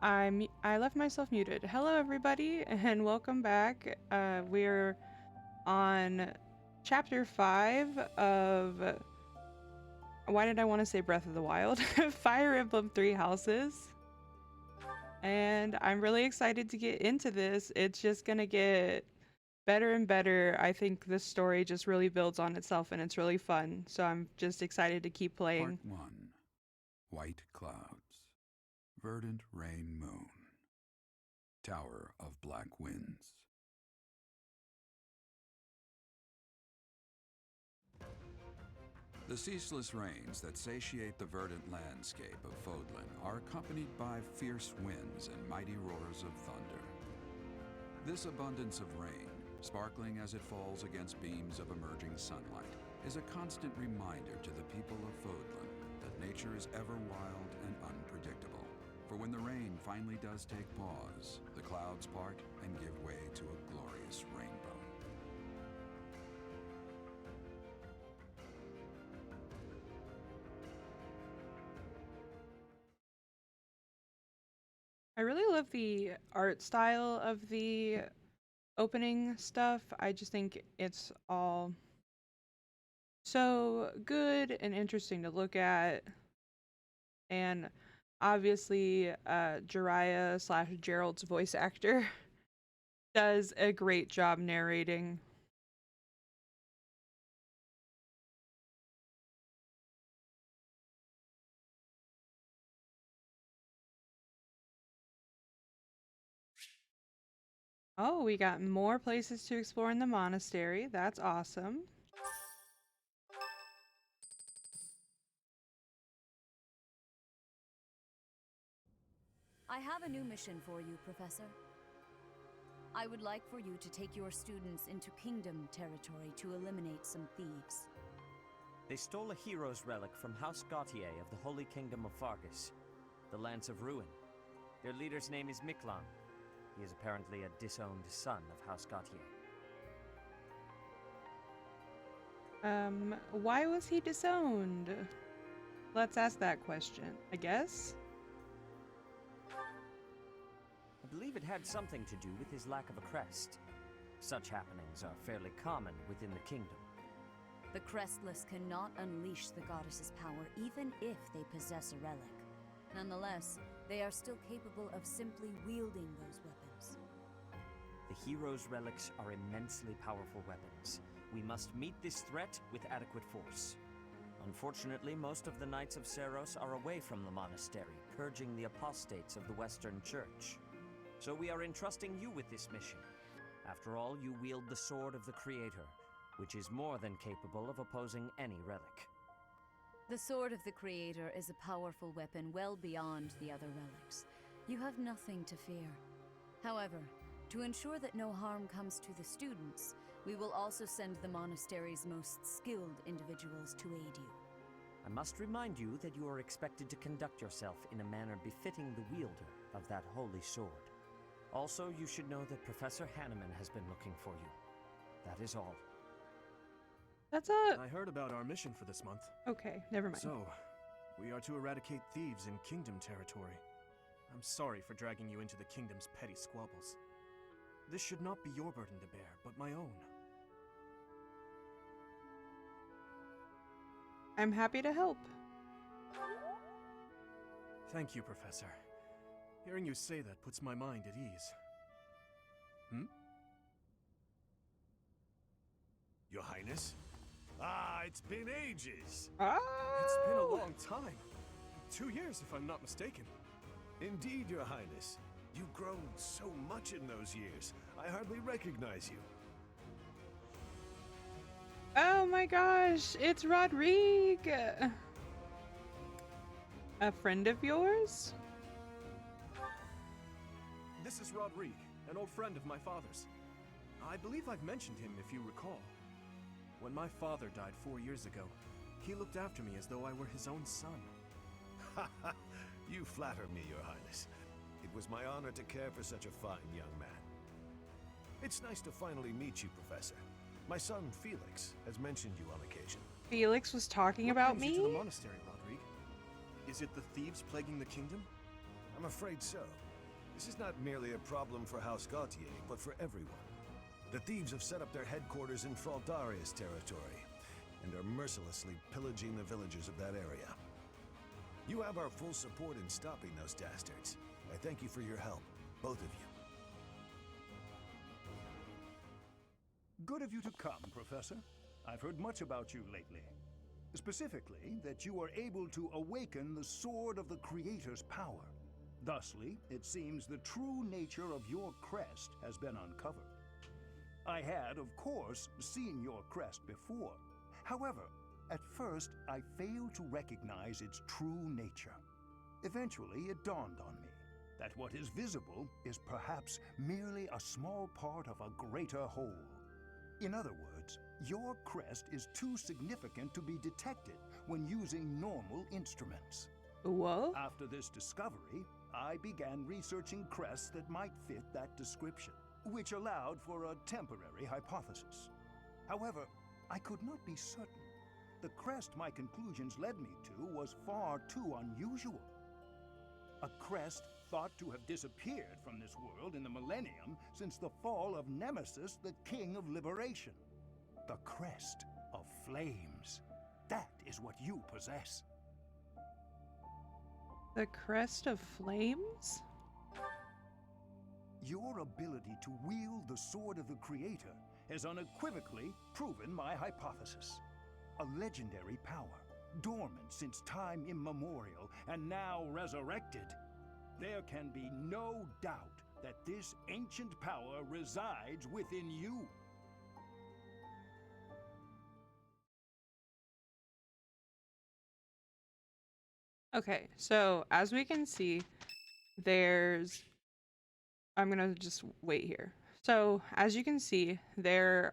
I left myself muted. Hello, everybody, and welcome back. We're on chapter 5 of why did I want to say Breath of the Wild? Fire Emblem Three Houses. And I'm really excited to get into this. It's just gonna get better and better. I think this story just really builds on itself and it's really fun. So I'm just excited to keep playing. Part 1. White Clouds. Verdant Rain Moon. Tower of Black Winds. The ceaseless rains that satiate the verdant landscape of Fodlan are accompanied by fierce winds and mighty roars of thunder. This abundance of rain, sparkling as it falls against beams of emerging sunlight, is a constant reminder to the people of Fodlan that nature is ever wild and unpredictable. For when the rain finally does take pause, the clouds part and give way to a glorious rainbow. I really love the art style of the opening stuff. I just think it's all so good and interesting to look at. And obviously, Jiraiya slash Gerald's voice actor does a great job narrating. Oh, we got more places to explore in the monastery. That's awesome. I have a new mission for you, Professor. I would like for you to take your students into Kingdom territory to eliminate some thieves. They stole a hero's relic from House Gautier of the Holy Kingdom of Fargus, the Lance of Ruin. Their leader's name is Miklan. He is apparently a disowned son of House Gautier. Why was he disowned? Let's ask that question, I guess. I believe it had something to do with his lack of a crest. Such happenings are fairly common within the kingdom. The Crestless cannot unleash the goddess's power even if they possess a relic. Nonetheless, they are still capable of simply wielding those weapons. The hero's relics are immensely powerful weapons. We must meet this threat with adequate force. Unfortunately, most of the Knights of Seiros are away from the monastery, purging the apostates of the Western Church. So we are entrusting you with this mission. After all, you wield the Sword of the Creator, which is more than capable of opposing any relic. The Sword of the Creator is a powerful weapon well beyond the other relics. You have nothing to fear. However, to ensure that no harm comes to the students, we will also send the monastery's most skilled individuals to aid you. I must remind you that you are expected to conduct yourself in a manner befitting the wielder of that holy sword. Also, you should know that Professor Hanneman has been looking for you. That is all. That's a... I heard about our mission for this month. Okay, never mind. So, we are to eradicate thieves in Kingdom territory. I'm sorry for dragging you into the Kingdom's petty squabbles. This should not be your burden to bear, but my own. I'm happy to help. Thank you, Professor. Hearing you say that puts my mind at ease. Your Highness? Ah, it's been ages! Oh! It's been a long time. 2 years, if I'm not mistaken. Indeed, Your Highness. You've grown so much in those years, I hardly recognize you. Oh my gosh, it's Rodrigue! A friend of yours? This is Rodrigue, an old friend of my father's. I believe I've mentioned him, if you recall. When my father died 4 years ago, he looked after me as though I were his own son. Ha ha! You flatter me, Your Highness. It was my honor to care for such a fine young man. It's nice to finally meet you, Professor. My son, Felix, has mentioned you on occasion. Felix was talking What about brings you to the me? monastery, Rodrigue? Is it the thieves plaguing the kingdom? I'm afraid so. This is not merely a problem for House Gautier, but for everyone. The thieves have set up their headquarters in Fraldaria's territory, and are mercilessly pillaging the villagers of that area. You have our full support in stopping those dastards. I thank you for your help, both of you. Good of you to come, Professor. I've heard much about you lately. Specifically, that you are able to awaken the sword of the Creator's power. Thusly, it seems the true nature of your crest has been uncovered. I had, of course, seen your crest before. However, at first, I failed to recognize its true nature. Eventually, it dawned on me that what is visible is perhaps merely a small part of a greater whole. In other words, your crest is too significant to be detected when using normal instruments. Whoa. After this discovery, I began researching crests that might fit that description, which allowed for a temporary hypothesis. However, I could not be certain. The crest my conclusions led me to was far too unusual. A crest thought to have disappeared from this world in the millennium since the fall of Nemesis, the King of Liberation. The crest of flames. That is what you possess. The crest of flames? Your ability to wield the sword of the Creator has unequivocally proven my hypothesis. A legendary power, dormant since time immemorial, and now resurrected. There can be no doubt that this ancient power resides within you. Okay, so as we can see, I'm gonna just wait here. So as you can see, there's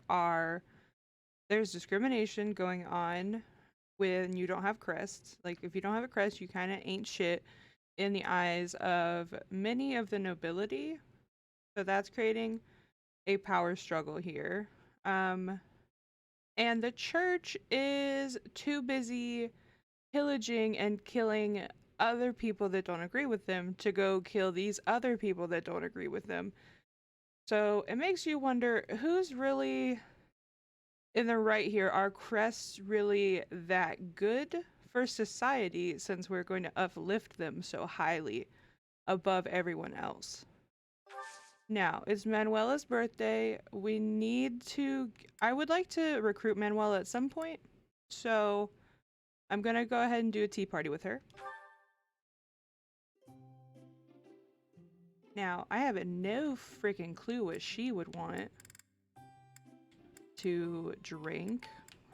discrimination going on when you don't have crests. Like, if you don't have a crest, you kind of ain't shit in the eyes of many of the nobility. So that's creating a power struggle here. And the church is too busy pillaging and killing other people that don't agree with them to go kill these other people that don't agree with them. So it makes you wonder, who's really in the right here? Are crests really that good for society, since we're going to uplift them so highly above everyone else? Now, it's Manuela's birthday. I would like to recruit Manuela at some point. So I'm gonna go ahead and do a tea party with her. Now, I have no freaking clue what she would want to drink.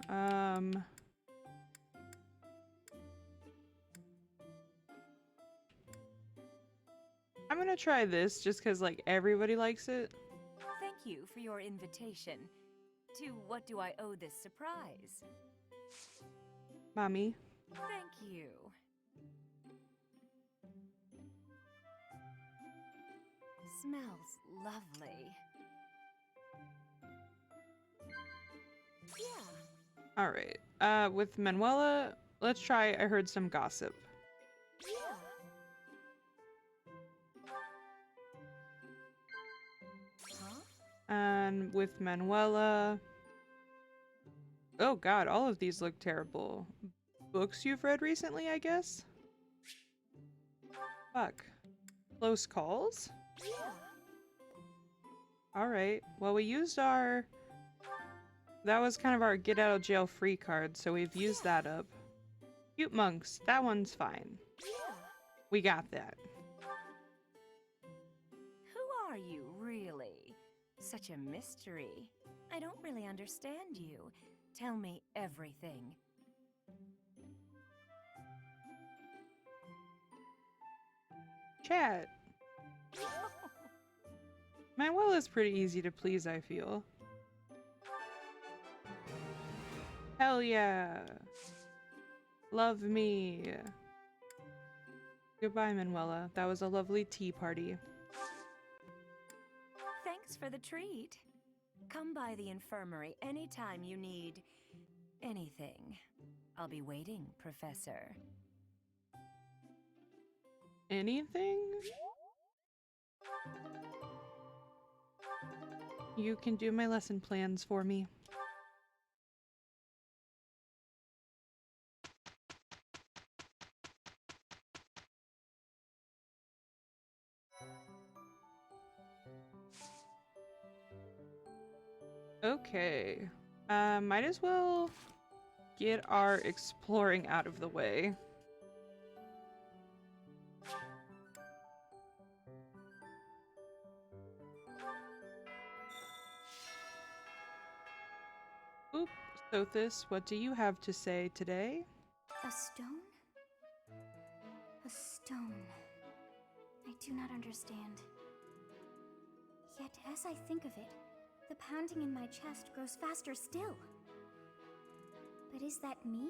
I'm gonna try this just because, like, everybody likes it. Thank you for your invitation. To what do I owe this surprise? Mommy. Thank you. Smells lovely. Yeah. All right. With Manuela, let's try I heard some gossip. Yeah. Huh? And with Manuela, oh god, all of these look terrible. Books you've read recently, I guess? Fuck. Close calls? Yeah. Alright. Well, we used our... That was kind of our get out of jail free card, so we've used that up. Cute monks. That one's fine. Yeah. We got that. Who are you, really? Such a mystery. I don't really understand you. Tell me everything. Chat. Manuela's pretty easy to please, I feel. Hell yeah. Love me. Goodbye, Manuela. That was a lovely tea party. Thanks for the treat. Come by the infirmary anytime you need anything. I'll be waiting, Professor. Anything? You can do my lesson plans for me. Okay. Might as well get our exploring out of the way. Oop, Sothis, what do you have to say today? A stone? A stone. I do not understand. Yet, as I think of it, the pounding in my chest grows faster still. But is that me?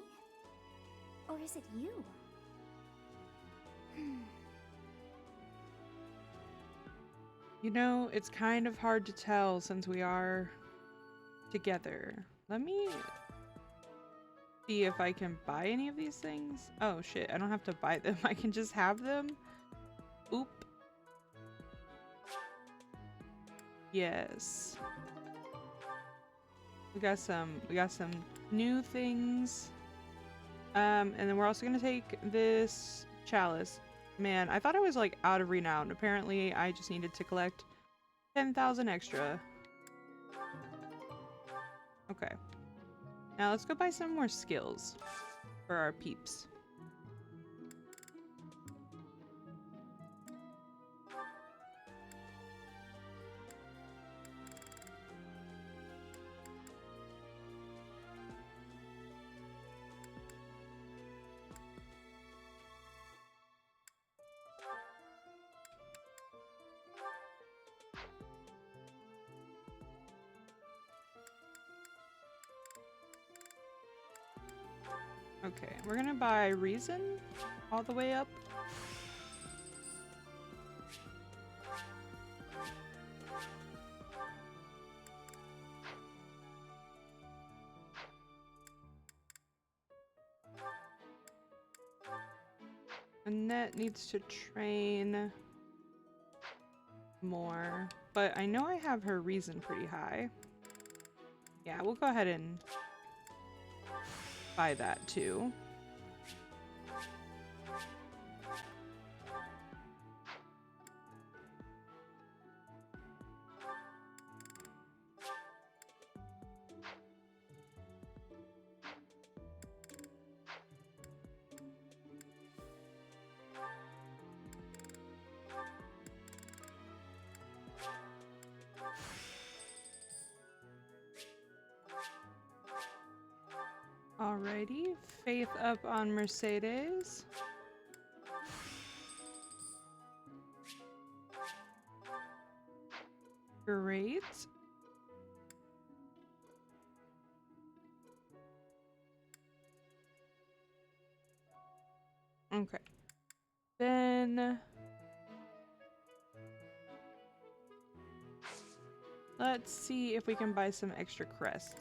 Or is it you? You know, it's kind of hard to tell since we are together. Let me see if I can buy any of these things. Oh shit, I don't have to buy them. I can just have them. Oop. Yes. We got some new things. And then we're also gonna take this chalice. Man, I thought I was like out of renown. Apparently I just needed to collect 10,000 extra. Okay. Now let's go buy some more skills for our peeps. Okay, we're gonna buy reason all the way up. Annette needs to train more, but I know I have her reason pretty high. Yeah, we'll go ahead and buy that too. Alrighty, faith up on Mercedes. Great. Okay. Then let's see if we can buy some extra crests.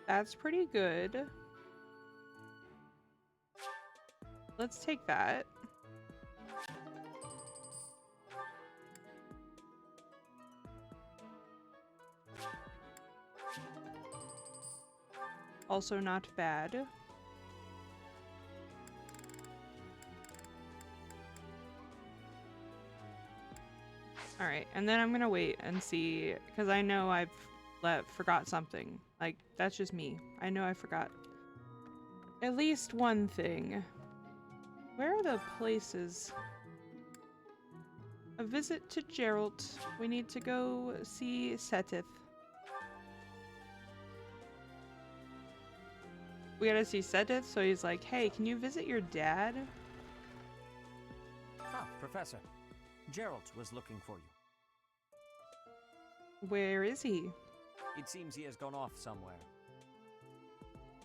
That's pretty good. Let's take that. Also not bad. Alright, and then I'm gonna wait and see, because I know I've forgot something. Like, that's just me. I know I forgot at least one thing. Where are the places? A visit to Geralt. We need to go see Setith. We gotta see Setith, so he's like, hey, can you visit your dad? Ah, Professor. Geralt was looking for you. Where is he? It seems he has gone off somewhere.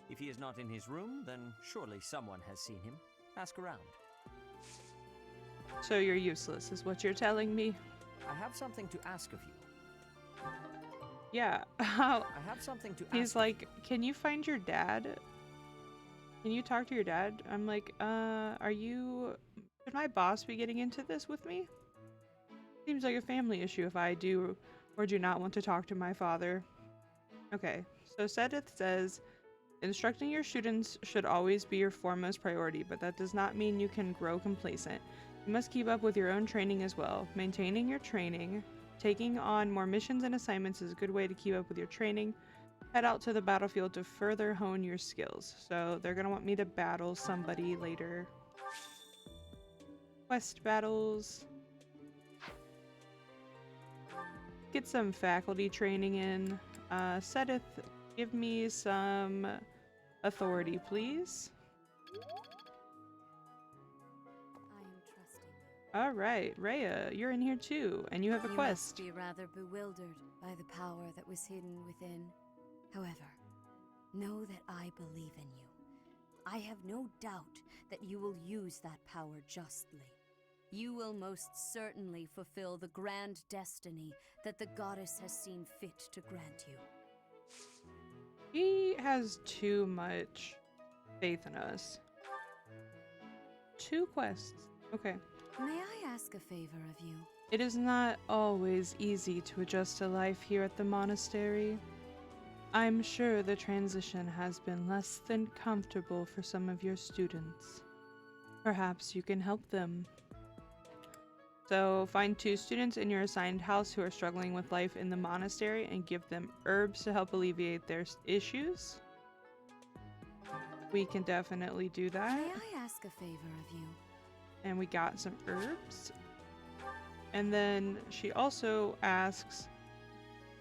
If he is not in his room, then surely someone has seen him. Ask around. So you're useless, is what you're telling me? I have something to ask of you. Yeah. I have something to ask. He's like, can you find your dad? Can you talk to your dad? I'm like, should my boss be getting into this with me? Seems like a family issue if I do or do not want to talk to my father. Okay, so Sedith says, instructing your students should always be your foremost priority, but that does not mean you can grow complacent. You must keep up with your own training as well. Maintaining your training, taking on more missions and assignments is a good way to keep up with your training. Head out to the battlefield to further hone your skills. So they're gonna want me to battle somebody later. Quest battles. Get some faculty training in. Sedith, give me some authority, please. I am trusting you. All right, Rhea, you're in here too, and you have a quest. You must be rather bewildered by the power that was hidden within. However, know that I believe in you. I have no doubt that you will use that power justly. You will most certainly fulfill the grand destiny that the goddess has seen fit to grant you. He has too much faith in us. 2 quests. Okay. May I ask a favor of you? It is not always easy to adjust to life here at the monastery. I'm sure the transition has been less than comfortable for some of your students. Perhaps you can help them. So find 2 students in your assigned house who are struggling with life in the monastery and give them herbs to help alleviate their issues. We can definitely do that. May I ask a favor of you? And we got some herbs. And then she also asks,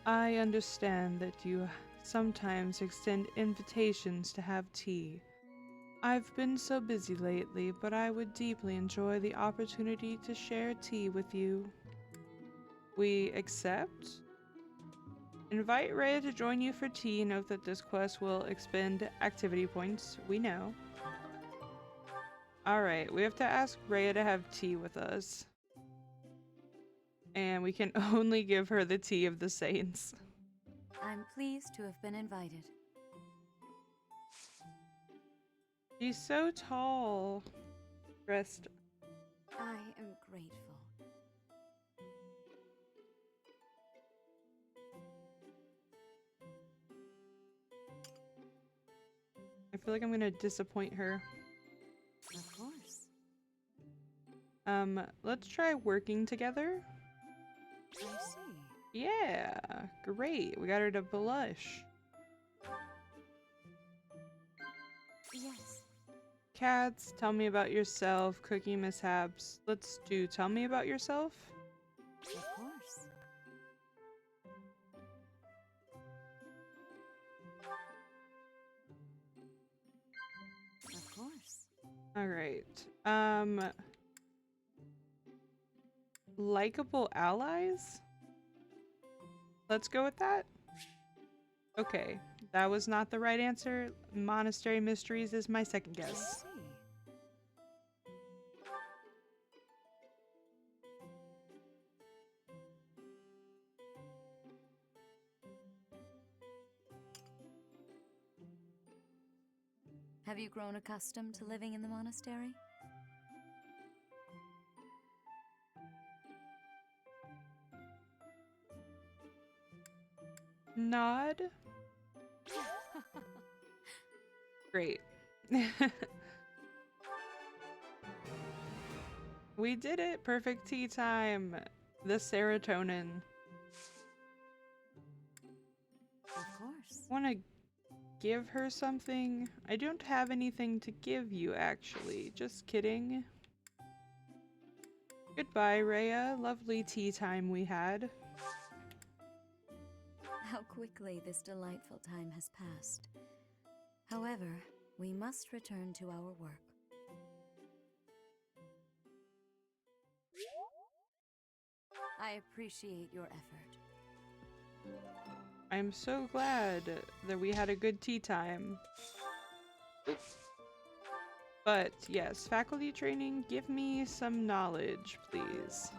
I understand that you sometimes extend invitations to have tea. I've been so busy lately, but I would deeply enjoy the opportunity to share tea with you. We accept. Invite Rhea to join you for tea. Note that this quest will expend activity points. We know. Alright, we have to ask Rhea to have tea with us. And we can only give her the tea of the saints. I'm pleased to have been invited. She's so tall. Rest. I am grateful. I feel like I'm gonna disappoint her. Of course. Let's try working together. I see. Yeah, great. We got her to blush. Yes. Cats, tell me about yourself. Cookie mishaps. Let's do tell me about yourself. Of course. Of course. All right. Likeable allies? Let's go with that. Okay, that was not the right answer. Monastery mysteries is my second I guess. see. Have you grown accustomed to living in the monastery? Nod. Great. We did it. Perfect tea time. The serotonin. Of course. Want to give her something? I don't have anything to give you, actually. Just kidding. Goodbye, Rhea. Lovely tea time we had. How quickly this delightful time has passed. However, we must return to our work. I appreciate your effort. I'm so glad that we had a good tea time. Oops. But yes, faculty training, give me some knowledge, please.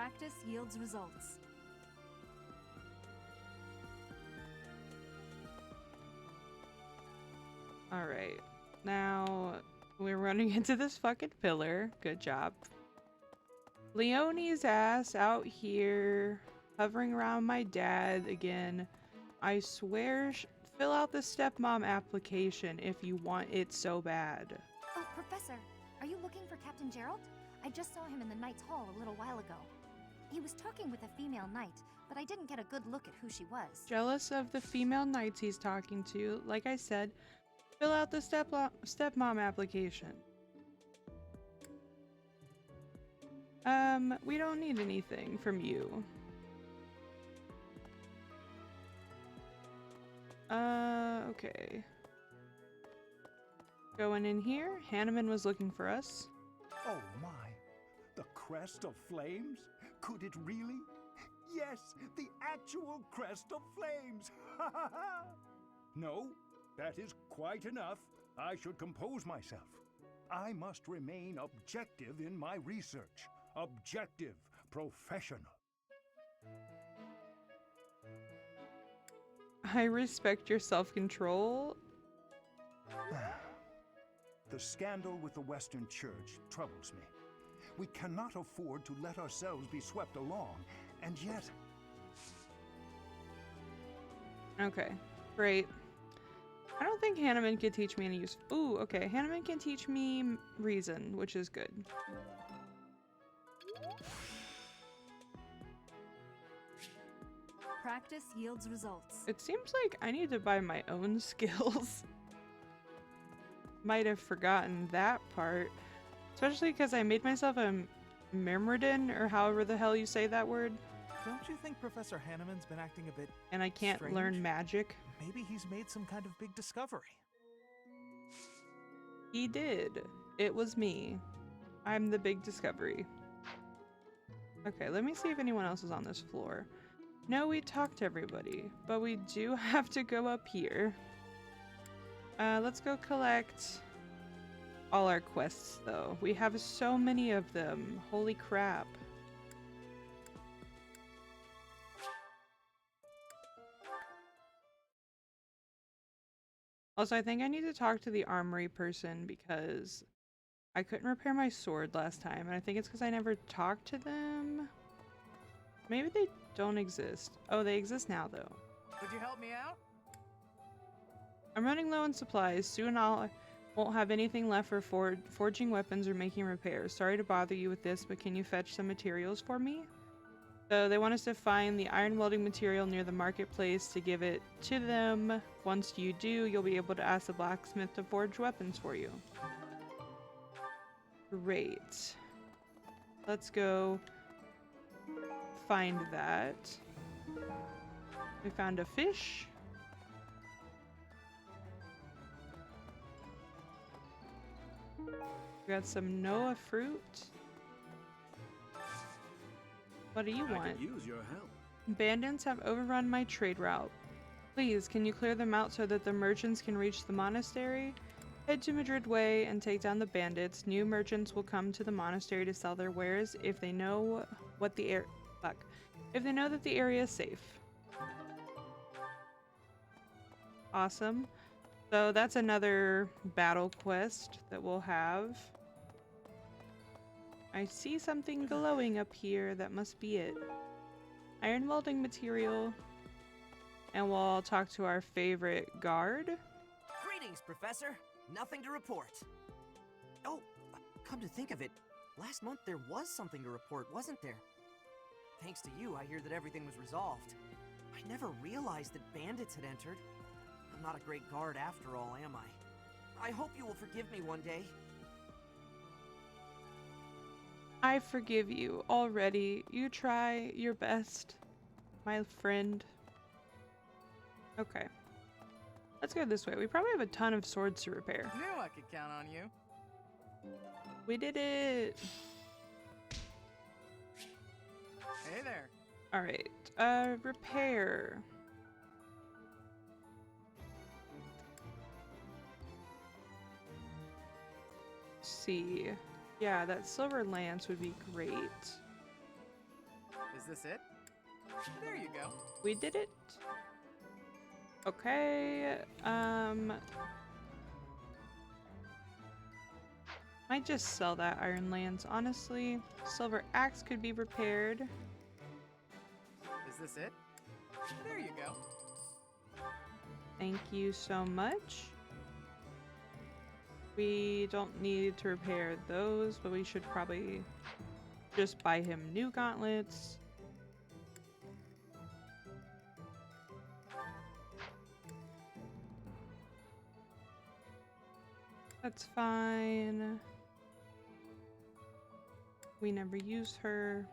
Practice yields results. Alright. Now, we're running into this fucking pillar. Good job. Leonie's ass out here, hovering around my dad again. I swear, fill out the stepmom application if you want it so bad. Oh, Professor, are you looking for Captain Gerald? I just saw him in the Knight's Hall a little while ago. He was talking with a female knight, but I didn't get a good look at who she was. Jealous of the female knights he's talking to. Like I said, fill out the stepmom application. We don't need anything from you. Okay. Going in here. Hanneman was looking for us. Oh my, the crest of flames? Could it really? Yes, the actual crest of flames! No, that is quite enough. I should compose myself. I must remain objective in my research. Objective, professional. I respect your self-control. The scandal with the Western Church troubles me. We cannot afford to let ourselves be swept along, and yet... Okay, great. I don't think Hanneman could teach me any use. Ooh, okay. Hanneman can teach me reason, which is good. Practice yields results. It seems like I need to buy my own skills. Might have forgotten that part. Especially because I made myself a Myrmidon, or however the hell you say that word. Don't you think Professor Hanneman's been acting a bit And I can't strange? learn magic. Maybe he's made some kind of big discovery. He did. It was me. I'm the big discovery. Okay, let me see if anyone else is on this floor. No, we talked to everybody, but we do have to go up here. Let's go collect all our quests, though. We have so many of them. Holy crap. Also, I think I need to talk to the armory person because I couldn't repair my sword last time, and I think it's because I never talked to them. Maybe they don't exist. Oh, they exist now, though. Could you help me out? I'm running low on supplies. Soon won't have anything left for forging weapons or making repairs. Sorry to bother you with this, but can you fetch some materials for me? So they want us to find the iron welding material near the marketplace to give it to them. Once you do, you'll be able to ask the blacksmith to forge weapons for you. Great. Let's go find that. We found a fish. We got some Noah fruit. What do you want? I could use your help. Bandits have overrun my trade route. Please, can you clear them out so that the merchants can reach the monastery? Head to Madrid Way and take down the bandits. New merchants will come to the monastery to sell their wares if they know what the if they know that the area is safe. Awesome. So that's another battle quest that we'll have. I see something glowing up here. That must be it. Iron welding material. And we'll talk to our favorite guard. Greetings, Professor. Nothing to report. Oh, come to think of it, last month there was something to report, wasn't there? Thanks to you, I hear that everything was resolved. I never realized that bandits had entered. I'm not a great guard after all, am I? I hope you will forgive me one day. I forgive you already. You try your best, my friend. Okay. Let's go this way. We probably have a ton of swords to repair. Knew I could count on you. We did it! Hey there. Alright. Repair. Let's see. Yeah, that silver lance would be great. this it? There you go. We did it. Okay. Might just sell that Iron Lance, honestly. Silver Axe could be repaired. Is this it? There you go. Thank you so much. We don't need to repair those, but we should probably just buy him new gauntlets. That's fine. We never use her.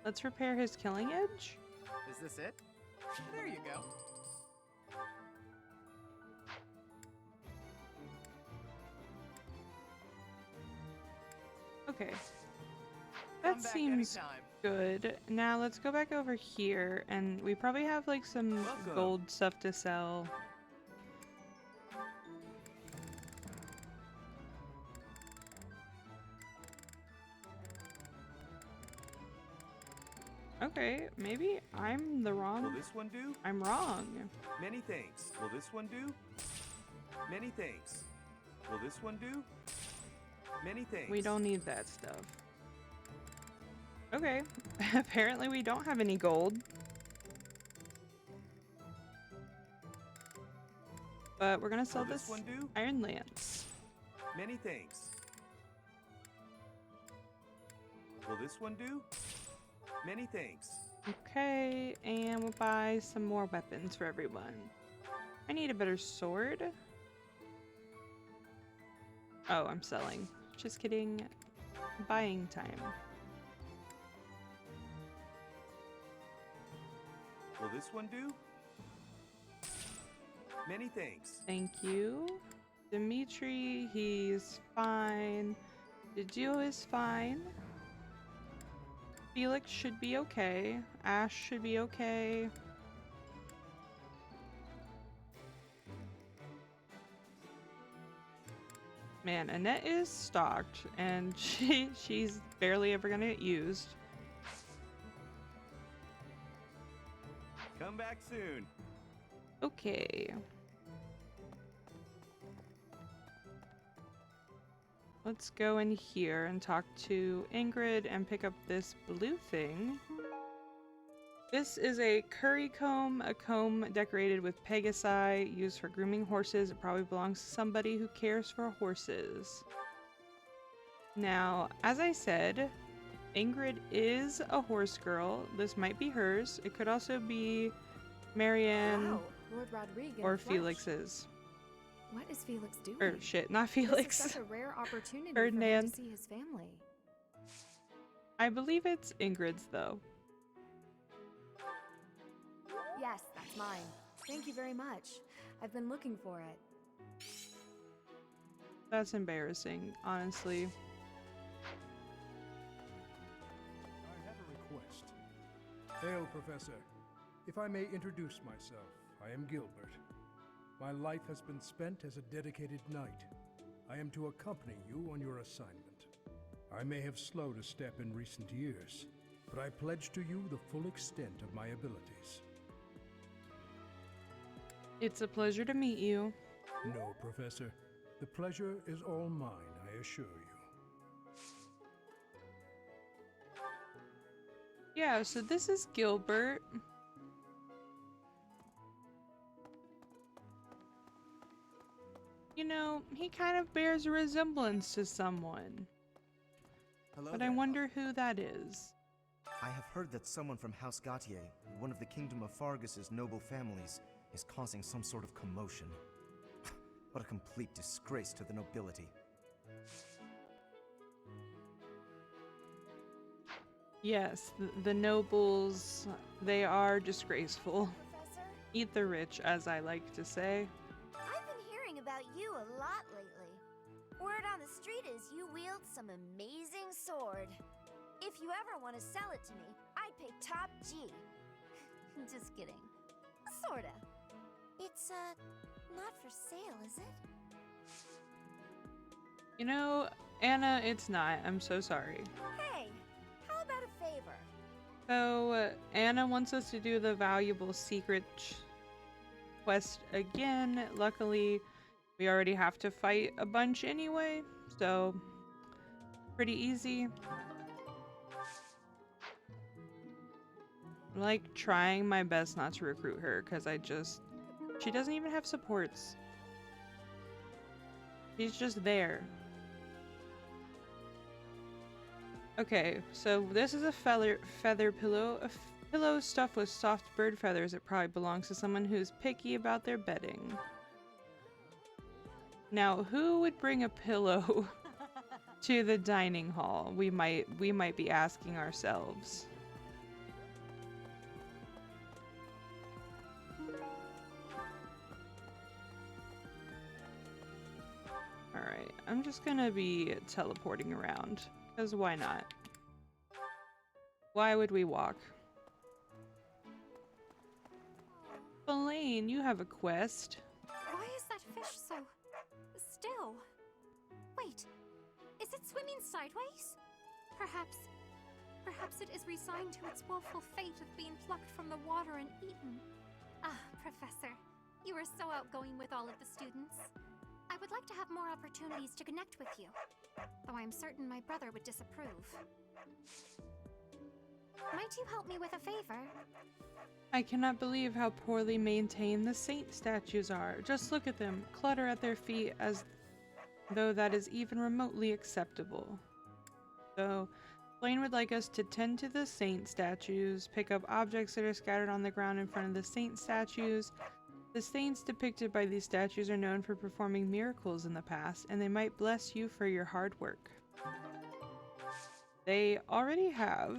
Let's repair his killing edge. Is this it? There you go. Okay. Come That back seems anytime. good. Now let's go back over here, and we probably have like some Welcome. gold stuff to sell. Okay, maybe I'm the Will wrong. this one do? I'm wrong. Many thanks. Will this one do? Many thanks. Will this one do? Many thanks. We don't need that stuff. Okay, apparently we don't have any gold. But we're gonna sell Will this this one do? Iron Lance. Many thanks. Will this one do? Many thanks. Okay, and we'll buy some more weapons for everyone. I need a better sword. Oh, I'm selling. Just kidding. Buying time. Will this one do? Many thanks. Thank you. Dimitri, he's fine. Didio is fine. Felix should be okay. Ash should be okay. Man, Annette is stocked, and she's barely ever gonna get used. Come back soon. Okay. Let's go in here and talk to Ingrid and pick up this blue thing. This is a curry comb, a comb decorated with pegasi, used for grooming horses. It probably belongs to somebody who cares for horses. Now, as I said, Ingrid is a horse girl. This might be hers. It could also be Marianne Wow, Lord Rodrigue in or the flesh. Felix's. What is Felix doing? Or shit, not This is Felix. such a rare opportunity for him Ferdinand. to see his family. I believe it's Ingrid's though. Yes, that's mine. Thank you very much. I've been looking for it. That's embarrassing, honestly. I have a request. Hail, Professor. If I may introduce myself, I am Gilbert. My life has been spent as a dedicated knight. I am to accompany you on your assignment. I may have slowed a step in recent years, but I pledge to you the full extent of my abilities. It's a pleasure to meet you. No, Professor. The pleasure is all mine, I assure you. Yeah, so this is Gilbert. You know, he kind of bears a resemblance to someone. Hello But there. I wonder who that is. I have heard that someone from House Gautier, one of the Kingdom of Fargus's noble families, is causing some sort of commotion. What a complete disgrace to the nobility. Yes, the nobles, they are disgraceful. Professor, Eat the rich, as I like to say. I've been hearing about you a lot lately. Word on the street is you wield some amazing sword. If you ever want to sell it to me, I'd pay top G. Just kidding. Sorta. It's, not for sale, is it? You know, Anna, it's not. I'm so sorry. Hey, So, Anna wants us to do the valuable secret quest again. Luckily, we already have to fight a bunch anyway, so pretty easy. I'm like trying my best not to recruit her because she doesn't even have supports. She's just there. Okay, so this is a feather pillow. A pillow stuffed with soft bird feathers. It probably belongs to someone who's picky about their bedding. Now, who would bring a pillow to the dining hall? We might be asking ourselves. Alright, I'm just gonna be teleporting around, because why not? Why would we walk? Elaine, you have a quest. Why is that fish so still? Wait, is it swimming sideways? Perhaps it is resigned to its woeful fate of being plucked from the water and eaten. Ah, Professor, you are so outgoing with all of the students. I would like to have more opportunities to connect with you, though I'm certain my brother would disapprove. Might you help me with a favor? I cannot believe how poorly maintained the saint statues are. Just look at them, clutter at their feet as though that is even remotely acceptable. So, Blaine would like us to tend to the saint statues, pick up objects that are scattered on the ground in front of the saint statues. The saints depicted by these statues are known for performing miracles in the past, and they might bless you for your hard work. They already have,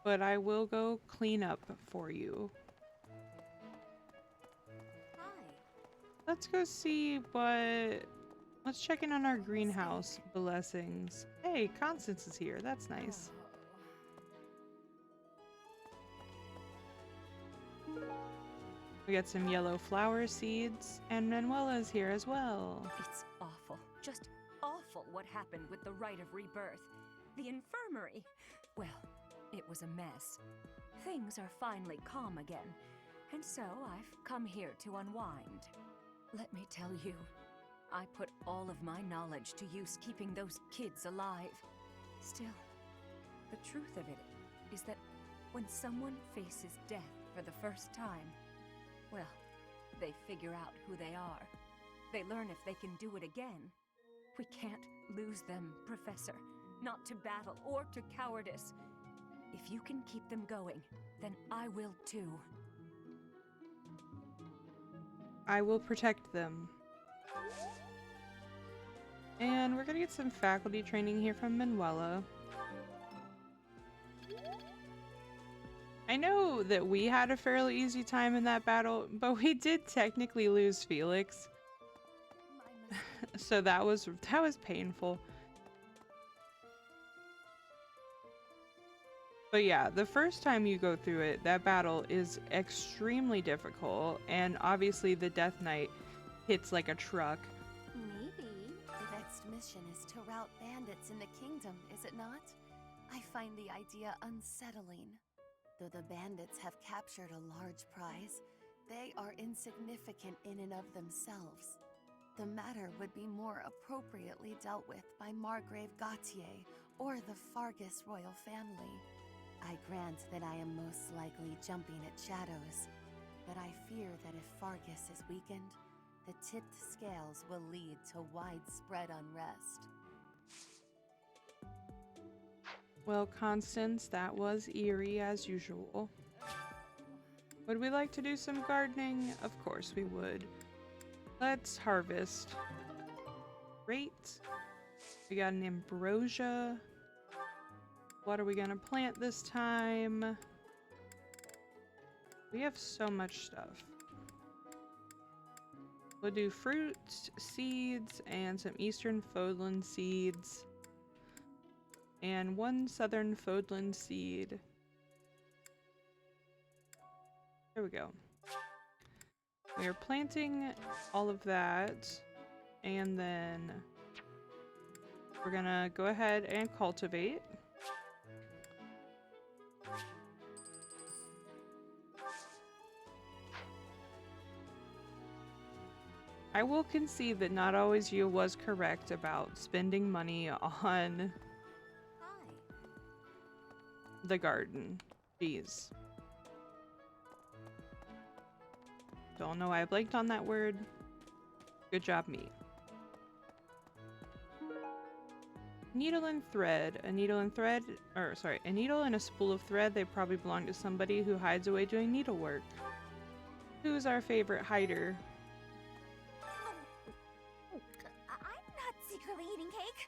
but I will go clean up for you. Hi. Let's go see what... Let's check in on our greenhouse blessings. Hey, Constance is here. That's nice. We got some yellow flower seeds, and Manuela's here as well. It's awful. Just awful what happened with the rite of rebirth. The infirmary. Well, it was a mess. Things are finally calm again, and so I've come here to unwind. Let me tell you, I put all of my knowledge to use keeping those kids alive. Still, the truth of it is that when someone faces death for the first time, well, they figure out who they are. They learn if they can do it again. We can't lose them, Professor. Not to battle or to cowardice. If you can keep them going, then I will too. I will protect them. And we're gonna get some faculty training here from Manuela. I know that we had a fairly easy time in that battle, but we did technically lose Felix. So that was painful. But yeah, the first time you go through it, that battle is extremely difficult, and obviously the Death Knight hits like a truck. Maybe. The next mission is to rout bandits in the kingdom, is it not? I find the idea unsettling. Though the bandits have captured a large prize, they are insignificant in and of themselves. The matter would be more appropriately dealt with by Margrave Gautier or the Fargus royal family. I grant that I am most likely jumping at shadows, but I fear that if Fargus is weakened, the tipped scales will lead to widespread unrest. Well, Constance, that was eerie as usual. Would we like to do some gardening? Of course we would. Let's harvest. Great. We got an ambrosia. What are we gonna plant this time? We have so much stuff. We'll do fruit, seeds, and some Eastern Fodland seeds. And one Southern Fodland seed. There we go. We are planting all of that. And then we're gonna go ahead and cultivate. I will concede that not always you was correct about spending money on the garden. Jeez. Don't know why I blanked on that word. Good job, me. Needle and thread. A needle and thread, or sorry, a needle and a spool of thread. They probably belong to somebody who hides away doing needlework. Who's our favorite hider? I'm not secretly eating cake.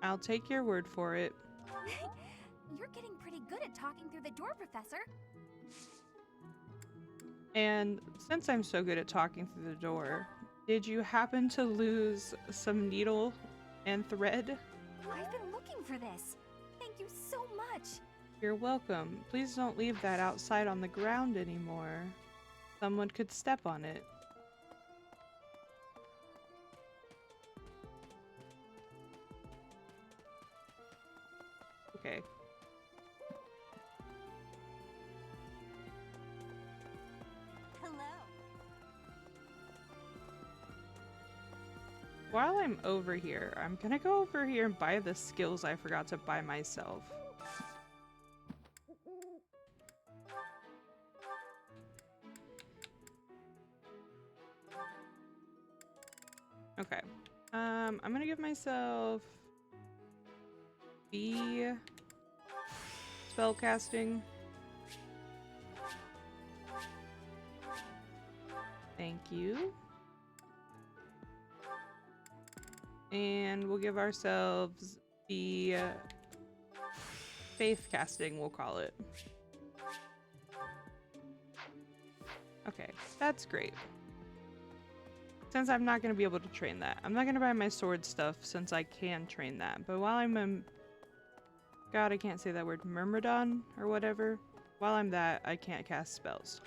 I'll take your word for it. You're getting pretty good at talking through the door, Professor. And since I'm so good at talking through the door, did you happen to lose some needle and thread? I've been looking for this. Thank you so much. You're welcome. Please don't leave that outside on the ground anymore. Someone could step on it. Okay. Hello. While I'm over here, I'm gonna go over here and buy the skills I forgot to buy myself. Okay. I'm gonna give myself B spellcasting. Thank you. And we'll give ourselves the faith casting, we'll call it. Okay, that's great. Since I'm not going to be able to train that. I'm not going to buy my sword stuff since I can train that. But while I'm God, I can't say that word. Myrmidon or whatever. While I'm that, I can't cast spells.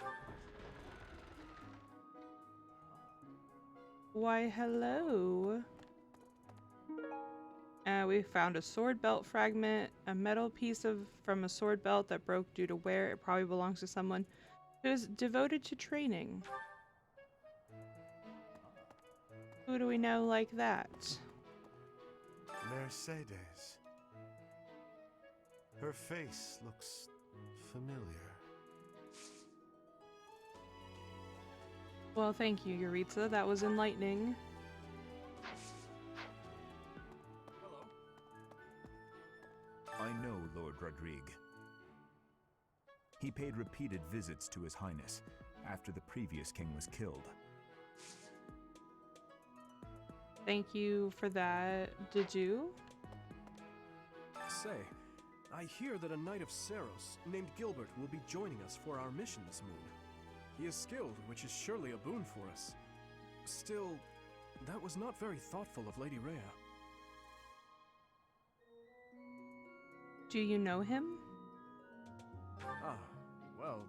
Why, hello. We found a sword belt fragment, a metal piece from a sword belt that broke due to wear. It probably belongs to someone who is devoted to training. Who do we know like that? Mercedes. Her face looks familiar. Well, thank you, Yuritsa. That was enlightening. I know Lord Rodrigue. He paid repeated visits to His Highness after the previous king was killed. Thank you for that. Did you? Say, I hear that a knight of Saros named Gilbert will be joining us for our mission this moon. He is skilled, which is surely a boon for us. Still, that was not very thoughtful of Lady Rhea. Do you know him? Ah, well...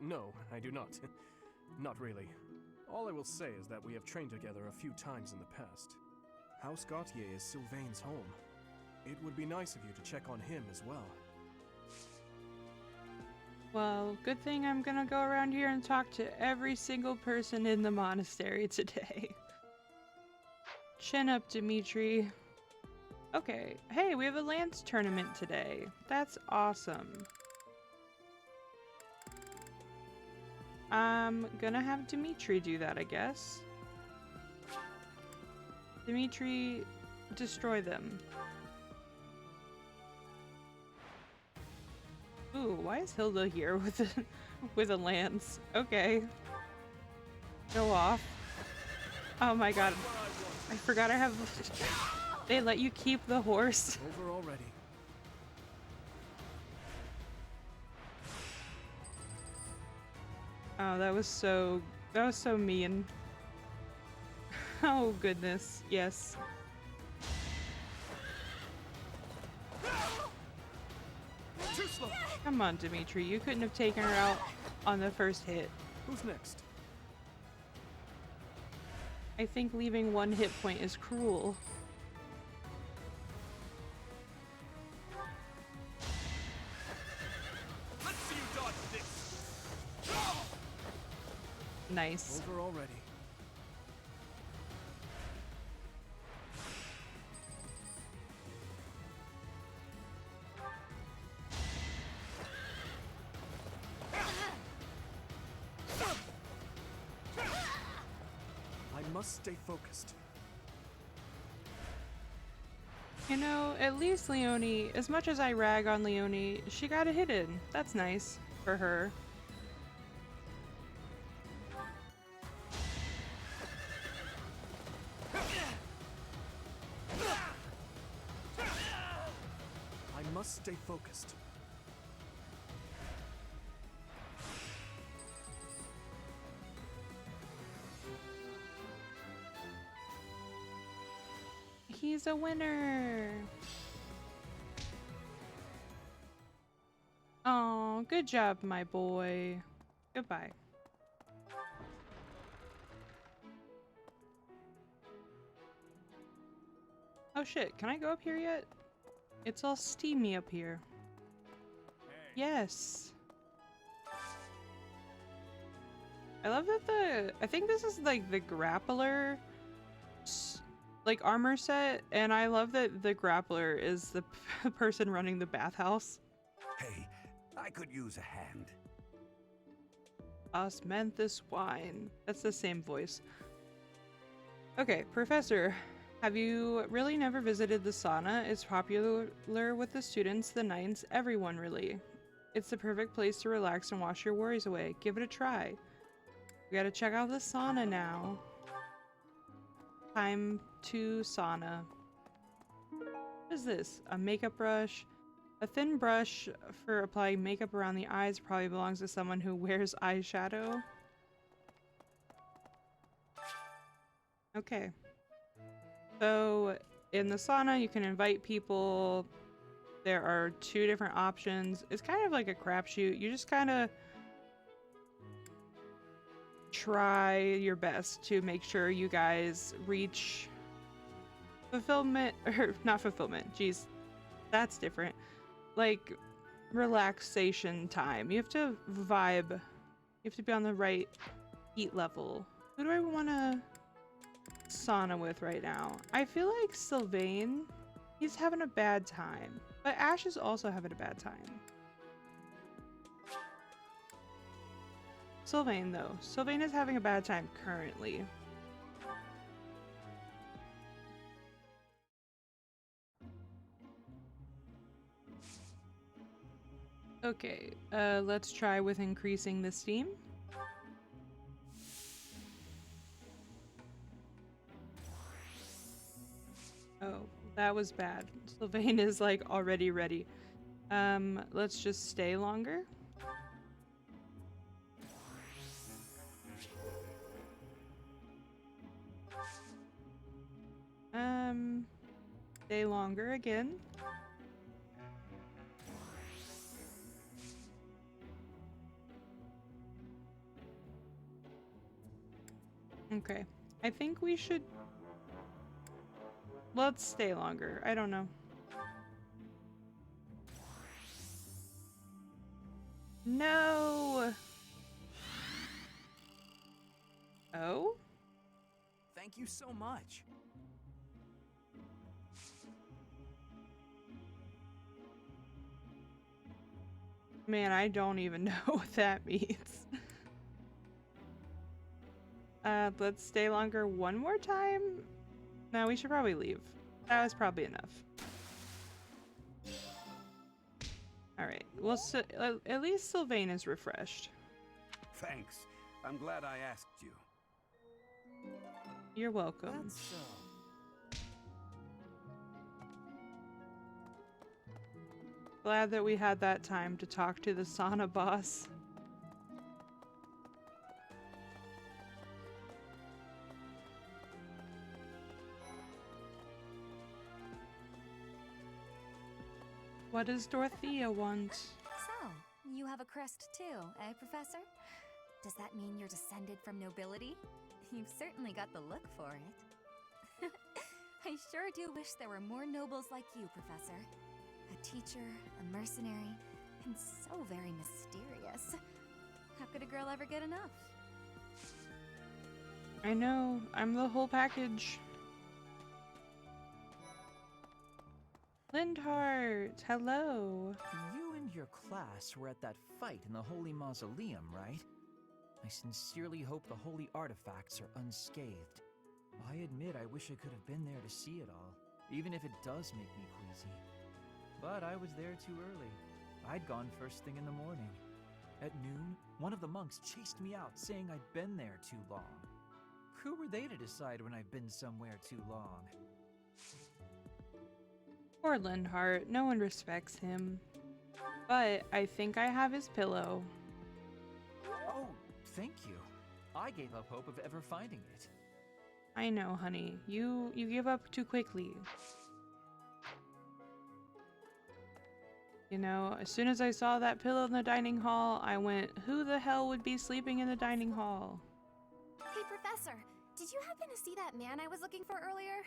no, I do not. Not really. All I will say is that we have trained together a few times in the past. House Gautier is Sylvain's home. It would be nice of you to check on him as well. Well, good thing I'm gonna go around here and talk to every single person in the monastery today. Chin up, Dimitri. Okay, hey, we have a lance tournament today. That's awesome. I'm gonna have Dimitri do that, I guess. Dimitri, destroy them. Ooh, why is Hilda here with a lance? Okay. Go off. Oh my god. I forgot I have... They let you keep the horse. Over already. Oh, that was so mean. Oh goodness, yes. Too slow. Come on, Dimitri, you couldn't have taken her out on the first hit. Who's next? I think leaving one hit point is cruel. Let's see you dodge this. Nice. Over already. I must stay focused. You know, at least Leonie, as much as I rag on Leonie, she got a hit in. That's nice for her. I must stay focused. He's a winner. Oh, good job, my boy. Goodbye. Oh shit, can I go up here yet? It's all steamy up here. Yes. I love that I think this is like the grappler like armor set, and I love that the grappler is the person running the bathhouse. Hey, I could use a hand. Osmanthus wine. That's the same voice. Okay, Professor, have you really never visited the sauna? It's popular with the students, the knights, everyone really. It's the perfect place to relax and wash your worries away. Give it a try. We gotta check out the sauna now. Time to sauna. What is this? A makeup brush? A thin brush for applying makeup around the eyes probably belongs to someone who wears eyeshadow. Okay. So, in the sauna, you can invite people. There are 2 different options. It's kind of like a crapshoot. You just kind of try your best to make sure you guys reach fulfillment, or not fulfillment, geez, that's different. Like, relaxation time. You have to vibe. You have to be on the right heat level. Who do I want to sauna with right now? I feel like Sylvain, he's having a bad time. But Ash is also having a bad time. Sylvain, though. Sylvain is having a bad time currently. Okay, let's try with increasing the steam. Oh, that was bad. Sylvain is like already ready. Let's just stay longer. Stay longer again. Okay, I think we should... Let's stay longer. I don't know. No! Oh? Thank you so much. Man, I don't even know what that means. Let's stay longer one more time? No, we should probably leave. That was probably enough. Alright, well, at least Sylvain is refreshed. Thanks. I'm glad I asked you. You're welcome. Glad that we had that time to talk to the sauna boss. What does Dorothea want? So, you have a crest too, eh, Professor? Does that mean you're descended from nobility? You've certainly got the look for it. I sure do wish there were more nobles like you, Professor. A teacher, a mercenary, and so very mysterious. How could a girl ever get enough? I know, I'm the whole package. Lindhart, hello. You and your class were at that fight in the Holy Mausoleum, right? I sincerely hope the holy artifacts are unscathed. I admit I wish I could have been there to see it all, even if it does make me queasy. But I was there too early. I'd gone first thing in the morning. At noon, one of the monks chased me out, saying I'd been there too long. Who were they to decide when I've been somewhere too long? Poor Lindhart, no one respects him. But I think I have his pillow. Oh, thank you. I gave up hope of ever finding it. I know, honey. You give up too quickly. You know, as soon as I saw that pillow in the dining hall, I went, who the hell would be sleeping in the dining hall? Hey, Professor, did you happen to see that man I was looking for earlier?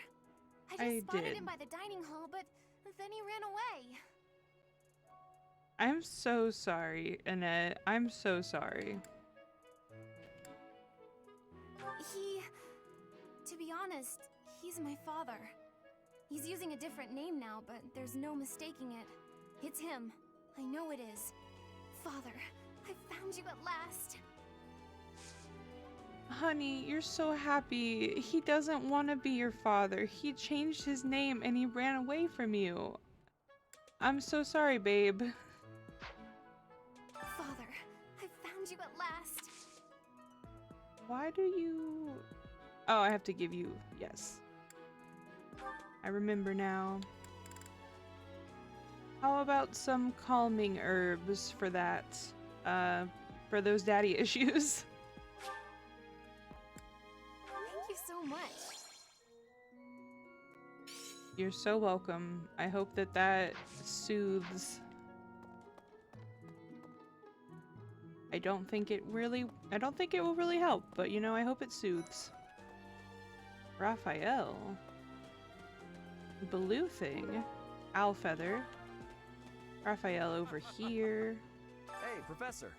I I just spotted did. him by the dining hall, but then he ran away. I'm so sorry, Annette. I'm so sorry. To be honest, he's my father. He's using a different name now, but there's no mistaking it. It's him. I know it is. Father, I found you at last. Honey, you're so happy. He doesn't want to be your father. He changed his name and he ran away from you. I'm so sorry, babe. Father, I found you at last. Why do you... Oh, I have to give you... Yes. I remember now. How about some calming herbs for that? For those daddy issues? Thank you so much. You're so welcome. I hope that that soothes. I don't think it will really help, but you know, I hope it soothes. Raphael. Blue thing. Owl feather. Raphael over here. Hey, Professor.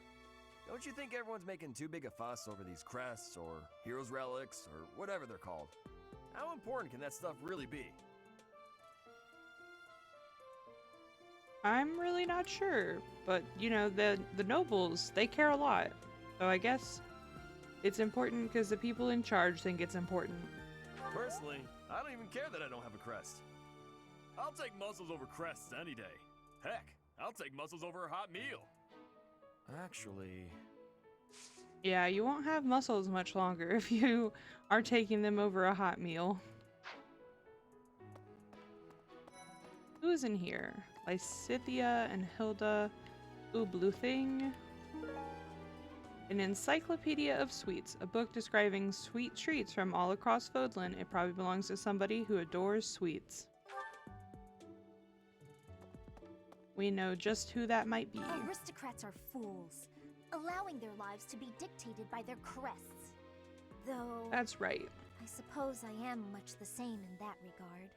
Don't you think everyone's making too big a fuss over these crests or heroes relics or whatever they're called? How important can that stuff really be? I'm really not sure, but you know, the nobles, they care a lot. So I guess it's important because the people in charge think it's important. Personally, I don't even care that I don't have a crest. I'll take muscles over crests any day. Heck, I'll take muscles over a hot meal. Actually... Yeah, you won't have muscles much longer if you are taking them over a hot meal. Who's in here? Lysithia and Hilda. Ooh, blue thing. An Encyclopedia of Sweets, a book describing sweet treats from all across Fodlan. It probably belongs to somebody who adores sweets. We know just who that might be. Aristocrats are fools, allowing their lives to be dictated by their crests. Though... That's right. I suppose I am much the same in that regard.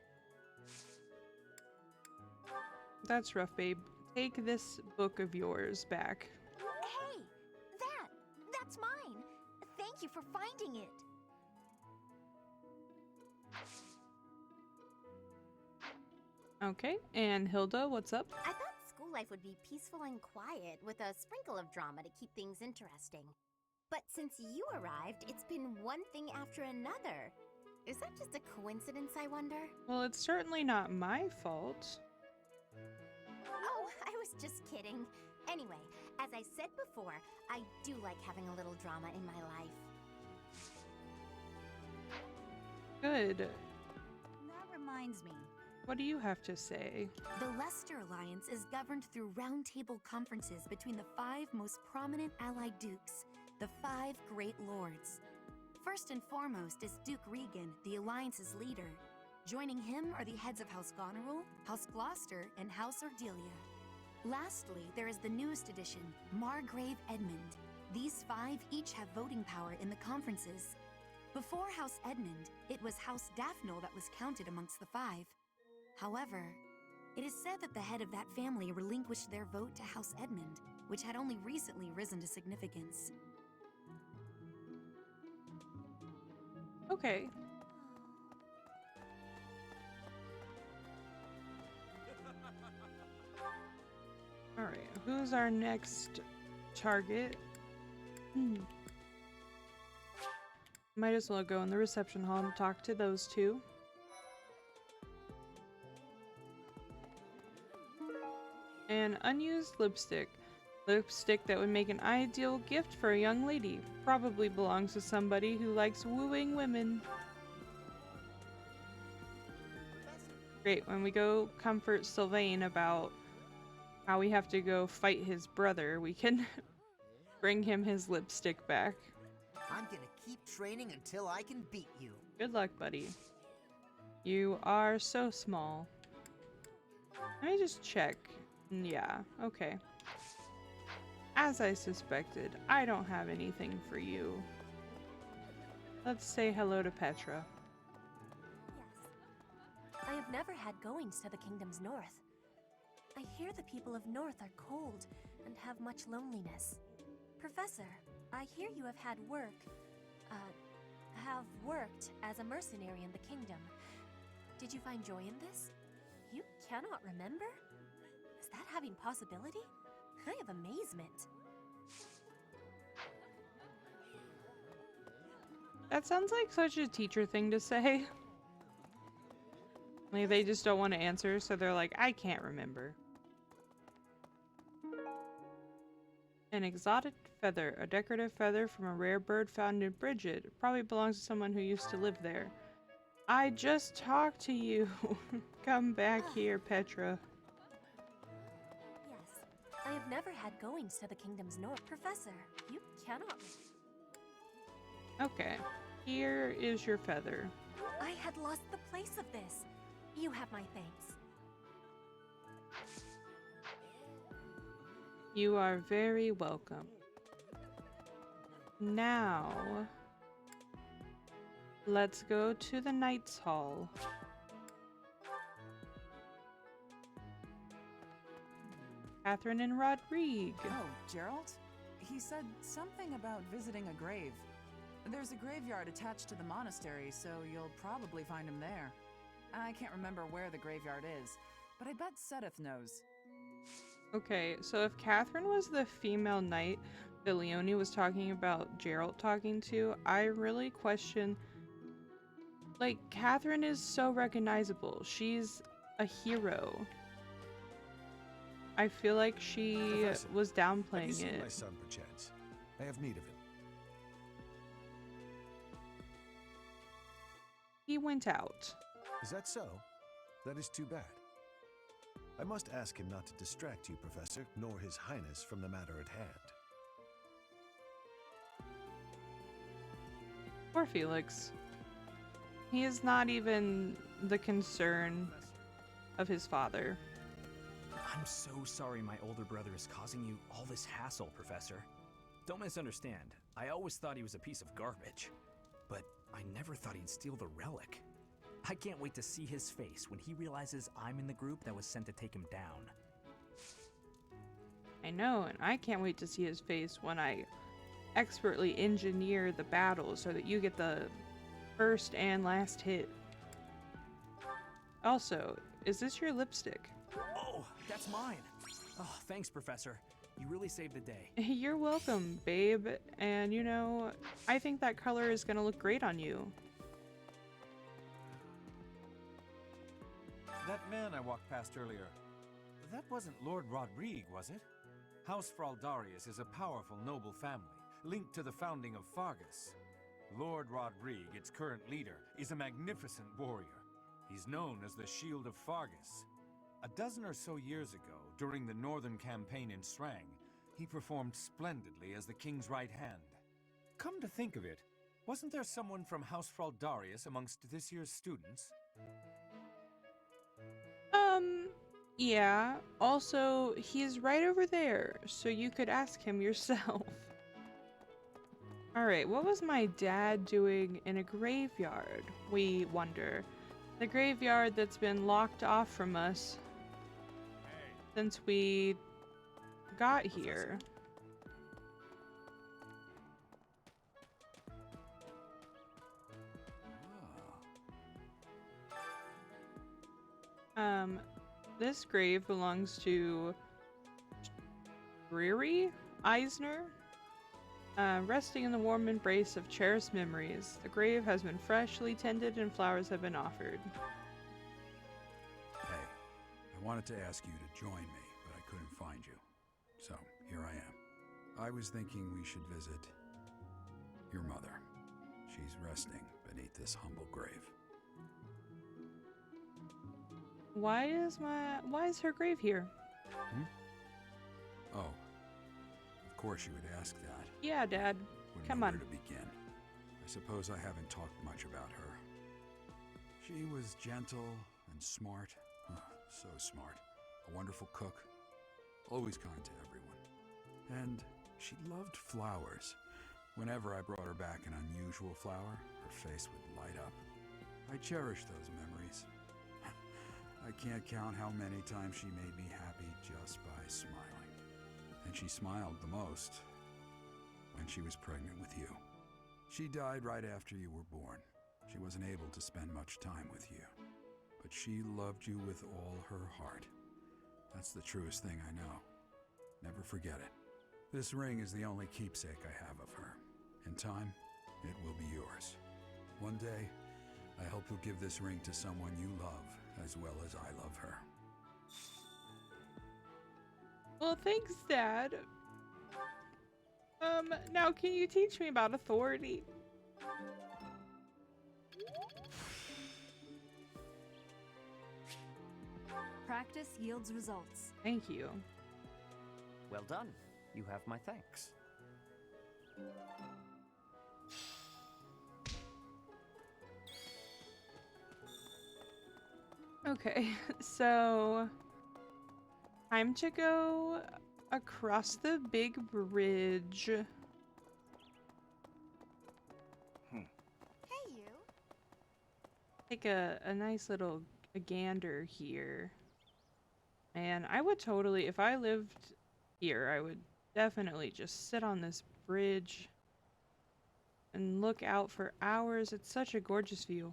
That's rough, babe. Take this book of yours back. Hey! That's mine! Thank you for finding it! Okay, and Hilda, what's up? I thought school life would be peaceful and quiet, with a sprinkle of drama to keep things interesting. But since you arrived, it's been one thing after another. Is that just a coincidence, I wonder? Well, it's certainly not my fault. Oh, I was just kidding. Anyway, as I said before, I do like having a little drama in my life. Good. That reminds me. What do you have to say? The Leicester Alliance is governed through roundtable conferences between the 5 most prominent allied dukes, the 5 Great Lords. First and foremost is Duke Regan, the Alliance's leader. Joining him are the heads of House Goneril, House Gloucester, and House Ordelia. Lastly, there is the newest addition, Margrave Edmund. These 5 each have voting power in the conferences. Before House Edmund, it was House Daphne that was counted amongst the 5. However, it is said that the head of that family relinquished their vote to House Edmund, which had only recently risen to significance. Okay. Alright, who's our next target? Might as well go in the reception hall and talk to those two. An unused lipstick. Lipstick that would make an ideal gift for a young lady. Probably belongs to somebody who likes wooing women. Great, when we go comfort Sylvain about how we have to go fight his brother, we can bring him his lipstick back. I'm gonna keep training until I can beat you. Good luck, buddy. You are so small. Let me just check. Yeah, okay. As I suspected, I don't have anything for you. Let's say hello to Petra. Yes. I have never had goings to the kingdom's north. I hear the people of north are cold and have much loneliness. Professor, I hear you have worked as a mercenary in the kingdom. Did you find joy in this? You cannot remember? Is that having possibility? I have amazement. That sounds like such a teacher thing to say. Like they just don't want to answer, so they're like, I can't remember. An exotic feather, a decorative feather from a rare bird found in Bridget. It probably belongs to someone who used to live there. I just talked to you. Come back here, Petra. Yes. I have never had goings to the kingdom's north. Professor, you cannot... Okay. Here is your feather. I had lost the place of this. You have my thanks. You are very welcome. Now, let's go to the Knights Hall. Catherine and Rodrigue. Oh, Gerald? He said something about visiting a grave. There's a graveyard attached to the monastery, so you'll probably find him there. I can't remember where the graveyard is, but I bet Sedith knows. Okay, so if Catherine was the female knight that Leonie was talking about Gerald talking to, I really question... Like, Catherine is so recognizable. She's a hero. I feel like she Professor, was downplaying have you seen it. my son, perchance? I have need of him. He went out. Is that so? That is too bad. I must ask him not to distract you, Professor, nor His Highness from the matter at hand. Poor Felix. He is not even the concern of his father. I'm so sorry my older brother is causing you all this hassle, Professor. Don't misunderstand. I always thought he was a piece of garbage. But I never thought he'd steal the relic. I can't wait to see his face when he realizes I'm in the group that was sent to take him down. I know, and I can't wait to see his face when I expertly engineer the battle so that you get the first and last hit. Also, is this your lipstick? Oh, that's mine! Oh, thanks, Professor. You really saved the day. You're welcome, babe. And you know, I think that color is gonna look great on you. That man I walked past earlier, that wasn't Lord Rodrigue, was it? House Fraldarius is a powerful noble family, linked to the founding of Fargus. Lord Rodrigue, its current leader, is a magnificent warrior. He's known as the Shield of Fargus. A dozen or so years ago, during the northern campaign in Srang, he performed splendidly as the king's right hand. Come to think of it, wasn't there someone from House Fraldarius amongst this year's students? Yeah. Also, he's right over there, so you could ask him yourself. Alright, what was my dad doing in a graveyard, we wonder? The graveyard that's been locked off from us since we got here. This grave belongs to Riri Eisner. Resting in the warm embrace of cherished memories. The grave has been freshly tended and flowers have been offered. Hey, I wanted to ask you to join me, but I couldn't find you. So, here I am. I was thinking we should visit your mother. She's resting beneath this humble grave. Why is her grave here? Oh, of course you would ask that. Yeah, Dad. Wouldn't Come know on. where to begin. I suppose I haven't talked much about her. She was gentle and smart. Oh, so smart. A wonderful cook. Always kind to everyone. And she loved flowers. Whenever I brought her back an unusual flower, her face would light up. I cherish those memories. I can't count how many times she made me happy just by smiling. And she smiled the most when she was pregnant with you. She died right after you were born. She wasn't able to spend much time with you. But she loved you with all her heart. That's the truest thing I know. Never forget it. This ring is the only keepsake I have of her. In time, it will be yours. One day, I hope you'll give this ring to someone you love as well as I love her. Well, thanks, Dad. Now can you teach me about authority? Practice yields results. Thank you. Well done. You have my thanks. Okay, so time to go across the big bridge. Hey, you. Take a nice little gander here. And I would totally, if I lived here, I would definitely just sit on this bridge and look out for hours. It's such a gorgeous view.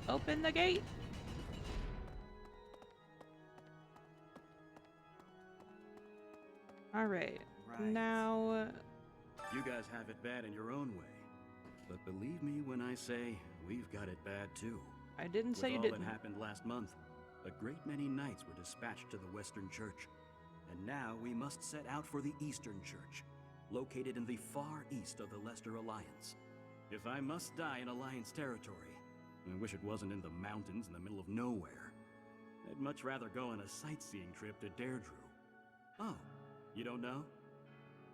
Open the gate. All right. Now You guys have it bad in your own way. But believe me when I say we've got it bad too. I didn't say you With all didn't. that happened last month, a great many knights were dispatched to the Western Church. And now we must set out for the Eastern Church, located in the far east of the Leicester Alliance. If I must die in Alliance territory, I wish it wasn't in the mountains in the middle of nowhere. I'd much rather go on a sightseeing trip to Deirdre. Oh, you don't know?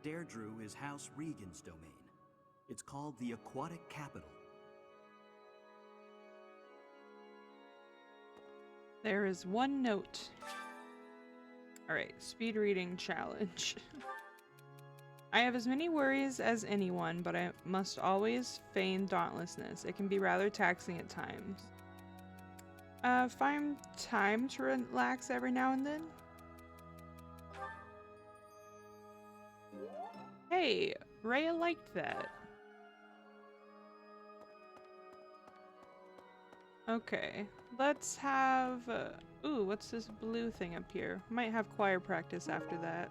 Deirdre is House Regan's domain. It's called the Aquatic Capital. There is one note. All right, speed reading challenge. I have as many worries as anyone, but I must always feign dauntlessness. It can be rather taxing at times. Find time to relax every now and then. Hey, Rhea liked that. Okay, let's have... ooh, what's this blue thing up here? Might have choir practice after that.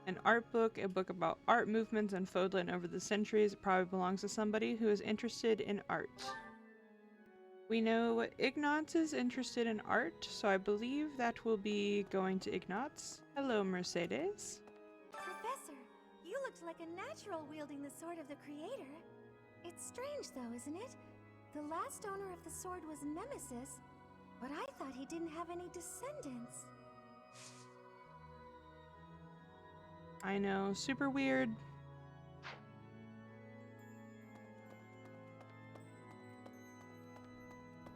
An art book, a book about art movements and Fodlan over the centuries. It probably belongs to somebody who is interested in art. We know Ignatz is interested in art, so I believe that will be going to Ignatz. Hello, Mercedes. Professor, you looked like a natural wielding the sword of the Creator. It's strange though, isn't it? The last owner of the sword was Nemesis, but I thought he didn't have any descendants. I know, super weird.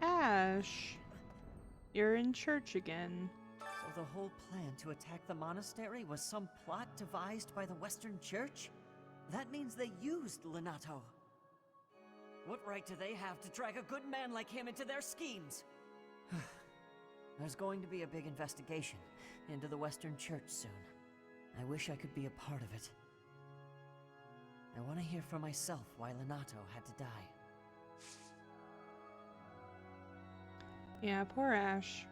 Ash, you're in church again. So the whole plan to attack the monastery was some plot devised by the Western Church? That means they used Lenato. What right do they have to drag a good man like him into their schemes? There's going to be a big investigation into the Western Church soon. I wish I could be a part of it. I want to hear for myself why Lenato had to die. Yeah, poor Ash.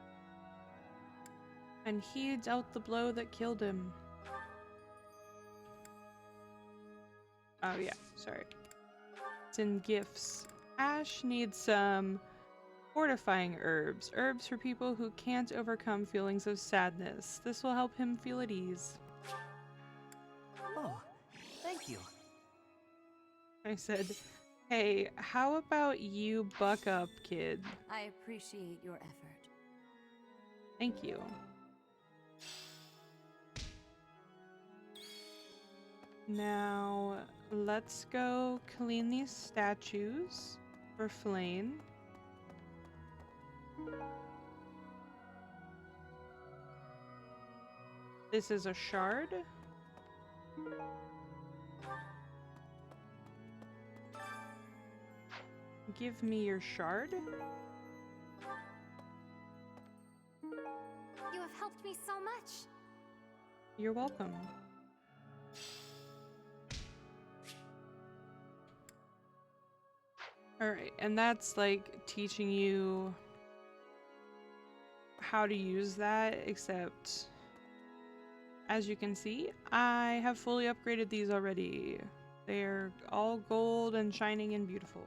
And he dealt the blow that killed him. Oh yeah, sorry. It's in gifts. Ash needs some fortifying herbs. Herbs for people who can't overcome feelings of sadness. This will help him feel at ease. Oh, thank you. I said, hey, how about you buck up, kid? I appreciate your effort. Thank you. Now, let's go clean these statues for Flame. This is a shard. Give me your shard. You have helped me so much. You're welcome. Alright, and that's like teaching you how to use that, except as you can see, I have fully upgraded these already. They're all gold and shining and beautiful.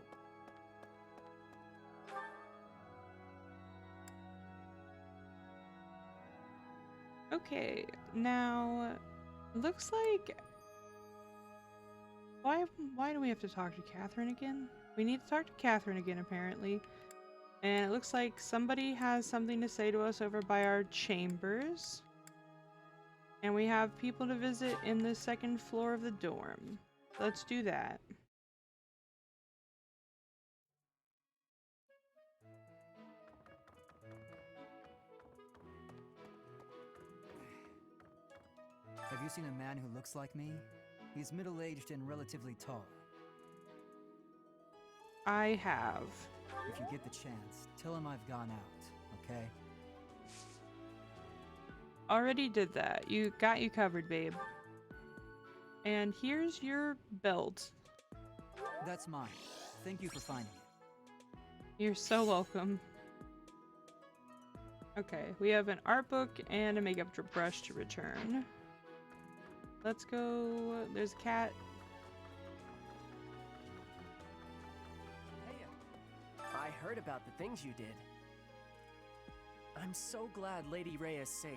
Okay, now looks like why do we have to talk to Catherine again? We need to talk to Catherine again apparently. And it looks like somebody has something to say to us over by our chambers. And we have people to visit in the second floor of the dorm. Let's do that. Have you seen a man who looks like me? He's middle-aged and relatively tall. I have. If you get the chance, tell him I've gone out, okay? Already did that. Got you covered, babe. And here's your belt. That's mine. Thank you for finding it. You're so welcome. Okay, we have an art book and a makeup brush to return. Let's go. There's a cat. Hey, I heard about the things you did. I'm so glad Lady Ray is safe.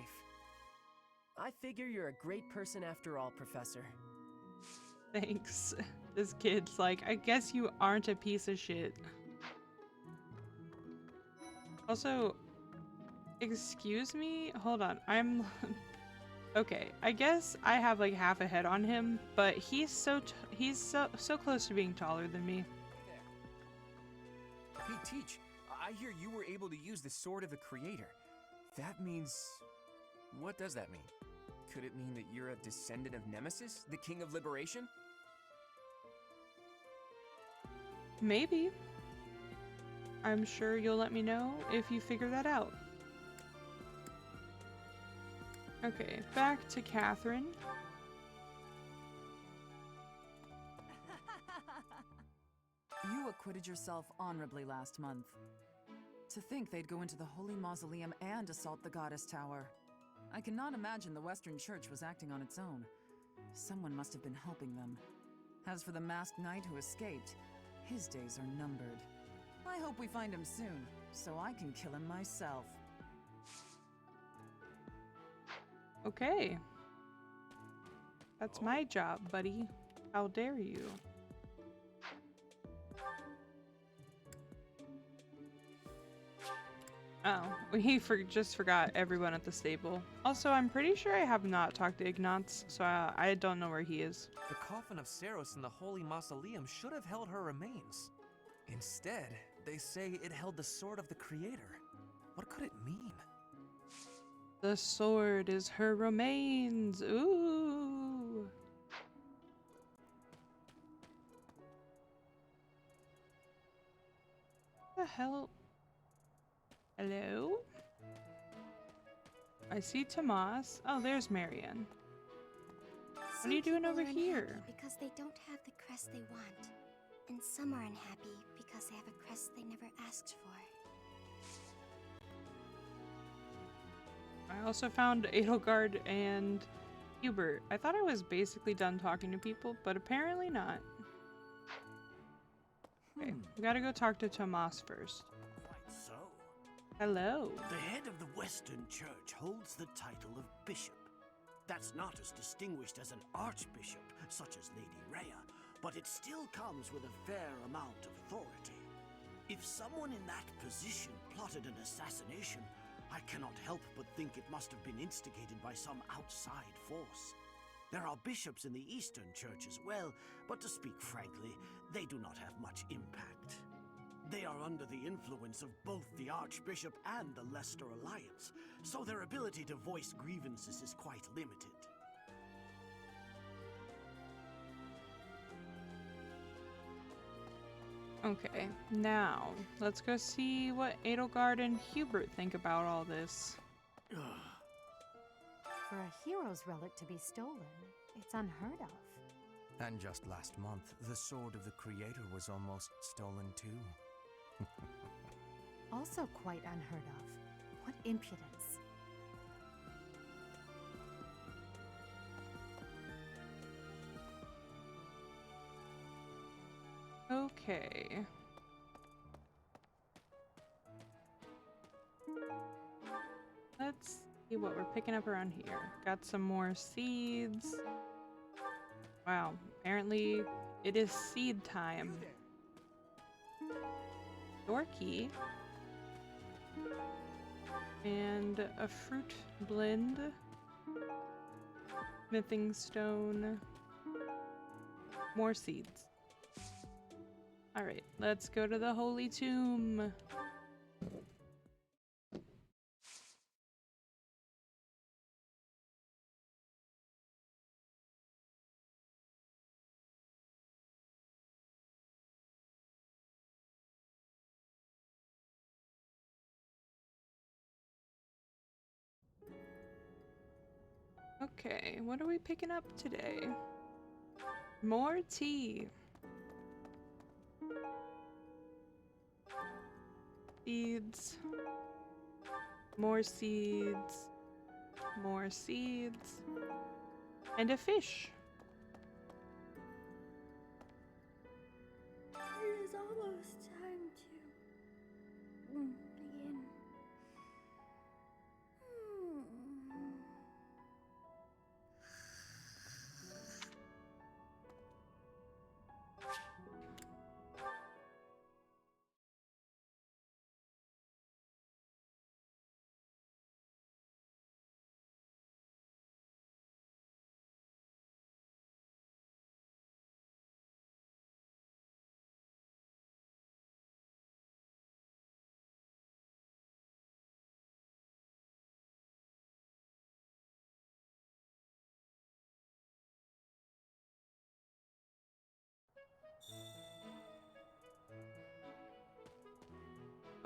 I figure you're a great person after all, Professor. Thanks. This kid's like, I guess you aren't a piece of shit. Also, excuse me? Hold on. Okay, I guess I have like half a head on him, but he's so close to being taller than me. Hey, Teach, I hear you were able to use the Sword of the Creator. That means... What does that mean? Could it mean that you're a descendant of Nemesis, the King of Liberation? Maybe. I'm sure you'll let me know if you figure that out. Okay, back to Catherine. You acquitted yourself honorably last month. To think they'd go into the Holy Mausoleum and assault the Goddess Tower. I cannot imagine the Western Church was acting on its own. Someone must have been helping them. As for the masked knight who escaped, his days are numbered. I hope we find him soon, so I can kill him myself. Okay. That's my job, buddy. How dare you? Oh, we just forgot everyone at the stable. Also, I'm pretty sure I have not talked to Ignatz, so I don't know where he is. The coffin of Saros in the Holy Mausoleum should have held her remains. Instead, they say it held the Sword of the Creator. What could it mean? The sword is her remains. Ooh. The hell? Hello? I see Tomas. Oh, there's Marianne. What are you doing over here? Because they don't have the crest they want. And some are unhappy because they have a crest they never asked for. I also found Edelgard and Hubert. I thought I was basically done talking to people, but apparently not. Okay, we gotta go talk to Tomas first. Quite so. Hello. The head of the Western Church holds the title of bishop. That's not as distinguished as an archbishop, such as Lady Rhea, but it still comes with a fair amount of authority. If someone in that position plotted an assassination, I cannot help but think it must have been instigated by some outside force. There are bishops in the Eastern Church as well, but to speak frankly, they do not have much impact. They are under the influence of both the Archbishop and the Leicester Alliance, so their ability to voice grievances is quite limited. Okay, now let's go see what Edelgard and Hubert think about all this. For a hero's relic to be stolen, it's unheard of. And just last month, the sword of the Creator was almost stolen too. Also quite unheard of. What impudence. Okay. Let's see what we're picking up around here. Got some more seeds. Wow, apparently it is seed time. Door key. And a fruit blend. Smithing stone. More seeds. Alright, let's go to the Holy Tomb. Okay, what are we picking up today? More tea. Seeds. More seeds. More seeds. And a fish. It is almost time to begin.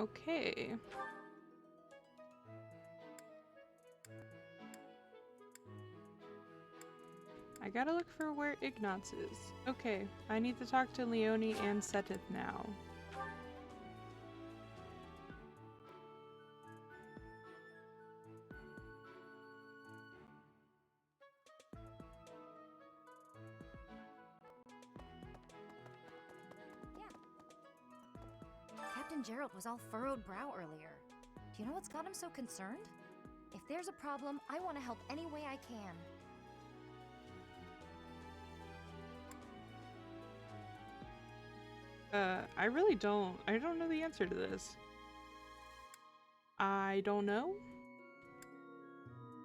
Okay. I gotta look for where Ignatz is. Okay, I need to talk to Leonie and Seteth now. Captain Gerald was all furrowed brow earlier. Do you know what's got him so concerned? If there's a problem, I want to help any way I can. I really don't. I don't know the answer to this. I don't know.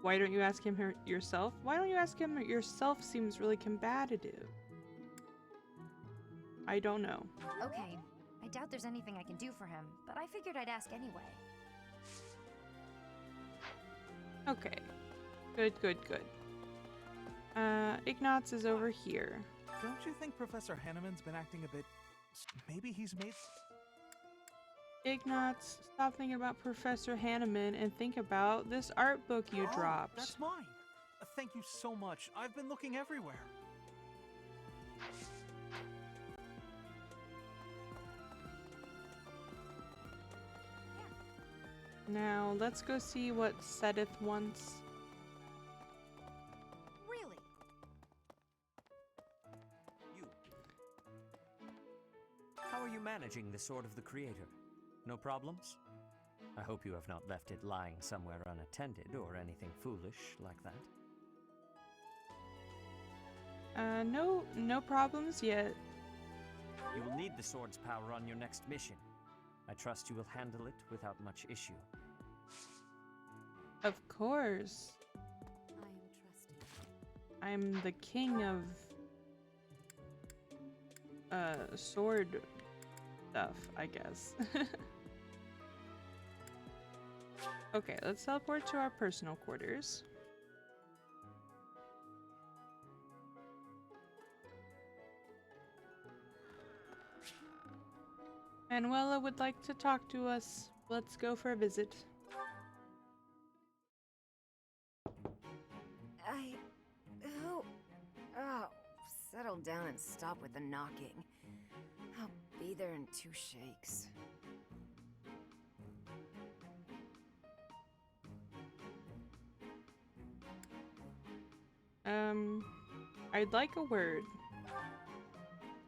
Why don't you ask him yourself? Why don't you ask him yourself seems really combative. I don't know. Okay, I doubt there's anything I can do for him, but I figured I'd ask anyway. Okay. Good, good, good. Ignatz is over here. Don't you think Professor Hanneman's been acting a bit... Maybe he's made... Ignatz, stop thinking about Professor Hanneman and think about this art book you dropped. That's mine. Thank you so much. I've been looking everywhere. Now, let's go see what Sedith wants. Really? You. How are you managing the Sword of the Creator? No problems? I hope you have not left it lying somewhere unattended or anything foolish like that. No problems yet. You will need the sword's power on your next mission. I trust you will handle it without much issue. Of course. I'm the king of sword stuff, I guess. Okay, let's teleport to our personal quarters. Manuela would like to talk to us. Let's go for a visit. Oh, settle down and stop with the knocking. I'll be there in 2 shakes. I'd like a word.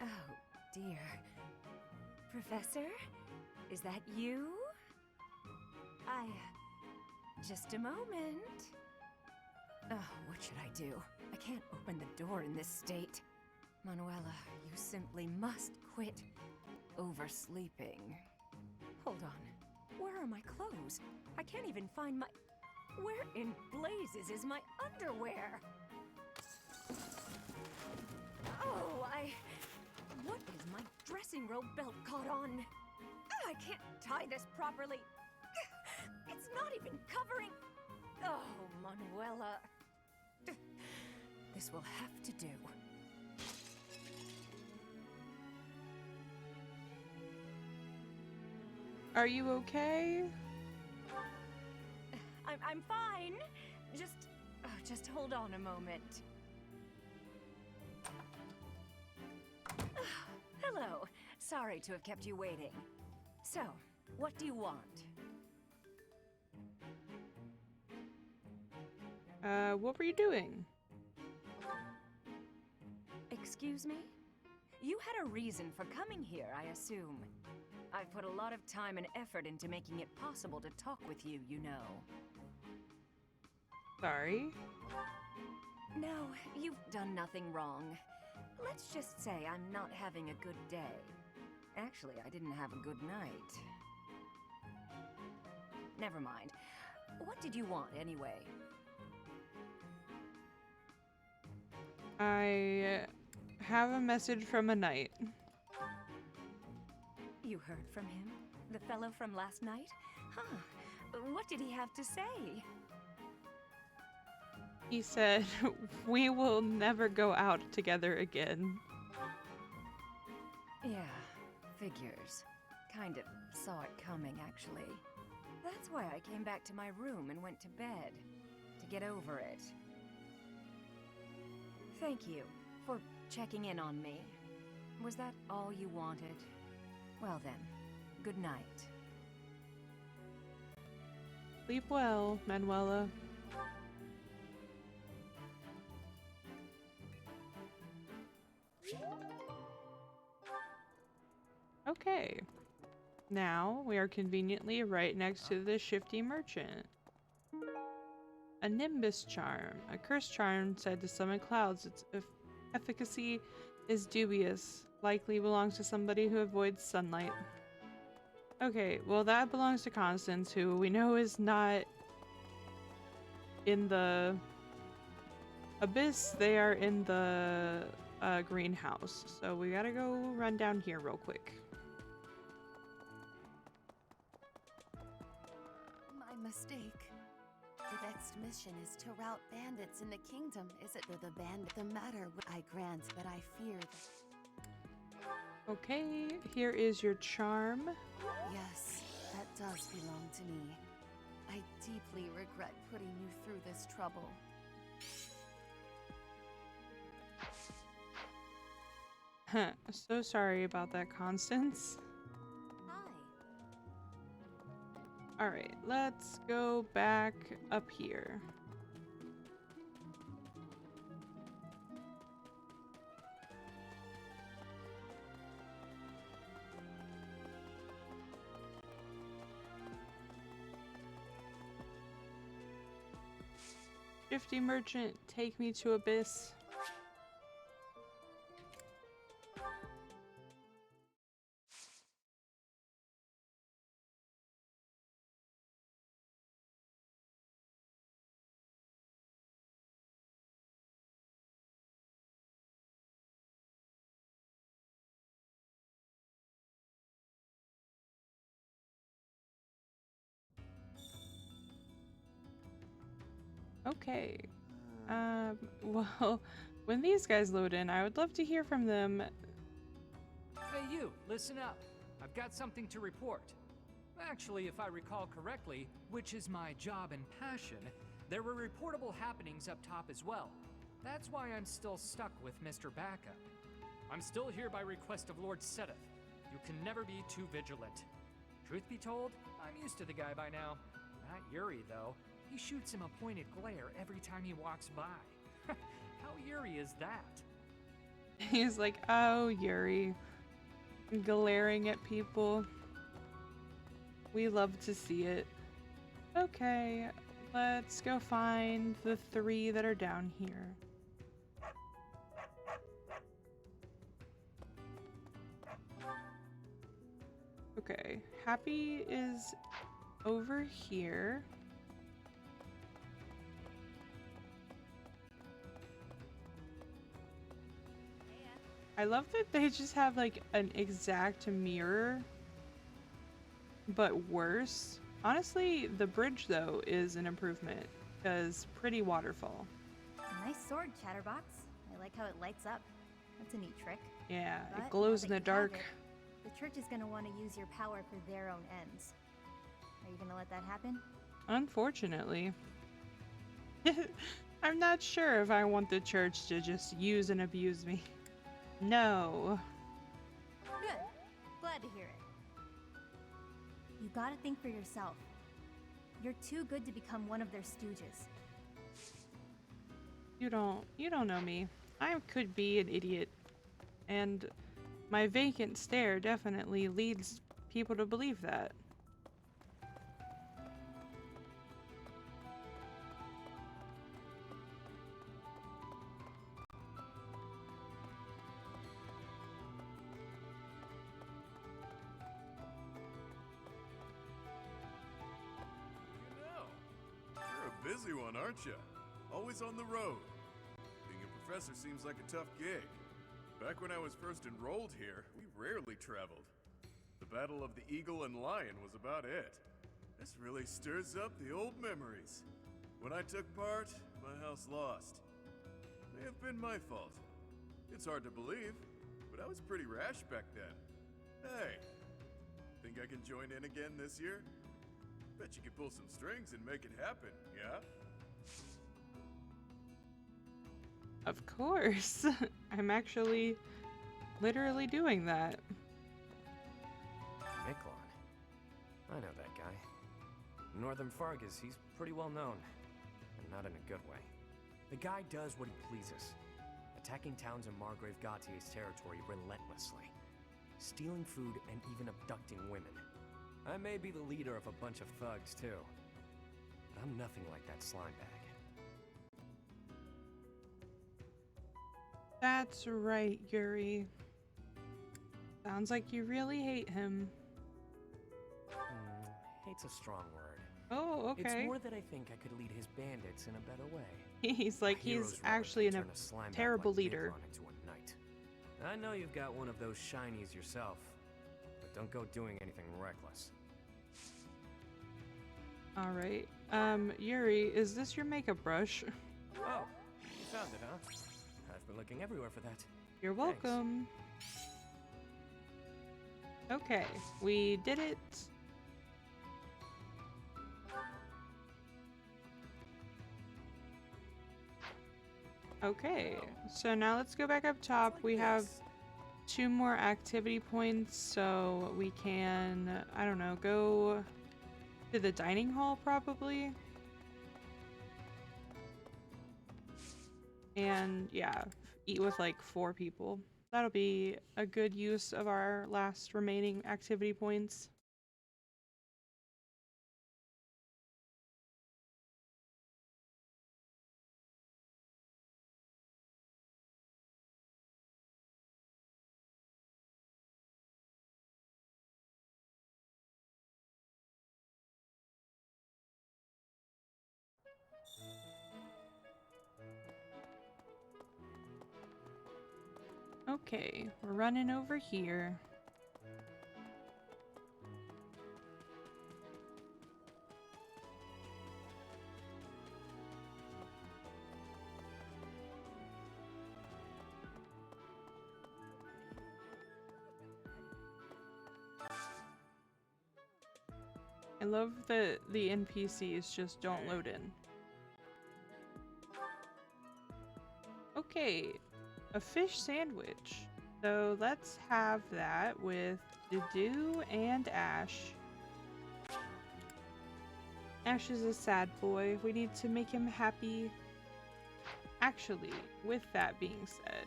Oh, dear. Professor? Is that you? Just a moment. Oh, what should I do? I can't open the door in this state. Manuela, you simply must quit oversleeping. Hold on. Where are my clothes? I can't even find my... Where in blazes is my underwear? Oh, what is my dressing robe belt caught on? I can't tie this properly. It's not even covering... Oh, Manuela. This will have to do. Are you okay? I'm fine. Just hold on a moment. Hello. Sorry to have kept you waiting. So, what do you want? What were you doing? Excuse me? You had a reason for coming here, I assume. I've put a lot of time and effort into making it possible to talk with you, you know. Sorry? No, you've done nothing wrong. Let's just say I'm not having a good day. Actually, I didn't have a good night. Never mind. What did you want, anyway? I have a message from a knight. You heard from him? The fellow from last night? Huh. What did he have to say? He said, we will never go out together again. Yeah, figures. Kind of saw it coming, actually. That's why I came back to my room and went to bed. To get over it. Thank you for checking in on me. Was that all you wanted? Well then, good night. Sleep well, Manuela. Okay. Now we are conveniently right next to the shifty merchant. A nimbus charm. A curse charm said to summon clouds. Its efficacy is dubious. Likely belongs to somebody who avoids sunlight. Okay, well that belongs to Constance, who we know is not in the abyss. They are in the greenhouse. So we gotta go run down here real quick. My mistake. The next mission is to rout bandits in the kingdom. Is it the matter? I grant, but I fear that... Okay, here is your charm. Yes, that does belong to me. I deeply regret putting you through this trouble. Huh, so sorry about that, Constance. Alright, let's go back up here. Shifty merchant, take me to Abyss. Okay. Well, when these guys load in, I would love to hear from them. Hey you, listen up. I've got something to report. Actually, if I recall correctly, which is my job and passion, there were reportable happenings up top as well. That's why I'm still stuck with Mr. Backup. I'm still here by request of Lord Seteth. You can never be too vigilant. Truth be told, I'm used to the guy by now. Not Yuri, though. He shoots him a pointed glare every time he walks by. How Yuri is that? He's like, oh, Yuri. Glaring at people. We love to see it. Okay, let's go find the 3 that are down here. Okay, Happy is over here. I love that they just have like an exact mirror, but worse. Honestly, the bridge though is an improvement because pretty waterfall. Nice sword, Chatterbox. I like how it lights up. That's a neat trick. Yeah, But it glows now in that the you have dark. it, the church is going to want to use your power for their own ends. Are you going to let that happen? Unfortunately. I'm not sure if I want the church to just use and abuse me. No. Good. Glad to hear it. You gotta think for yourself. You're too good to become one of their stooges. You don't know me. I could be an idiot. And my vacant stare definitely leads people to believe that. You're a busy one, aren't you? Always on the road. Being a professor seems like a tough gig. Back when I was first enrolled here, we rarely traveled. The Battle of the Eagle and Lion was about it. This really stirs up the old memories. When I took part, my house lost. May have been my fault. It's hard to believe, but I was pretty rash back then. Hey, think I can join in again this year? Bet you could pull some strings and make it happen, yeah? Of course. I'm actually literally doing that. Miklon. I know that guy. Northern Fargus, he's pretty well known. And not in a good way. The guy does what he pleases. Attacking towns in Margrave Gautier's territory relentlessly. Stealing food and even abducting women. I may be the leader of a bunch of thugs, too. But I'm nothing like that slime bag. That's right, Yuri. Sounds like you really hate him. Hate's a strong word. Oh, okay. It's more that I think I could lead his bandits in a better way. He's like, he's actually a terrible leader. Into a knight. I know you've got one of those shinies yourself, but don't go doing anything reckless. All right. Yuri, is this your makeup brush? Oh, you found it, huh? I've been looking everywhere for that. You're Thanks. welcome. Okay, we did it. Okay, so now let's go back up top. We have 2 more activity points, so we can, I don't know, go to the dining hall probably. And yeah, eat with like 4 people. That'll be a good use of our last remaining activity points. Okay, we're running over here. I love that the NPCs just don't load in. Okay, a fish sandwich. So let's have that with Dedu and Ash. Ash is a sad boy. We need to make him happy. Actually, with that being said,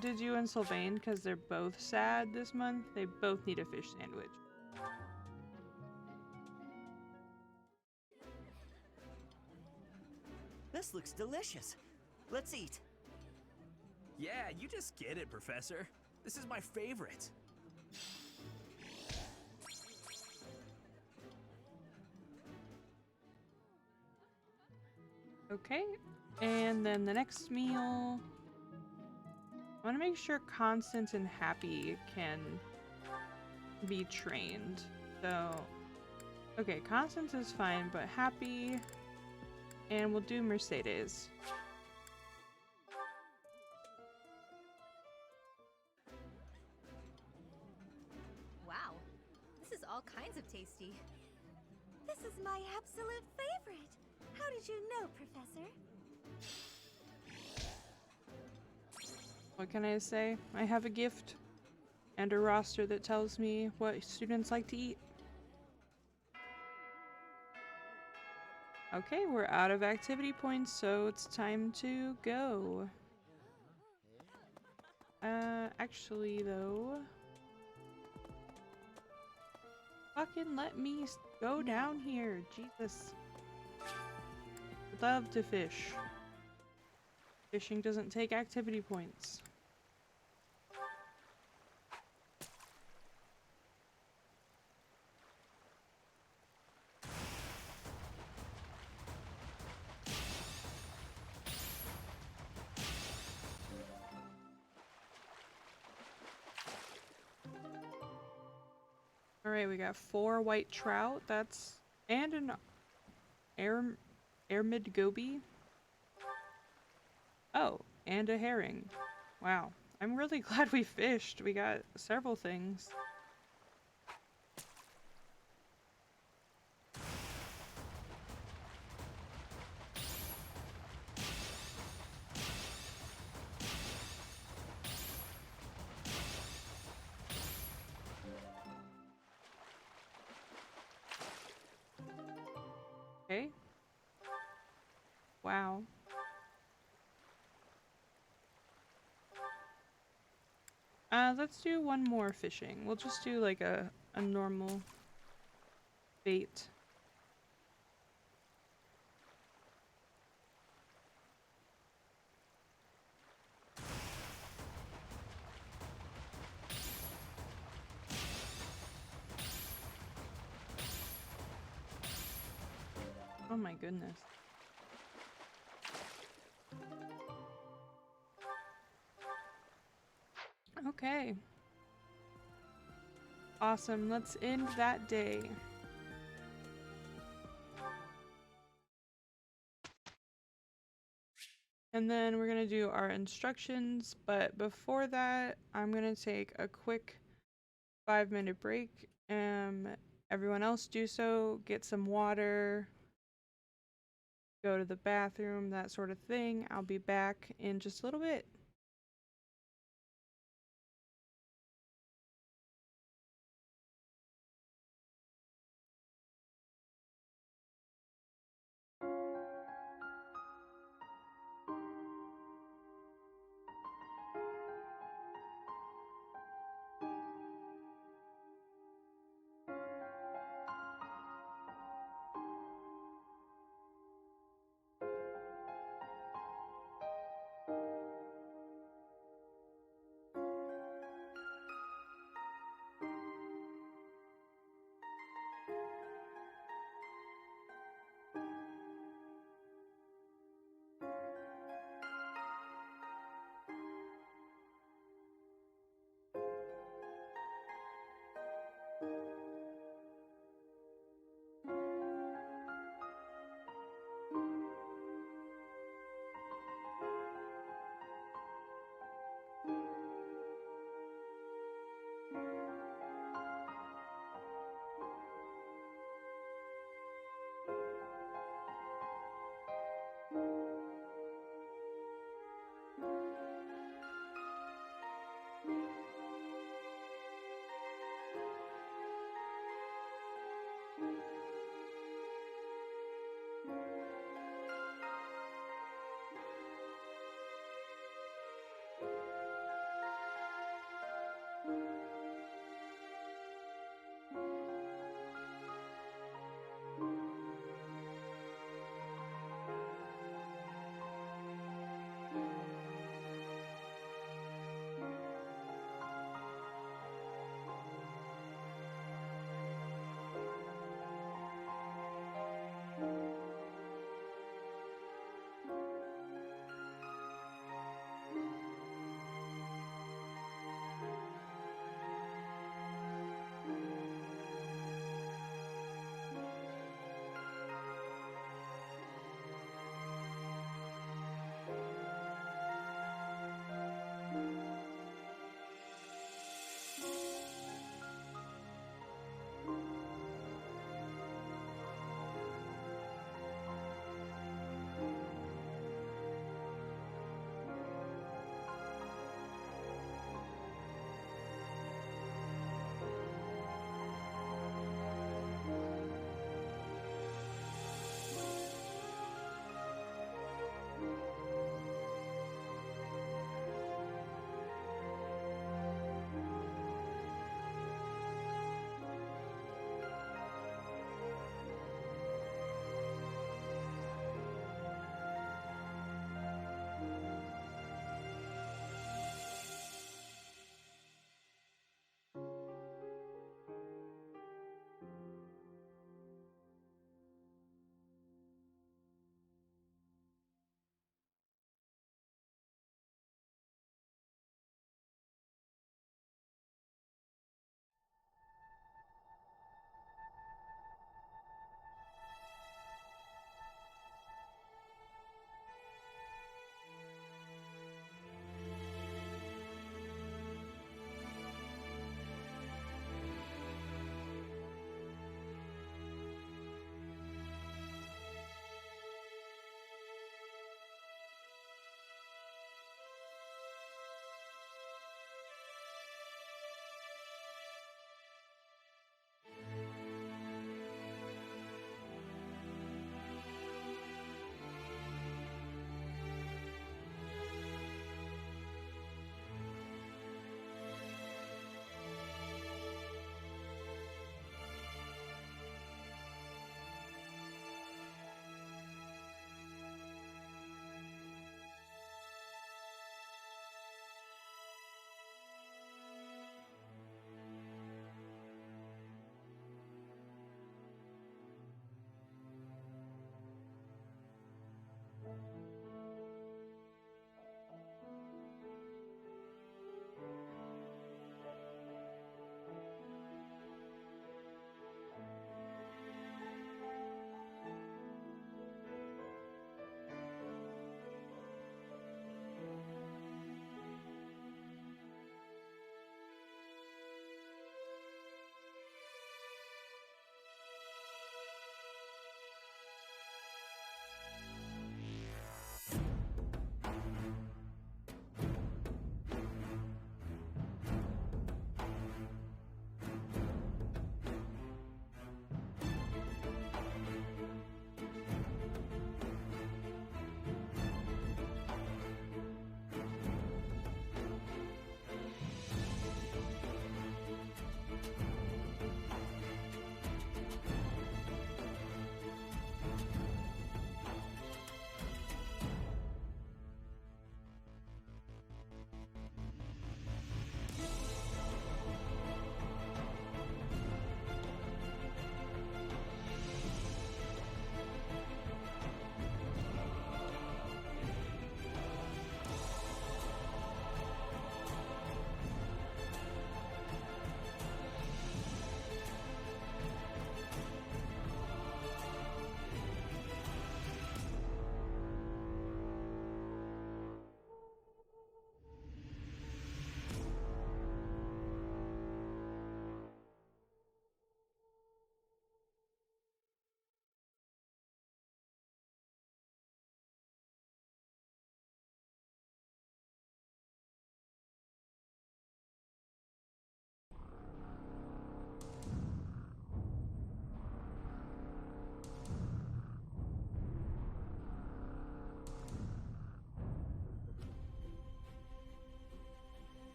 Dedu and Sylvain, because they're both sad this month, they both need a fish sandwich. This looks delicious. Let's eat. Yeah, you just get it, Professor. This is my favorite. Okay, and then the next meal, I want to make sure Constance and Happy can be trained. So, okay, Constance is fine, but Happy, and we'll do Mercedes. Wow, this is all kinds of tasty. This is my absolute favorite. How did you know, Professor? What can I say? I have a gift and a roster that tells me what students like to eat. Okay, we're out of activity points, so it's time to go. Actually though, fucking let me go down here, Jesus. Love to fish. Fishing doesn't take activity points. Alright, we got 4 white trout, that's, and an Ermid goby. Oh, and a herring. Wow. I'm really glad we fished. We got several things. Okay. Wow. Let's do one more fishing. We'll just do like a normal bait. Oh my goodness. Okay. Awesome. Let's end that day. And then we're going to do our instructions, but before that, I'm going to take a quick 5-minute break. Everyone else do so, get some water, go to the bathroom, that sort of thing. I'll be back in just a little bit.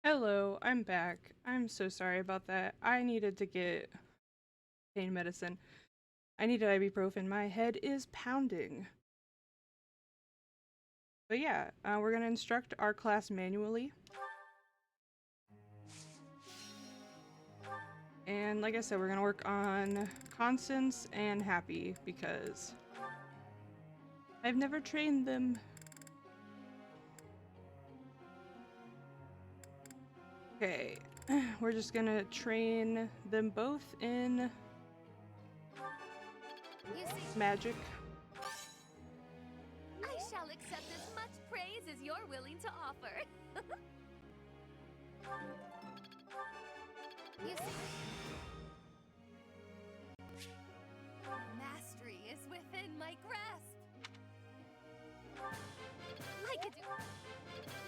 Hello, I'm back. I'm so sorry about that. I needed to get pain medicine. I needed ibuprofen. My head is pounding. But yeah, we're gonna instruct our class manually. And like I said, we're gonna work on Constance and Happy because I've never trained them. Okay, we're just gonna train them both in magic. I shall accept as much praise as you're willing to offer. You see, mastery is within my grasp. I could do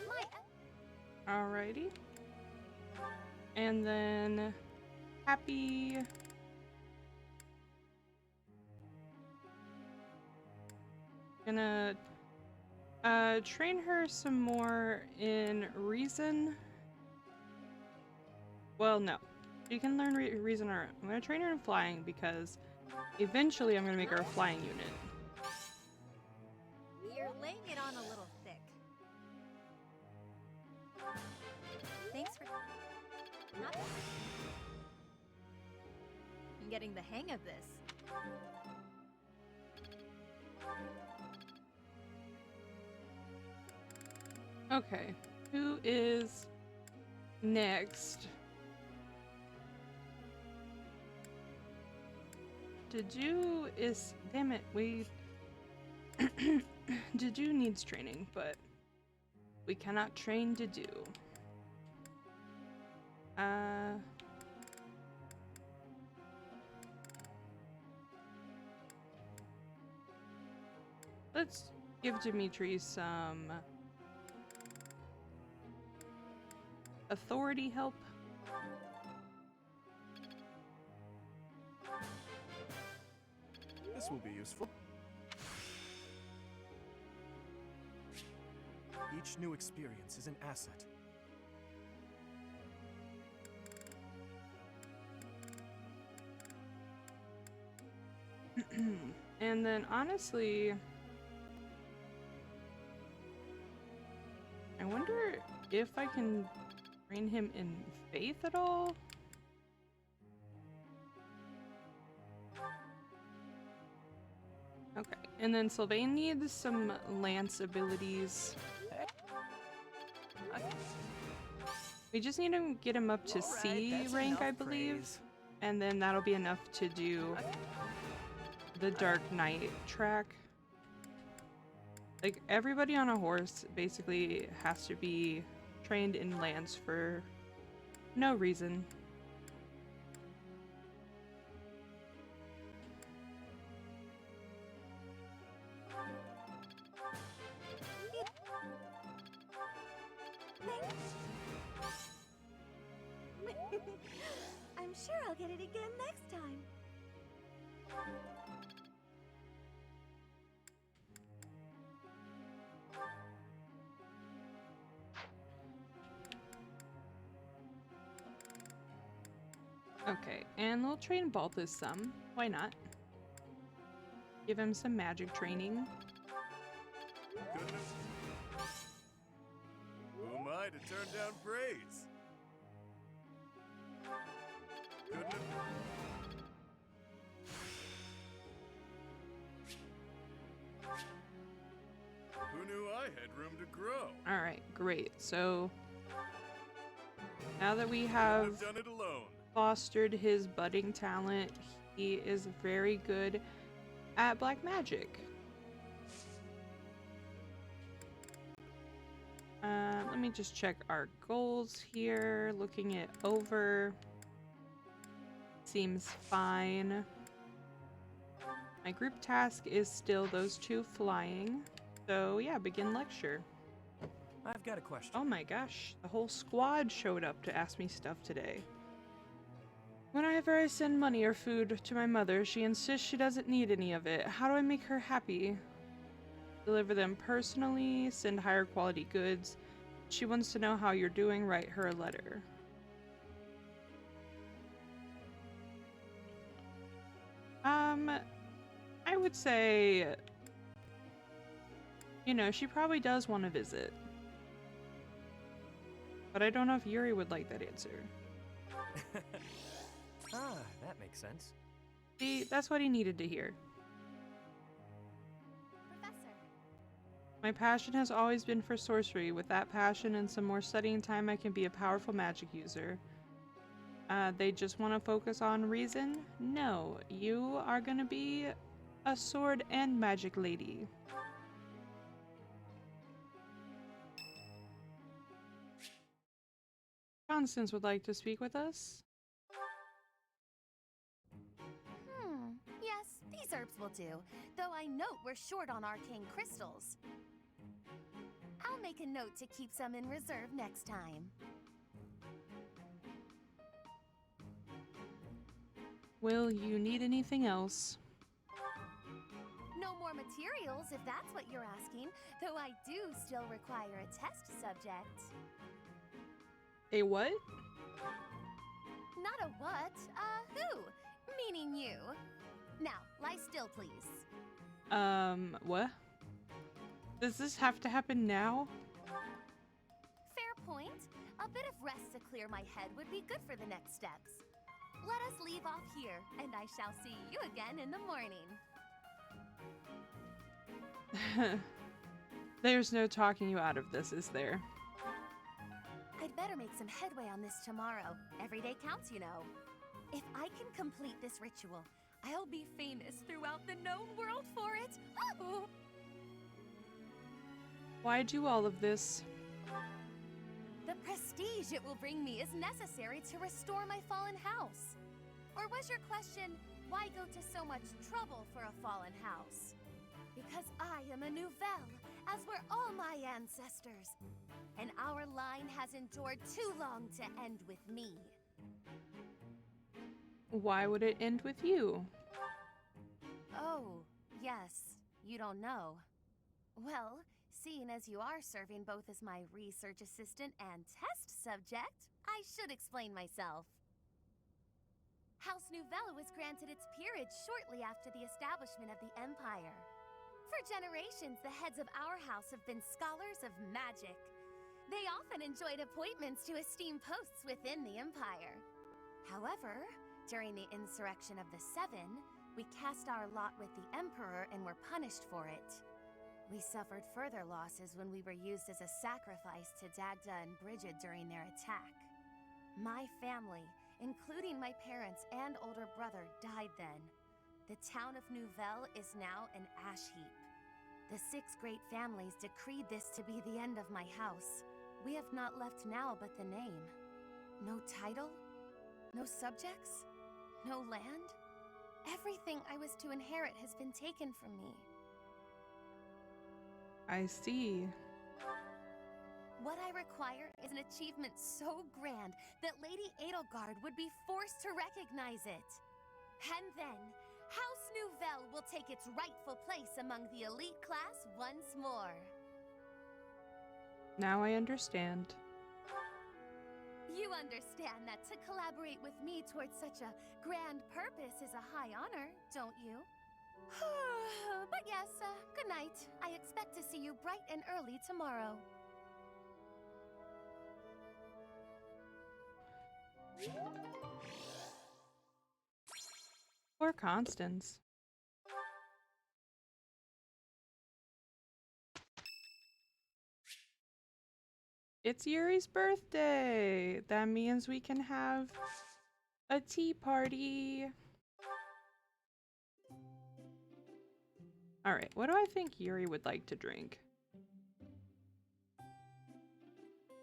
my. Alrighty. And then Happy. Gonna train her some more in reason. Well, no. She can learn reason on her own. I'm gonna train her in flying because eventually I'm gonna make her a flying unit. You're laying it on a little thick. Thanks for not. I'm getting the hang of this. Okay, who is next? Deju is, damn it, we Deju needs training, but we cannot train Deju. Let's give Dimitri some authority help. This will be useful. Each new experience is an asset. And then honestly, I wonder if I can train him in faith at all. Okay, and then Sylvain needs some lance abilities. We just need to get him up to C rank, I believe, and then that'll be enough to do the Dark Knight track. Like, everybody on a horse basically has to be trained in lance for no reason. I'm sure I'll get it again next time. Okay, and we'll train Balthus some. Why not? Give him some magic training. Goodness. Who am I to turn down praise? Goodness. Who knew I had room to grow? Alright, great. So now that we have done it alone. fostered his budding talent, he is very good at black magic. Let me just check our goals here. Looking it over. Seems fine. My group task is still those two flying. So yeah, begin lecture. I've got a question. Oh my gosh, the whole squad showed up to ask me stuff today. Whenever I send money or food to my mother, she insists she doesn't need any of it. How do I make her happy? Deliver them personally, send higher quality goods. She wants to know how you're doing. Write her a letter. I would say, you know, she probably does want to visit. But I don't know if Yuri would like that answer. That makes sense. See, that's what he needed to hear. Professor. My passion has always been for sorcery. With that passion and some more studying time, I can be a powerful magic user. They just want to focus on reason? No, you are gonna be a sword and magic lady. Constance would like to speak with us. Yes, these herbs will do, though I note we're short on arcane crystals. I'll make a note to keep some in reserve next time. Will you need anything else? No more materials, if that's what you're asking, though I do still require a test subject. A what? Not a what, who? Meaning you. Now, lie still, please. What? Does this have to happen now? Fair point. A bit of rest to clear my head would be good for the next steps. Let us leave off here, and I shall see you again in the morning. There's no talking you out of this, is there? I'd better make some headway on this tomorrow. Every day counts, you know. If I can complete this ritual, I'll be famous throughout the known world for it. Oh. Why do all of this? The prestige it will bring me is necessary to restore my fallen house. Or was your question, why go to so much trouble for a fallen house? Because I am a Nouvelle, as were all my ancestors. And our line has endured too long to end with me. Why would it end with you? Oh, yes, you don't know. Well, seeing as you are serving both as my research assistant and test subject, I should explain myself. House Nouvelle was granted its peerage shortly after the establishment of the Empire. For generations, the heads of our house have been scholars of magic. They often enjoyed appointments to esteemed posts within the Empire. However, during the insurrection of the Seven, we cast our lot with the Emperor and were punished for it. We suffered further losses when we were used as a sacrifice to Dagda and Brigid during their attack. My family, including my parents and older brother, died then. The town of Nouvelle is now an ash heap. The 6 great families decreed this to be the end of my house. We have not left now but the name. No title, no subjects, no land. Everything I was to inherit has been taken from me. I see. What I require is an achievement so grand that Lady Edelgard would be forced to recognize it. And then, House Nouvelle will take its rightful place among the elite class once more. Now I understand. You understand that to collaborate with me towards such a grand purpose is a high honor, don't you? But yes, good night. I expect to see you bright and early tomorrow. Poor Constance. It's Yuri's birthday! That means we can have a tea party. Alright, what do I think Yuri would like to drink?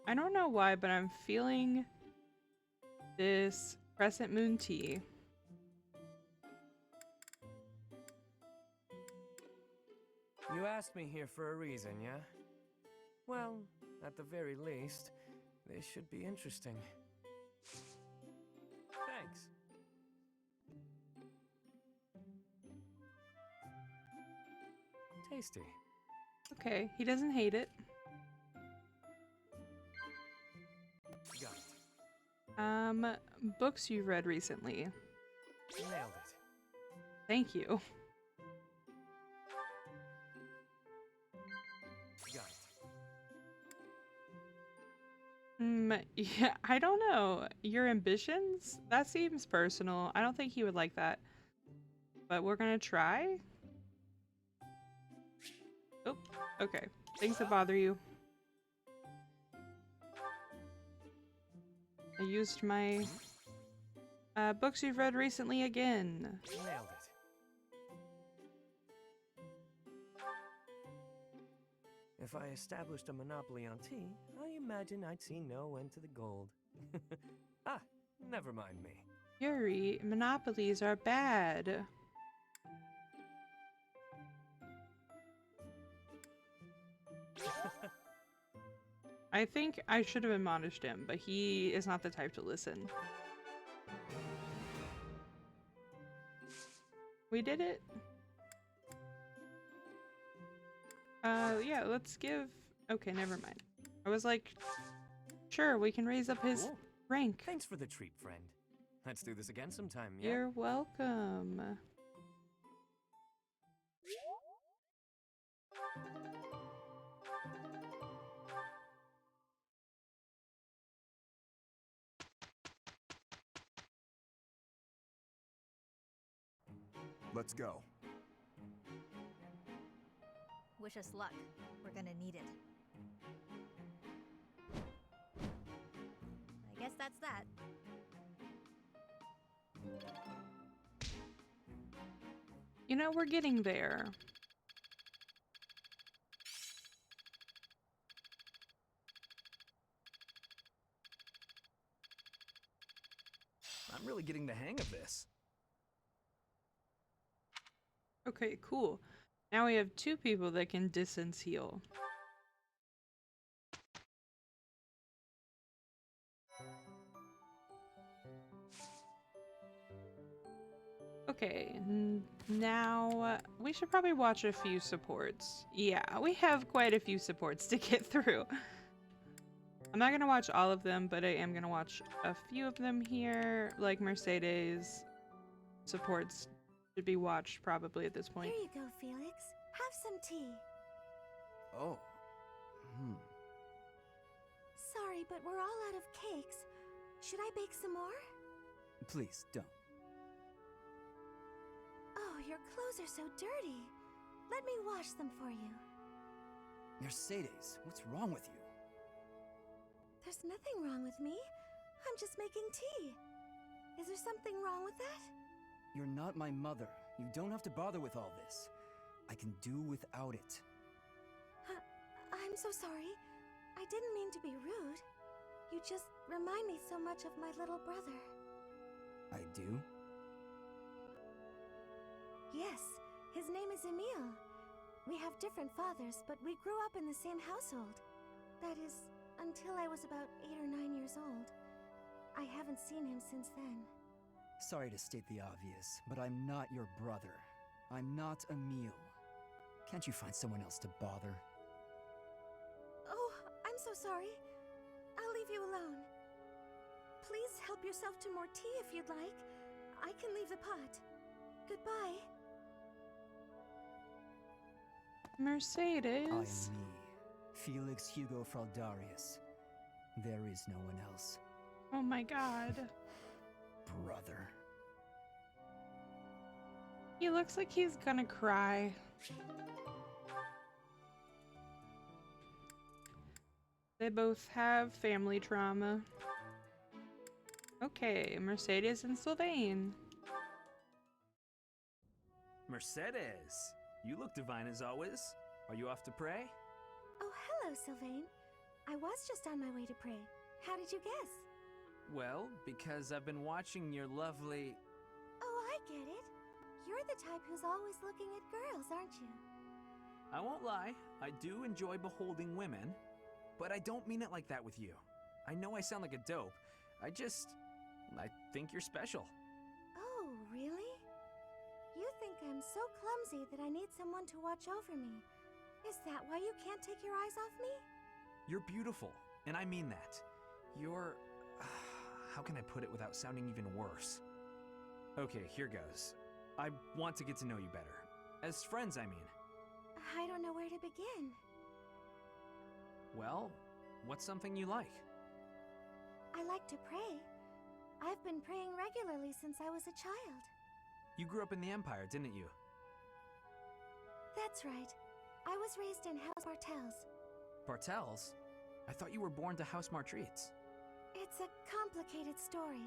I don't know why, but I'm feeling this crescent moon tea. You asked me here for a reason, yeah? Well, at the very least, this should be interesting. Thanks. Tasty. Okay, he doesn't hate it. Books you've read recently. Nailed it. Thank you. Got it. Yeah, I don't know. Your ambitions? That seems personal. I don't think he would like that. But we're gonna try. Oh, okay. Things that bother you. I used my books you've read recently again. Nailed it. If I established a monopoly on tea, I imagine I'd see no end to the gold. Ah, never mind me. Yuri, monopolies are bad. I think I should have admonished him, but he is not the type to listen. We did it. Yeah, let's give... Okay, never mind. I was like, sure, we can raise up his Cool. rank. Thanks for the treat, friend. Let's do this again sometime, yeah? You're welcome. Let's go. Wish us luck. We're gonna need it. I guess that's that. You know, we're getting there. I'm really getting the hang of this. Okay, cool. Now we have 2 people that can distance heal. Okay, now we should probably watch a few supports. Yeah, we have quite a few supports to get through. I'm not gonna watch all of them, but I am gonna watch a few of them here, like Mercedes. Supports should be watched probably at this point. Here you go, Felix. Have some tea. Oh. Sorry, but we're all out of cakes. Should I bake some more? Please, don't. Oh, your clothes are so dirty. Let me wash them for you. Mercedes, what's wrong with you? There's nothing wrong with me. I'm just making tea. Is there something wrong with that? You're not my mother. You don't have to bother with all this. I can do without it. I'm so sorry. I didn't mean to be rude. You just remind me so much of my little brother. I do? Yes, his name is Emile. We have different fathers, but we grew up in the same household. That is, until I was about 8 or 9 years old. I haven't seen him since then. Sorry to state the obvious, but I'm not your brother. I'm not Emile. Can't you find someone else to bother? Oh, I'm so sorry. I'll leave you alone. Please help yourself to more tea if you'd like. I can leave the pot. Goodbye. Mercedes. I am me, Felix Hugo Fraldarius. There is no one else. Oh my god. Brother. He looks like he's gonna cry. They both have family trauma. Okay, Mercedes and Sylvain. Mercedes, you look divine as always. Are you off to pray? Oh, hello, Sylvain. I was just on my way to pray. How did you guess? Well, because I've been watching your lovely... Oh, I get it. You're the type who's always looking at girls, aren't you? I won't lie, I do enjoy beholding women, but I don't mean it like that with you. I know I sound like a dope. I think you're special. Oh, really? You think I'm so clumsy that I need someone to watch over me. Is that why you can't take your eyes off me? You're beautiful, and I mean that. You're... how can I put it without sounding even worse? Okay, here goes. I want to get to know you better. As friends, I mean. I don't know where to begin. Well, what's something you like? I like to pray. I've been praying regularly since I was a child. You grew up in the Empire, didn't you? That's right. I was raised in House Bartels. Bartels? I thought you were born to House Martreats. It's a complicated story.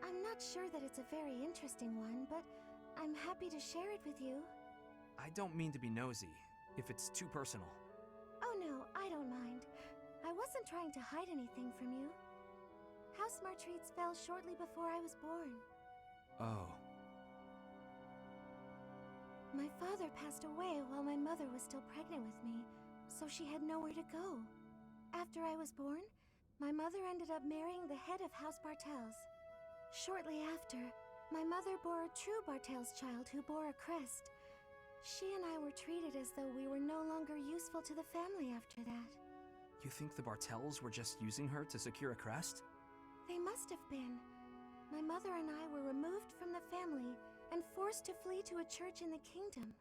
I'm not sure that it's a very interesting one, but I'm happy to share it with you. I don't mean to be nosy, if it's too personal. Oh no, I don't mind. I wasn't trying to hide anything from you. House Martreats fell shortly before I was born. Oh. My father passed away while my mother was still pregnant with me, so she had nowhere to go. After I was born, my mother ended up marrying the head of House Bartels. Shortly after, my mother bore a true Bartels child who bore a crest. She and I were treated as though we were no longer useful to the family after that. You think the Bartels were just using her to secure a crest? They must have been. My mother and I were removed from the family and forced to flee to a church in the kingdom.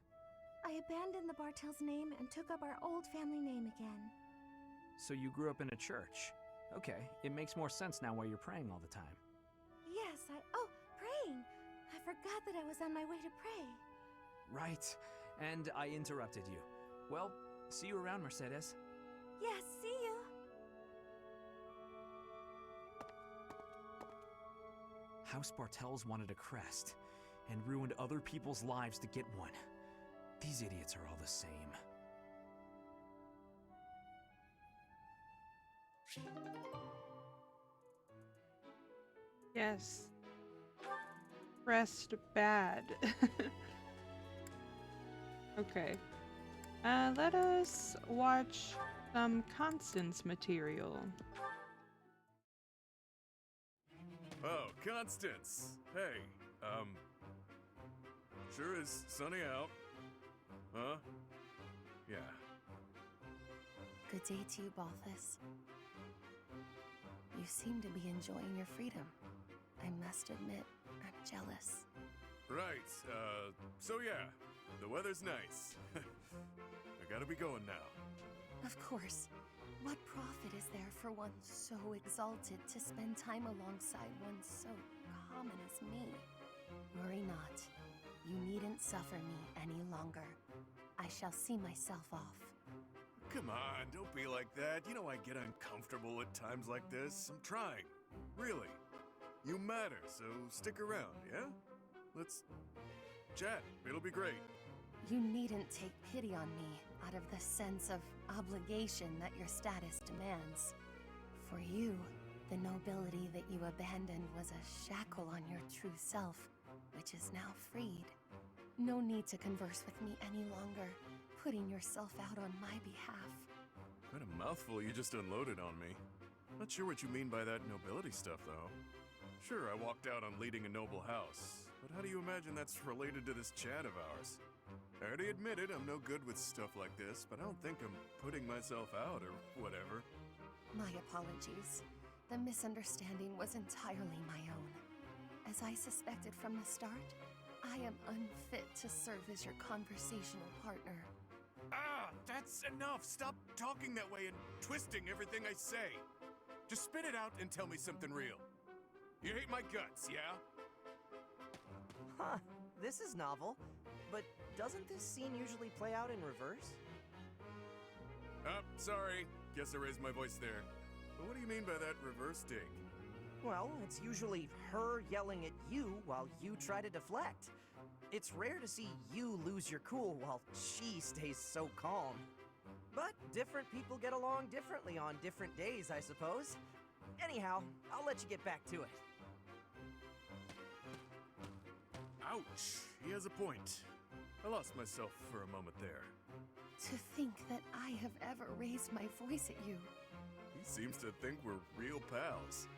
I abandoned the Bartels name and took up our old family name again. So you grew up in a church. Okay, it makes more sense now why you're praying all the time. Yes, Oh, praying! I forgot that I was on my way to pray. Right, and I interrupted you. Well, see you around, Mercedes. Yes, see you! House Bartels wanted a crest, and ruined other people's lives to get one. These idiots are all the same. Yes. Crest bad. Okay. Let us watch some Constance material. Oh, Constance! Hey, sure is sunny out. Huh? Yeah. Good day to you, Balthus. You seem to be enjoying your freedom. I must admit, I'm jealous. Right, so yeah, the weather's nice. I gotta be going now. Of course. What profit is there for one so exalted to spend time alongside one so common as me? Worry not. You needn't suffer me any longer. I shall see myself off. Come on, don't be like that. You know I get uncomfortable at times like this. I'm trying. Really. You matter, so stick around, yeah? Let's chat. It'll be great. You needn't take pity on me out of the sense of obligation that your status demands. For you, the nobility that you abandoned was a shackle on your true self, which is now freed. No need to converse with me any longer, putting yourself out on my behalf. Quite a mouthful you just unloaded on me. Not sure what you mean by that nobility stuff, though. Sure, I walked out on leading a noble house, but how do you imagine that's related to this chat of ours? I already admitted I'm no good with stuff like this, but I don't think I'm putting myself out or whatever. My apologies. The misunderstanding was entirely my own. As I suspected from the start, I am unfit to serve as your conversational partner. Ah, that's enough! Stop talking that way and twisting everything I say! Just spit it out and tell me something real. You hate my guts, yeah? Huh, this is novel. But doesn't this scene usually play out in reverse? Sorry. Guess I raised my voice there. But what do you mean by that reverse dig? Well, it's usually her yelling at you while you try to deflect. It's rare to see you lose your cool while she stays so calm. But different people get along differently on different days, I suppose. Anyhow, I'll let you get back to it. Ouch! He has a point. I lost myself for a moment there. To think that I have ever raised my voice at you. He seems to think we're real pals.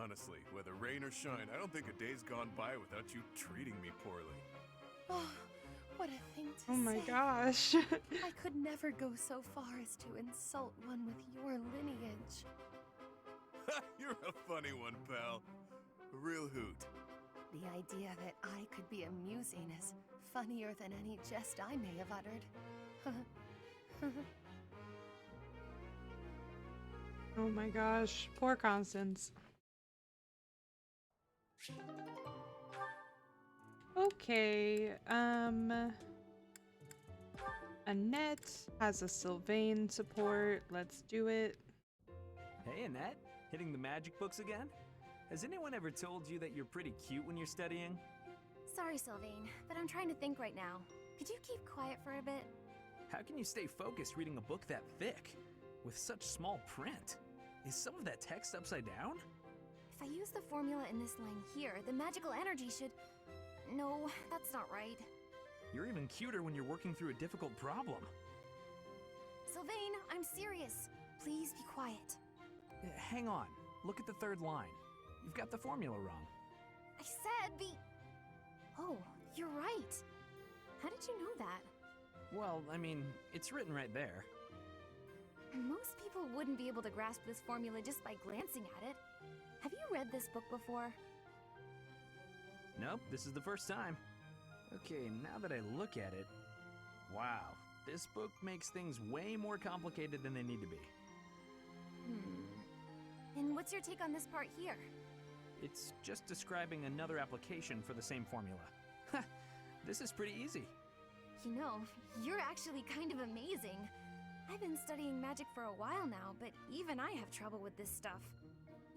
Honestly, whether rain or shine, I don't think a day's gone by without you treating me poorly. Oh, what a thing to say. Oh my gosh. I could never go so far as to insult one with your lineage. You're a funny one, pal. A real hoot. The idea that I could be amusing is funnier than any jest I may have uttered. Oh my gosh, poor Constance. Okay, Annette has a Sylvain support. Let's do it. Hey, Annette. Hitting the magic books again? Has anyone ever told you that you're pretty cute when you're studying? Sorry, Sylvain, but I'm trying to think right now. Could you keep quiet for a bit? How can you stay focused reading a book that thick? With such small print? Is some of that text upside down? If I use the formula in this line here, the magical energy should... No, that's not right. You're even cuter when you're working through a difficult problem. Sylvain, I'm serious. Please be quiet. Hang on. Look at the third line. You've got the formula wrong. I said the... Oh, you're right. How did you know that? Well, I mean, it's written right there. Most people wouldn't be able to grasp this formula just by glancing at it. Have you read this book before? Nope, this is the first time. Okay, now that I look at it... Wow, this book makes things way more complicated than they need to be. And what's your take on this part here? It's just describing another application for the same formula. Ha! This is pretty easy. You know, you're actually kind of amazing. I've been studying magic for a while now, but even I have trouble with this stuff.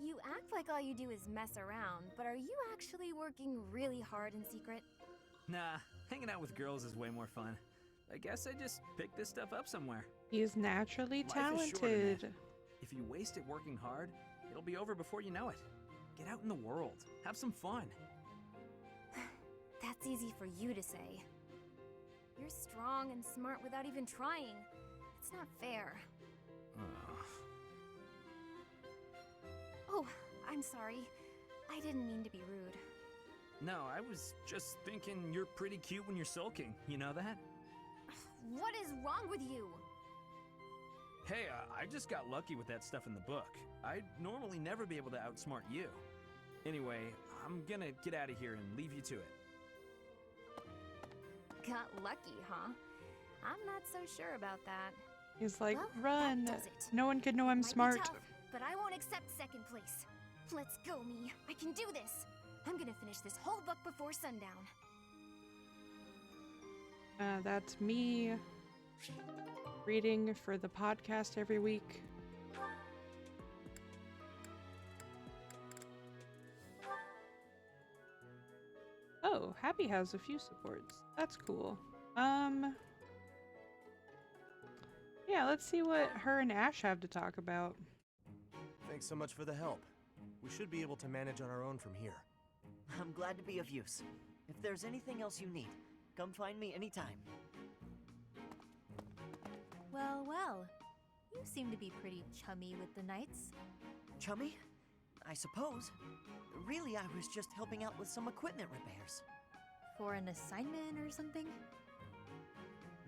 You act like all you do is mess around, but are you actually working really hard in secret? Nah, hanging out with girls is way more fun. I guess I just picked this stuff up somewhere. He's naturally Life is short, Annette. talented. If you waste it working hard, it'll be over before you know it. Get out in the world. Have some fun. That's easy for you to say. You're strong and smart without even trying. It's not fair. Oh, I'm sorry. I didn't mean to be rude. No, I was just thinking you're pretty cute when you're sulking. You know that? What is wrong with you? Hey, I just got lucky with that stuff in the book. I'd normally never be able to outsmart you. Anyway, I'm gonna get out of here and leave you to it. Got lucky, huh? I'm not so sure about that. He's like, Well, run. that does it. No one could know I'm Might be smart. tough, but I won't accept second place. Let's go, me. I can do this. I'm gonna finish this whole book before sundown. That's me reading for the podcast every week. Oh, Happy has a few supports. That's cool. Yeah, let's see what her and Ash have to talk about. Thanks so much for the help. We should be able to manage on our own from here. I'm glad to be of use. If there's anything else you need, come find me anytime. Well, well. You seem to be pretty chummy with the knights. Chummy? I suppose. Really, I was just helping out with some equipment repairs. For an assignment or something?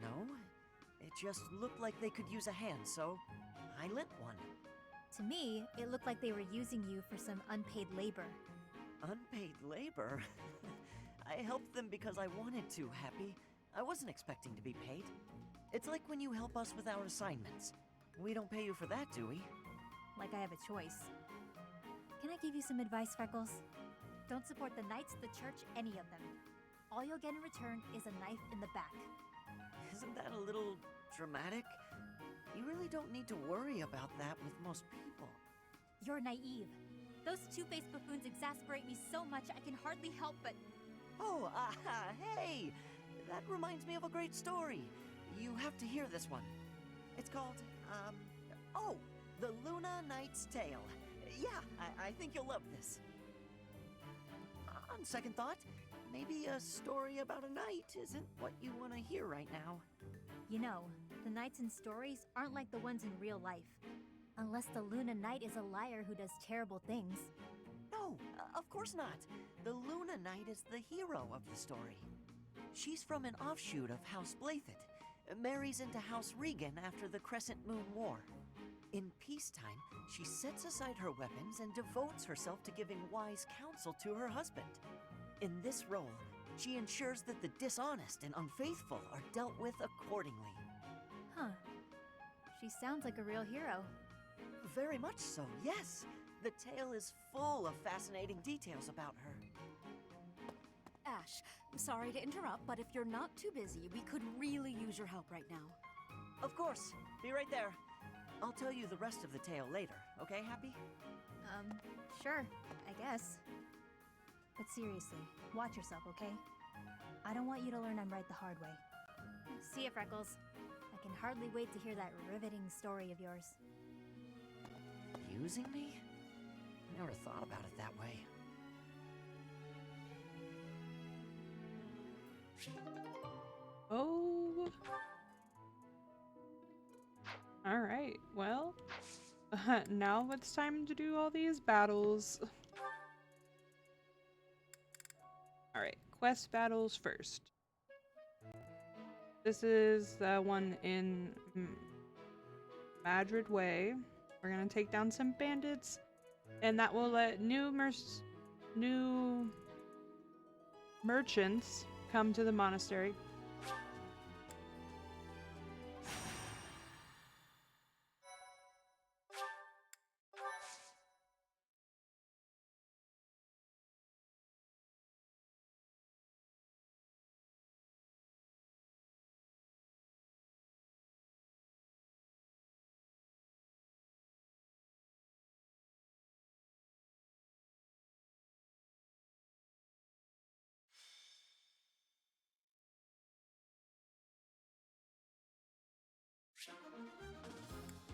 No, it just looked like they could use a hand, so I lent one. To me, it looked like they were using you for some unpaid labor. Unpaid labor? I helped them because I wanted to, Happy. I wasn't expecting to be paid. It's like when you help us with our assignments. We don't pay you for that, do we? Like I have a choice. Can I give you some advice, Freckles? Don't support the knights, the church, any of them. All you'll get in return is a knife in the back. Isn't that a little dramatic? You really don't need to worry about that with most people. You're naive. Those two-faced buffoons exasperate me so much I can hardly help but... Oh, hey! That reminds me of a great story. You have to hear this one. It's called, oh, The Luna Knight's Tale. Yeah, I think you'll love this. On second thought, maybe a story about a knight isn't what you want to hear right now. You know, the knights in stories aren't like the ones in real life. Unless the Luna Knight is a liar who does terrible things. No, of course not. The Luna Knight is the hero of the story. She's from an offshoot of House Blathet, marries into House Regan after the Crescent Moon War. In peacetime, she sets aside her weapons and devotes herself to giving wise counsel to her husband. In this role, she ensures that the dishonest and unfaithful are dealt with accordingly. Huh. She sounds like a real hero. Very much so, yes. The tale is full of fascinating details about her. Ash, I'm sorry to interrupt, but if you're not too busy, we could really use your help right now. Of course. Be right there. I'll tell you the rest of the tale later, okay, Happy? Sure, I guess. But seriously, watch yourself, okay? I don't want you to learn I'm right the hard way. See ya, Freckles. I can hardly wait to hear that riveting story of yours. Using me? Never thought about it that way. Oh. All right. Well, now it's time to do all these battles. All right, quest battles first. This is the one in Madrid Way. We're gonna take down some bandits, and that will let new merchants come to the monastery.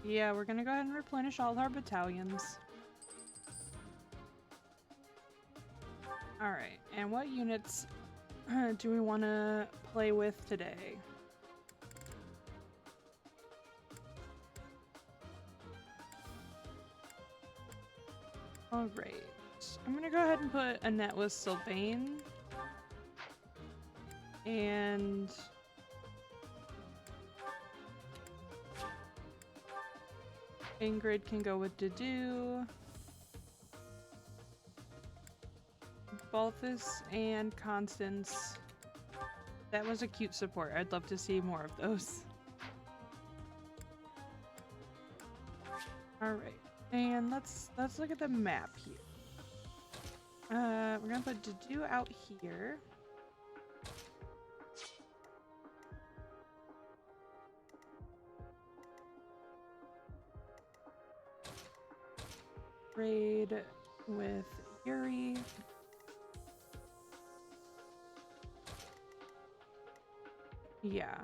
Yeah, we're gonna go ahead and replenish all our battalions. Alright, and what units do we want to play with today? Alright, I'm gonna go ahead and put Annette with Sylvain. And Ingrid can go with Dedu. Balthus and Constance. That was a cute support. I'd love to see more of those. Alright. And let's look at the map here. We're gonna put Dedu out here. Raid with Yuri. Yeah.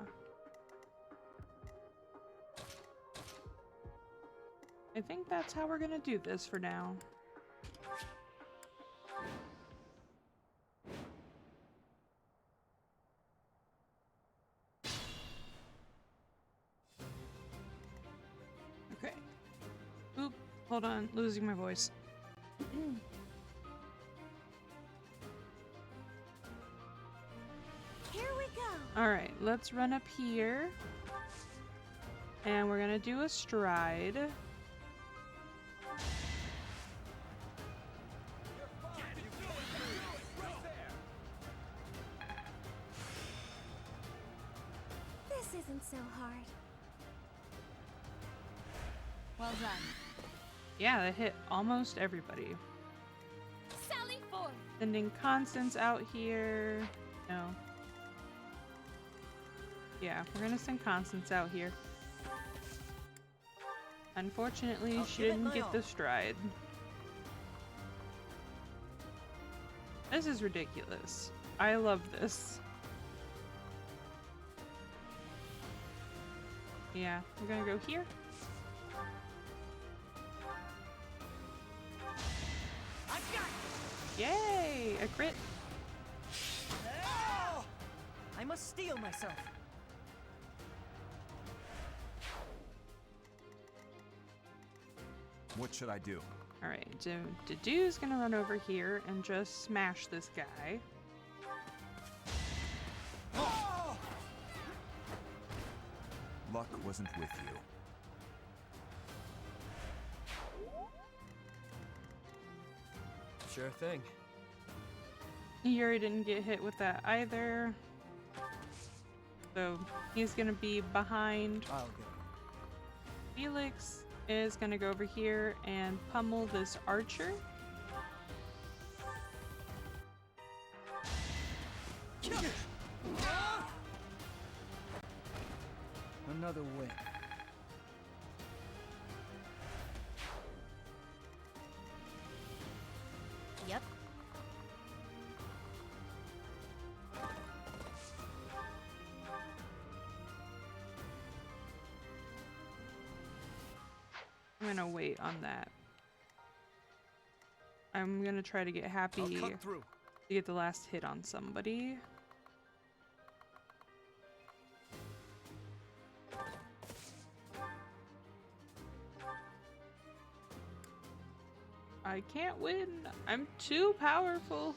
I think that's how we're gonna do this for now. Okay. Oop, hold on, losing my voice. Here we go. All right, let's run up here. And we're gonna do a stride. This isn't so hard. Well done. Yeah, that hit almost everybody. Sally forth. Sending Constance out here. No. Yeah, we're gonna send Constance out here. Unfortunately, she didn't get the stride. This is ridiculous. I love this. Yeah, we're gonna go here. Yay! A crit. I must steel myself. What should I do? Alright, so Dedu's gonna run over here and just smash this guy. Luck wasn't with you. Sure thing. Yuri didn't get hit with that either. So he's gonna be behind. I'll go. Felix is gonna go over here and pummel this archer. Another win. Yep. I'm gonna wait on that. I'm gonna try to get happy to get the last hit on somebody. I can't win. I'm too powerful.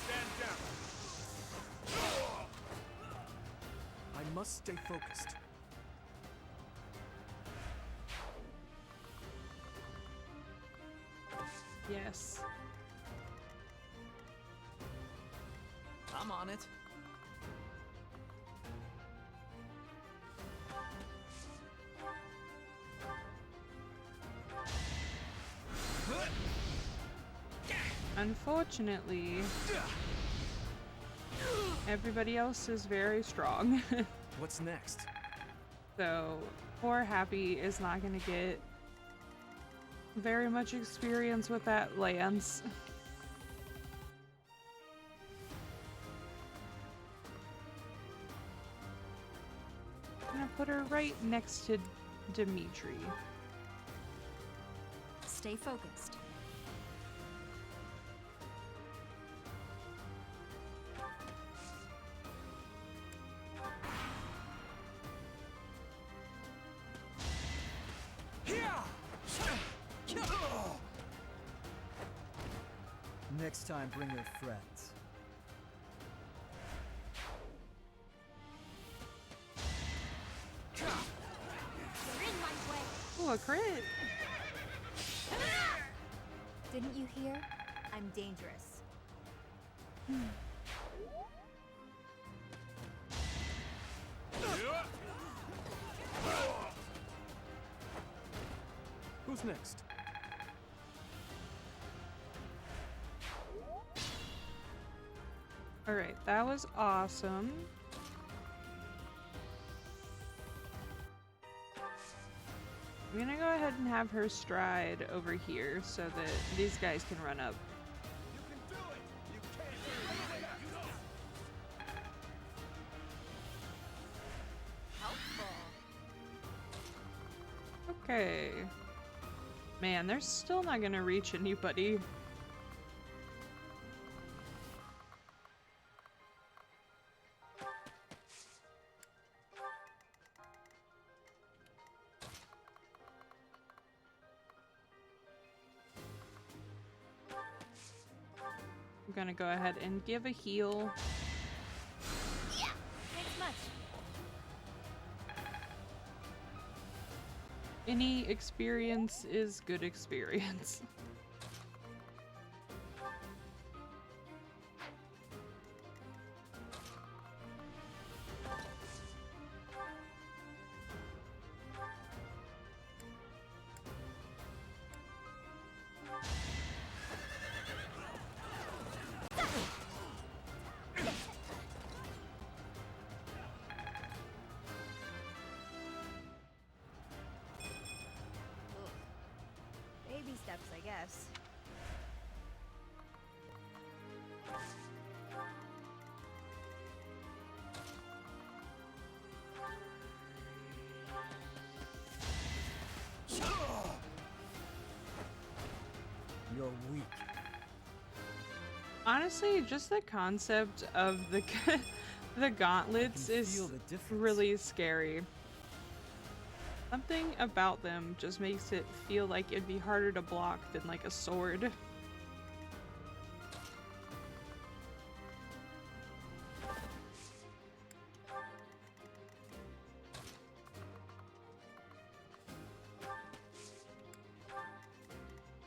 Stand down. I must stay focused. Yes. I'm on it. Unfortunately, everybody else is very strong. What's next? So, poor Happy is not going to get very much experience with that lance. I'm going to put her right next to Dimitri. Stay focused. Next time, bring your friends. Ooh, a crit! Didn't you hear? I'm dangerous. Who's next? Alright, that was awesome. I'm gonna go ahead and have her stride over here so that these guys can run up. Okay. Man, they're still not gonna reach anybody. I'm gonna go ahead and give a heal. Thanks much. Any experience is good experience. Baby steps, I guess. You're weak. Honestly, just the concept of the the gauntlets is really scary. Something about them just makes it feel like it'd be harder to block than like a sword.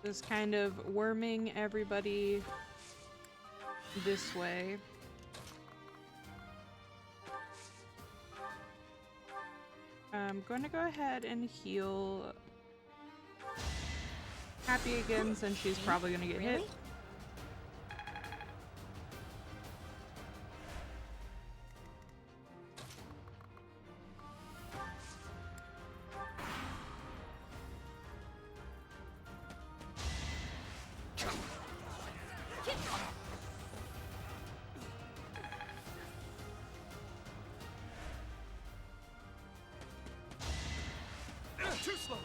Just kind of worming everybody this way. I'm going to go ahead and heal Happy again since she's probably going to get hit. Too slow.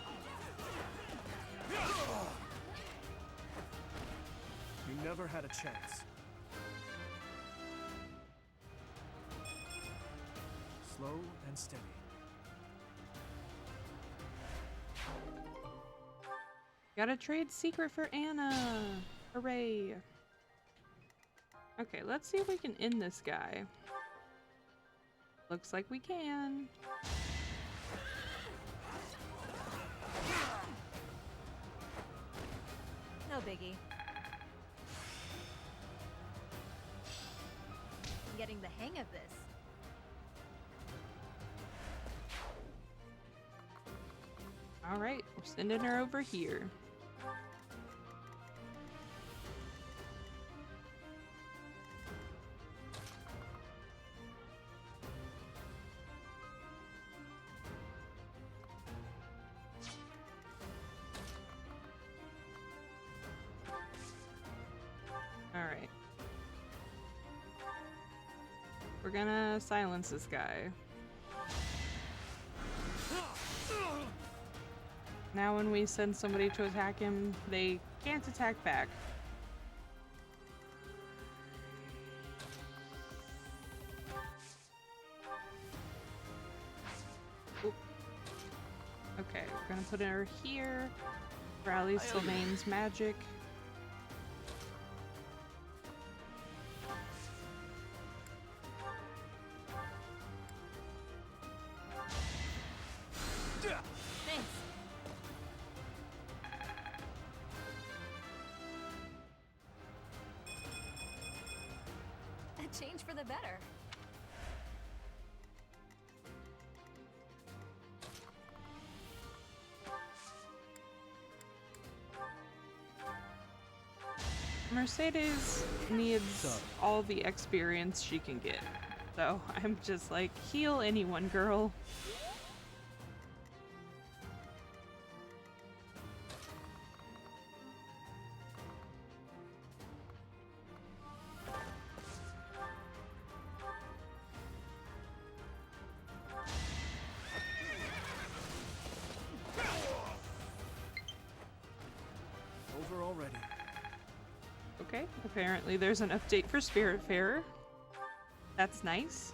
You never had a chance. Slow and steady. Got a trade secret for Anna. Hooray. Okay, let's see if we can end this guy. Looks like we can. No biggie. I'm getting the hang of this. Alright, we're sending her over here. Alright. We're gonna silence this guy. Now when we send somebody to attack him, they can't attack back. Oop. Okay, we're gonna put her here. Rally Sylvain's magic. Change for the better. Mercedes needs all the experience she can get. So I'm just like, heal anyone, girl. Over already. Okay, apparently there's an update for Spiritfarer. That's nice.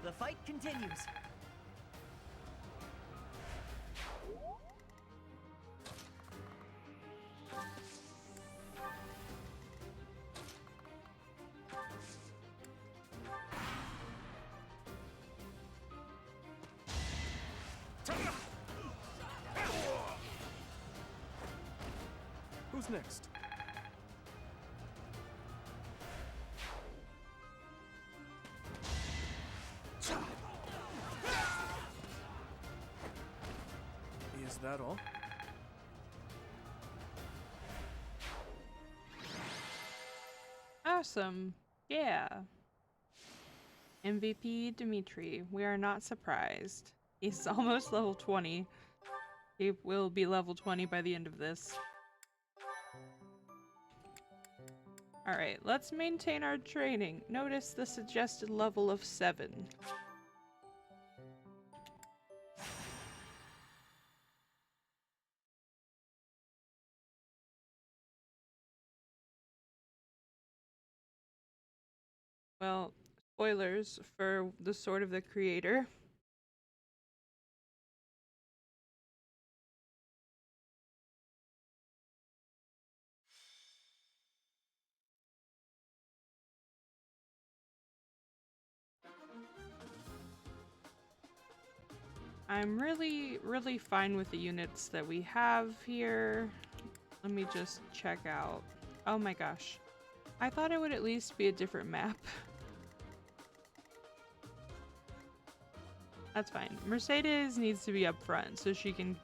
The fight continues. Who's next? Is that all? Awesome. Yeah. MVP Dimitri. We are not surprised. He's almost level 20. He will be level 20 by the end of this. Alright, let's maintain our training. Notice the suggested level of 7. Well, spoilers for the Sword of the Creator. I'm really fine with the units that we have here. Let me just check out. Oh my gosh. I thought it would at least be a different map. That's fine. Mercedes needs to be up front so she can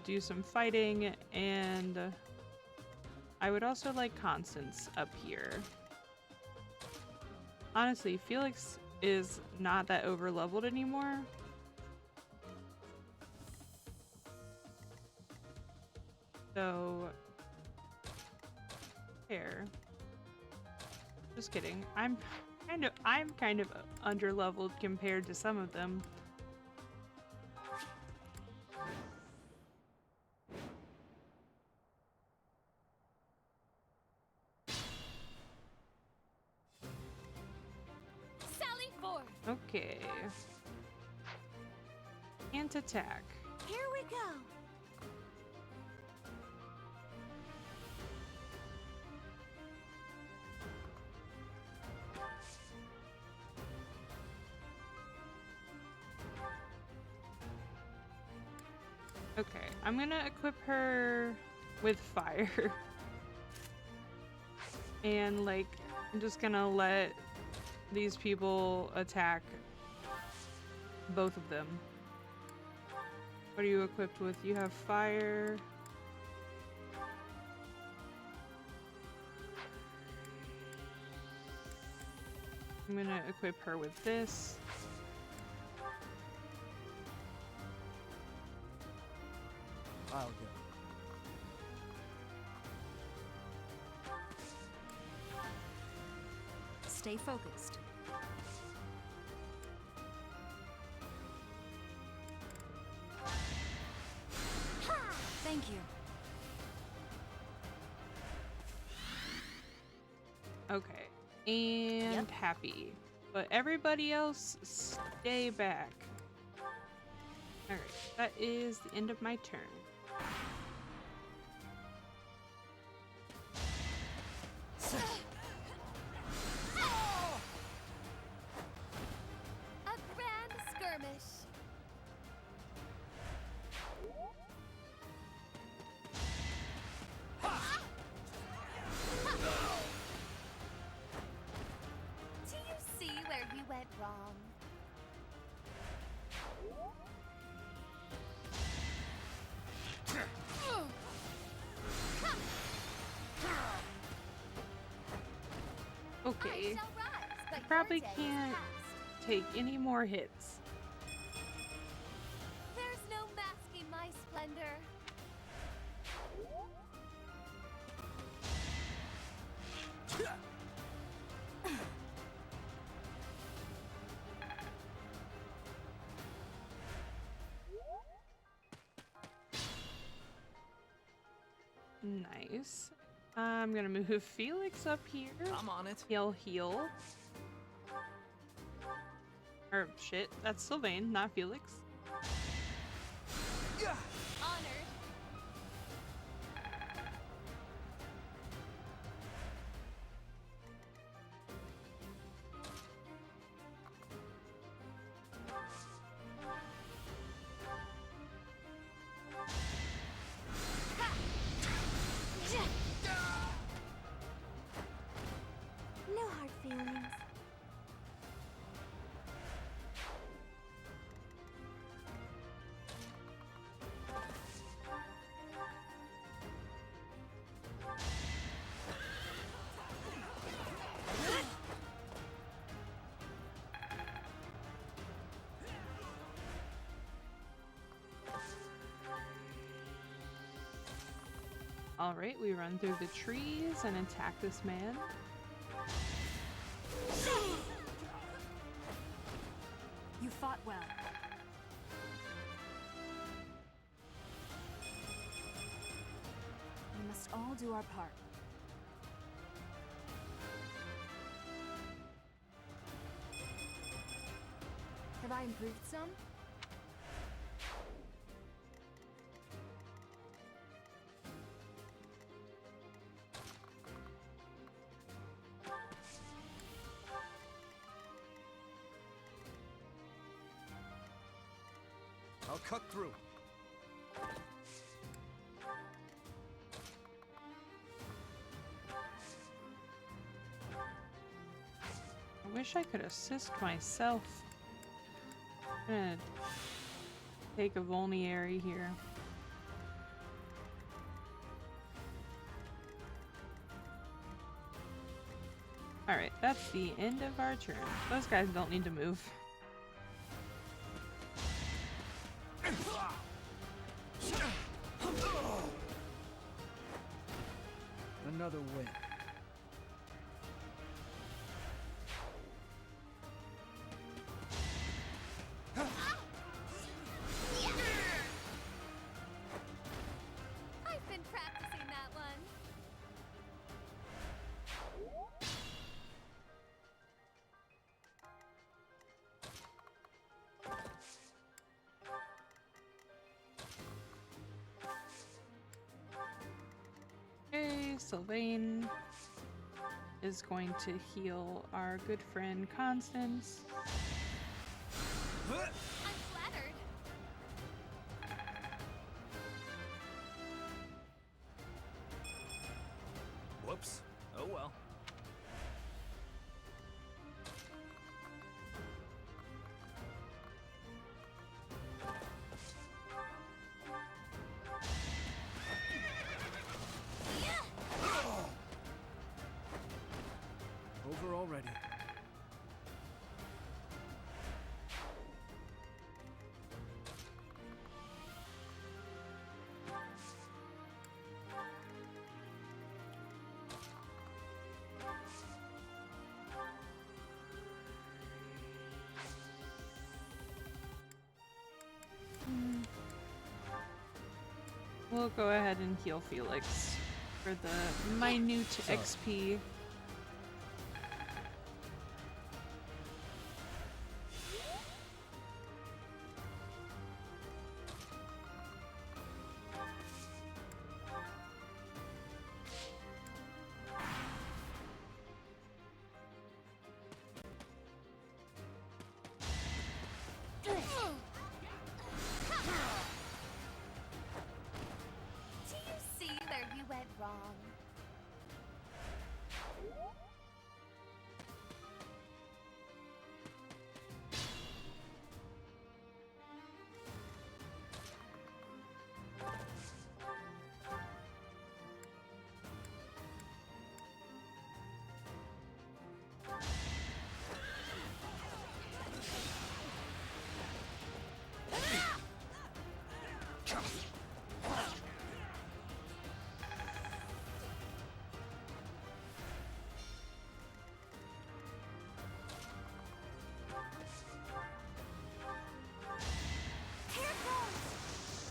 do some fighting, and I would also like Constance up here. Honestly, Felix is not that over-leveled anymore. So, here. Just kidding. I'm kind of under-leveled compared to some of them. Sally forth. Okay. Can't attack. Here we go. Okay, I'm gonna equip her with fire. And like, I'm just gonna let these people attack both of them. What are you equipped with? You have fire. I'm gonna equip her with this. I'll go. Stay focused. Thank you. Okay, and happy. But everybody else, stay back. Alright, that is the end of my turn. A grand skirmish. Do you see where you went wrong? Okay, shall rise, but I your probably day is can't past. take any more hits. There's no masking my splendor. Nice. I'm gonna move Felix up here. I'm on it. He'll heal. Or shit, that's Sylvain, not Felix. Honored. No hard feelings. Alright, we run through the trees and attack this man. You fought well. We must all do our part. I improved some? I'll cut through. I wish I could assist myself. I'm gonna take a vulnerary here. Alright, that's the end of our turn. Those guys don't need to move. Another win. I've been practicing that one. Okay, Sylvain is going to heal our good friend Constance. I'm flattered. Whoops. Oh well. Over already. We'll go ahead and heal Felix for the minute XP. Do you see where you went wrong?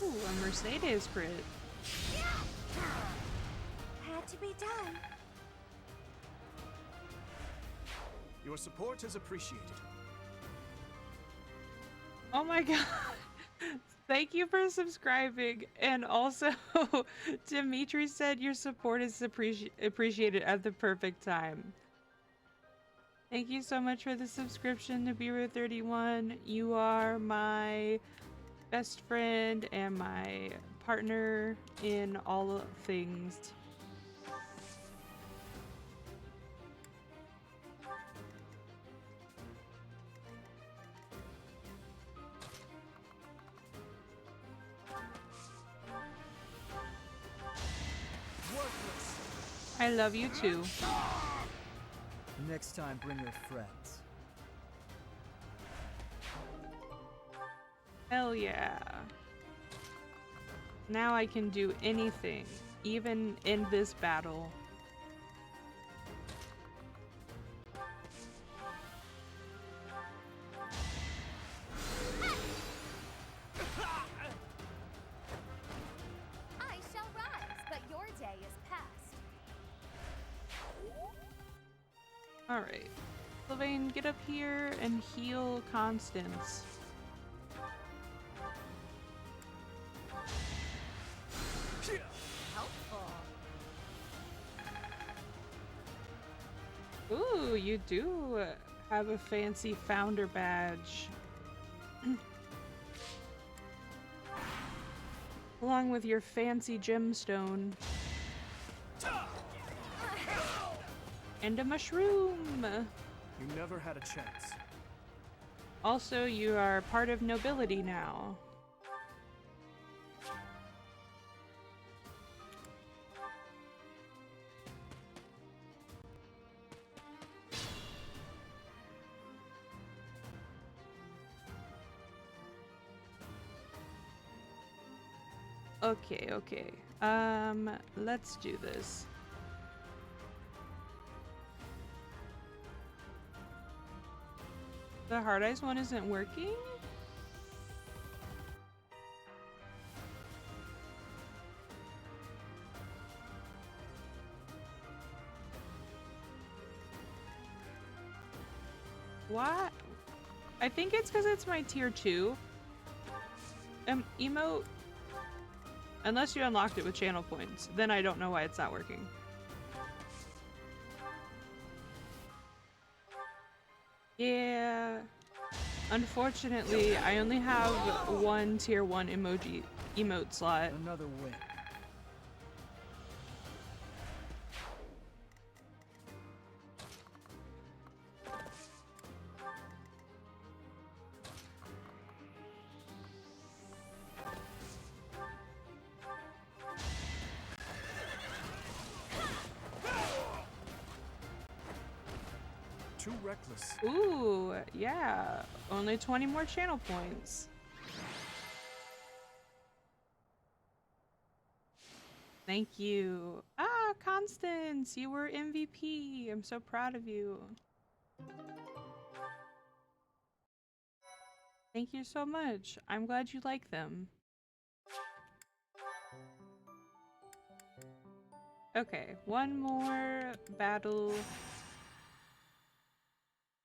Ooh, a Mercedes crit. Had to be done. Your support is appreciated. Oh my god. Thank you for subscribing. And also, Dimitri said your support is appreciated at the perfect time. Thank you so much for the subscription, Nibiru31. You are my best friend and my partner in all things. I love you too. Next time, bring your friends. Hell yeah. Now I can do anything, even in this battle. I shall rise, but your day is past. Alright. Sylvain, get up here and heal Constance. Ooh, you do have a fancy founder badge. Along with your fancy gemstone. And a mushroom! You never had a chance. Also, you are part of nobility now. Okay, okay. Let's do this. The hard eyes one isn't working? What? I think it's because it's my tier 2 emote. Unless you unlocked it with channel points, then I don't know why it's not working. Yeah. Unfortunately, I only have one tier 1 emote slot. Another win. Too reckless. Ooh, yeah. Only 20 more channel points. Thank you. Ah, Constance, you were MVP. I'm so proud of you. Thank you so much. I'm glad you like them. Okay, one more battle.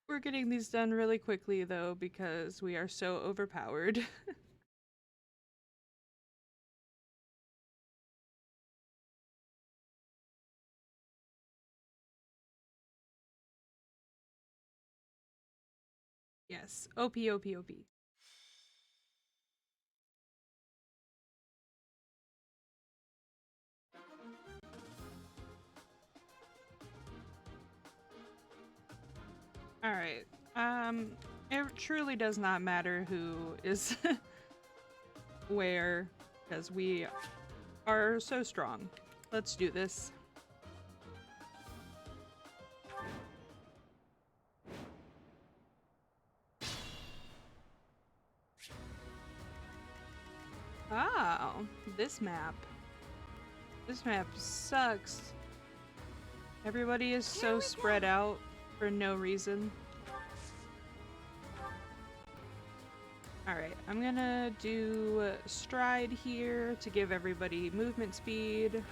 We're getting these done really quickly though because we are so overpowered. Yes, OP, OP, OP. Alright, it truly does not matter who is where, because we are so strong. Let's do this. Oh, this map. This map sucks. Everybody is so spread out for no reason. Alright, I'm gonna do stride here to give everybody movement speed.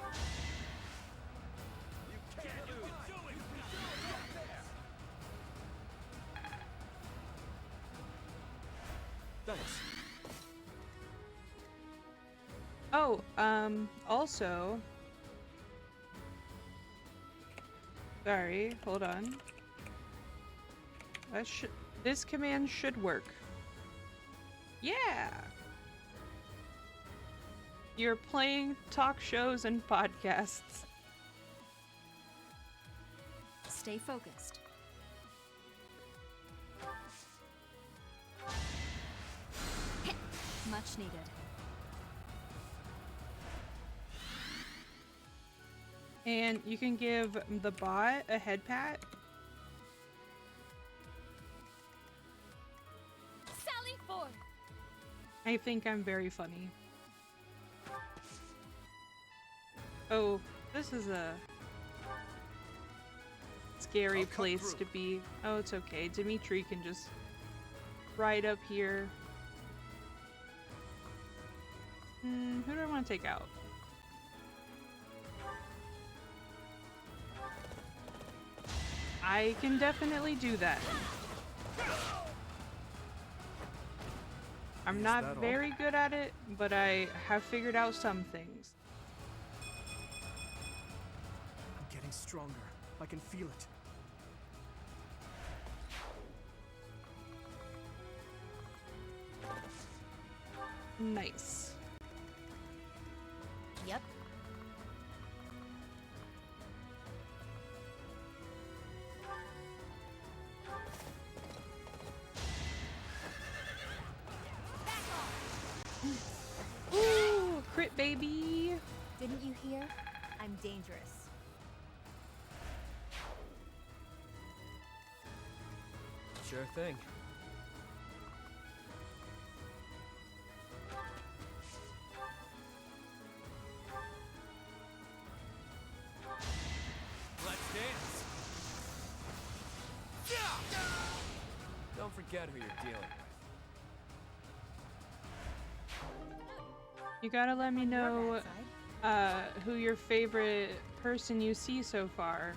Thanks. Oh, also... Sorry, hold on. This command should work. Yeah! You're playing talk shows and podcasts. Stay focused. Much needed. And you can give the bot a head pat. Sally forth. I think I'm very funny. Oh, this is a scary place to be. Oh, it's okay. Dimitri can just ride up here. Who do I want to take out? I can definitely do that. I'm not very good at it, but I have figured out some things. I'm getting stronger. I can feel it. Nice. Yep. Ooh, crit baby. Didn't you hear? I'm dangerous. Sure thing. Let's dance. Don't forget who you're dealing with. You gotta let me know who your favorite person you see so far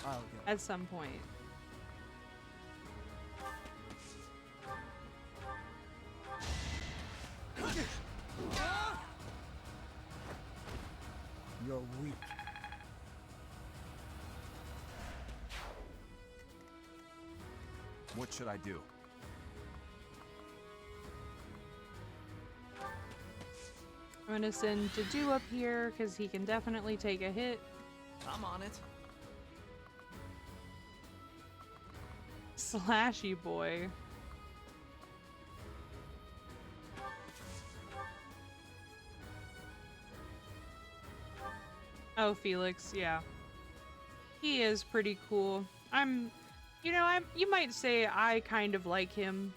I'll go. at some point. You're weak. What should I do? I'm gonna send Dedu up here because he can definitely take a hit. I'm on it. Slashy boy. Oh, Felix, yeah. He is pretty cool. You might say I kind of like him.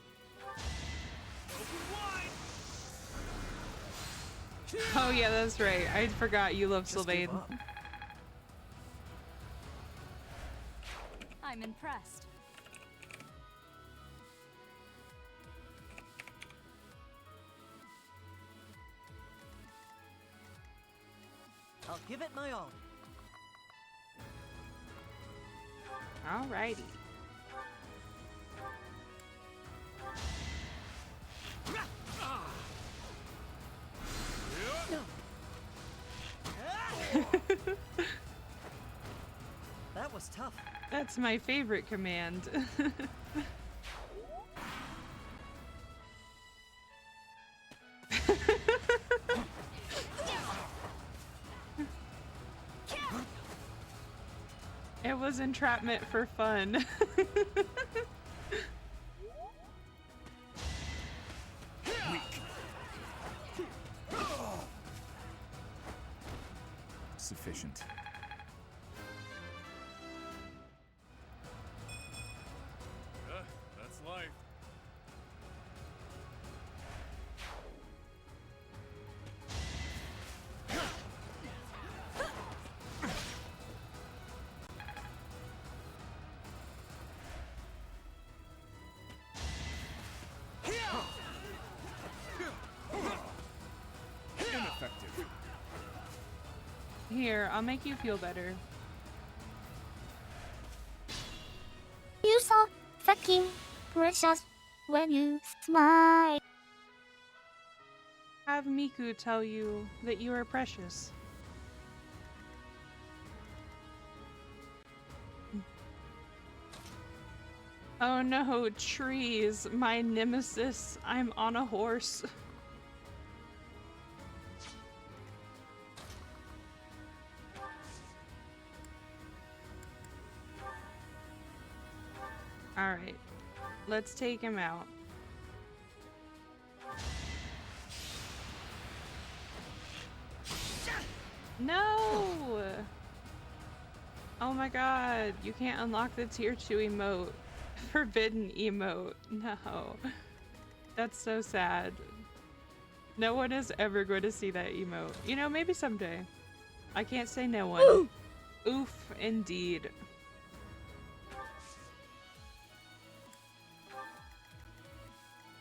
Oh yeah, that's right. I forgot you love Sylvain. I'm impressed. I'll give it my all. Alrighty. That was tough. That's my favorite command. It was entrapment for fun. Sufficient. That's life. Ineffective. Here, I'll make you feel better. You so fucking precious when you smile. Have Miku tell you that you are precious. Oh no, trees, my nemesis. I'm on a horse. Alright, let's take him out. No! Oh my god, you can't unlock the tier 2 emote. Forbidden emote. No. That's so sad. No one is ever going to see that emote. You know, maybe someday. I can't say no one. Oof, indeed.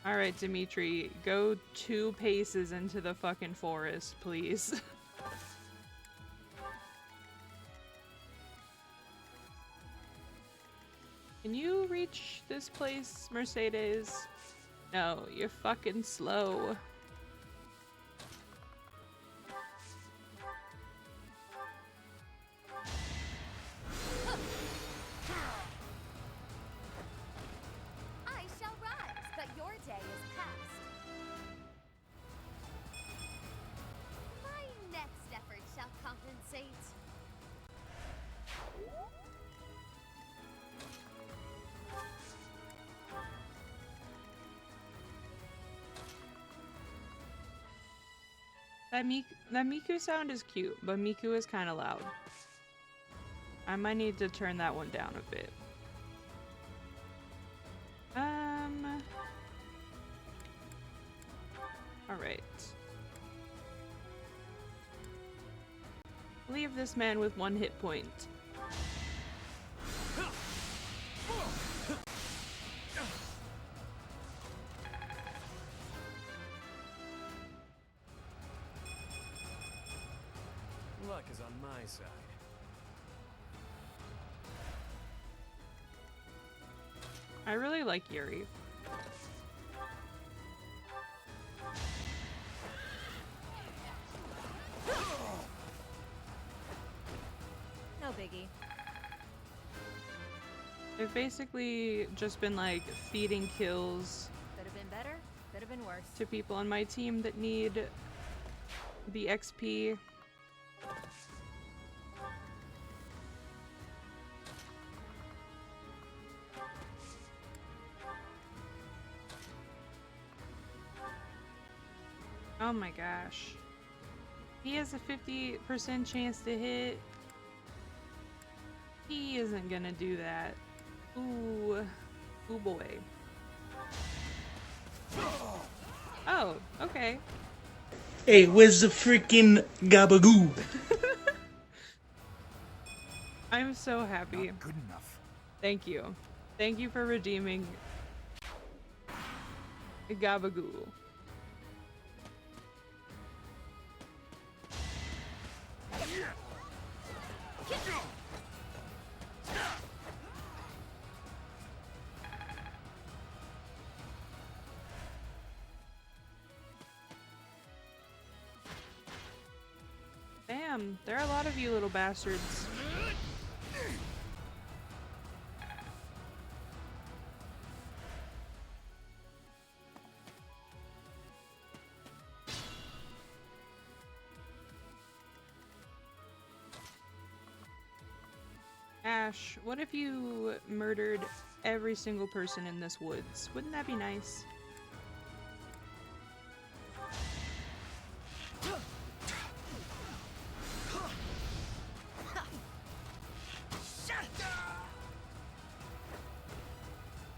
Alright, Dimitri, go 2 paces into the fucking forest, please. Can you reach this place, Mercedes? No, you're fucking slow. I shall rise, but your day is past. That Miku sound is cute, but Miku is kind of loud. I might need to turn that one down a bit. Alright. Leave this man with 1 hit point. Luck is on my side. I really like Yuri. No biggie. They've basically just been like feeding kills Could have been better, could have been worse. to people on my team that need the XP. Oh my gosh. He has a 50% chance to hit. He isn't gonna do that. Ooh. Ooh boy. Oh, okay. Hey, where's the freaking gabagoo? I'm so happy. Not good enough. Thank you. Thank you for redeeming Gabagoo. Damn, there are a lot of you little bastards. Ash, what if you murdered every single person in this woods? Wouldn't that be nice?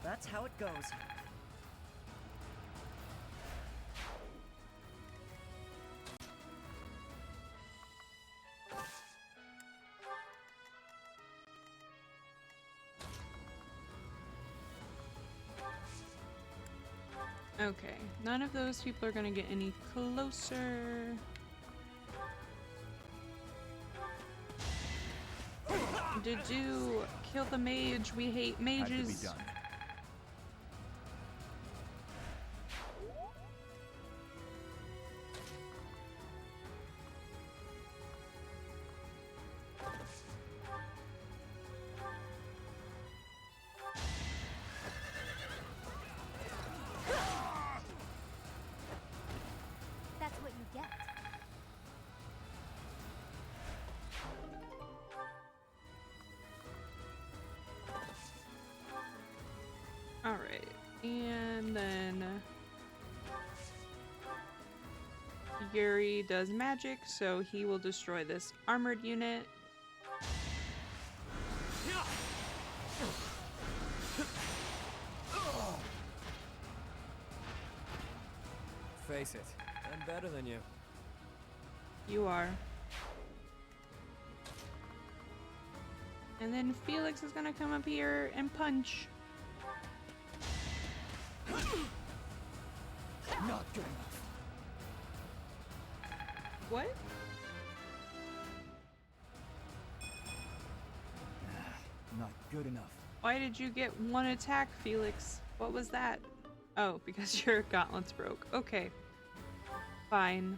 That's how it goes. Okay, none of those people are gonna get any closer. Did you kill the mage? We hate mages. Had to be done. That's what you get. Alright, and then Yuri does magic, so he will destroy this armored unit. Face it, I'm better than you. You are. And then Felix is gonna come up here and punch. Not good enough. What? Not good enough. Why did you get 1 attack, Felix? What was that? Oh, because your gauntlets broke. Okay. Fine.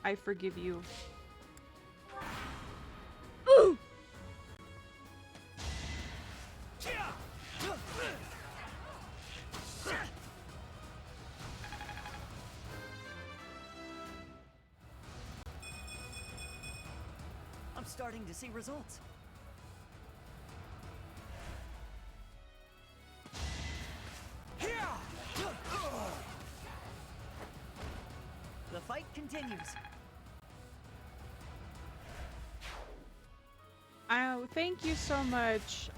I forgive you. Ooh! I'm starting to see results. The fight continues. Oh, thank you so much.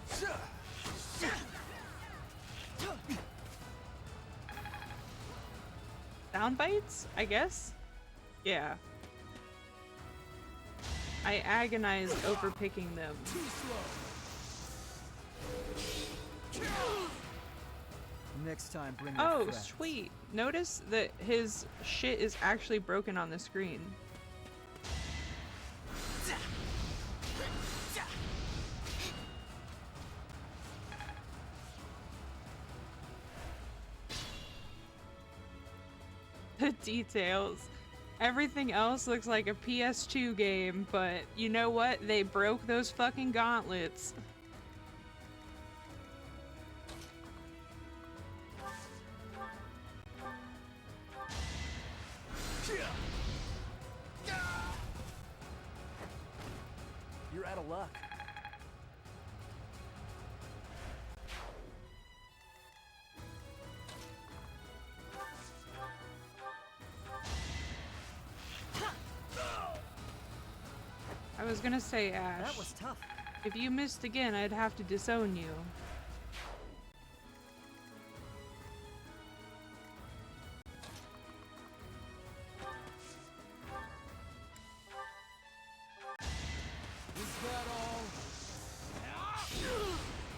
Sound bites, I guess? Yeah. I agonized over picking them. Next time, bring your Oh, friends. sweet. Notice that his shit is actually broken on the screen. The details. Everything else looks like a PS2 game, but you know what? They broke those fucking gauntlets. You're out of luck. I was gonna say, Ash. That was tough. If you missed again, I'd have to disown you.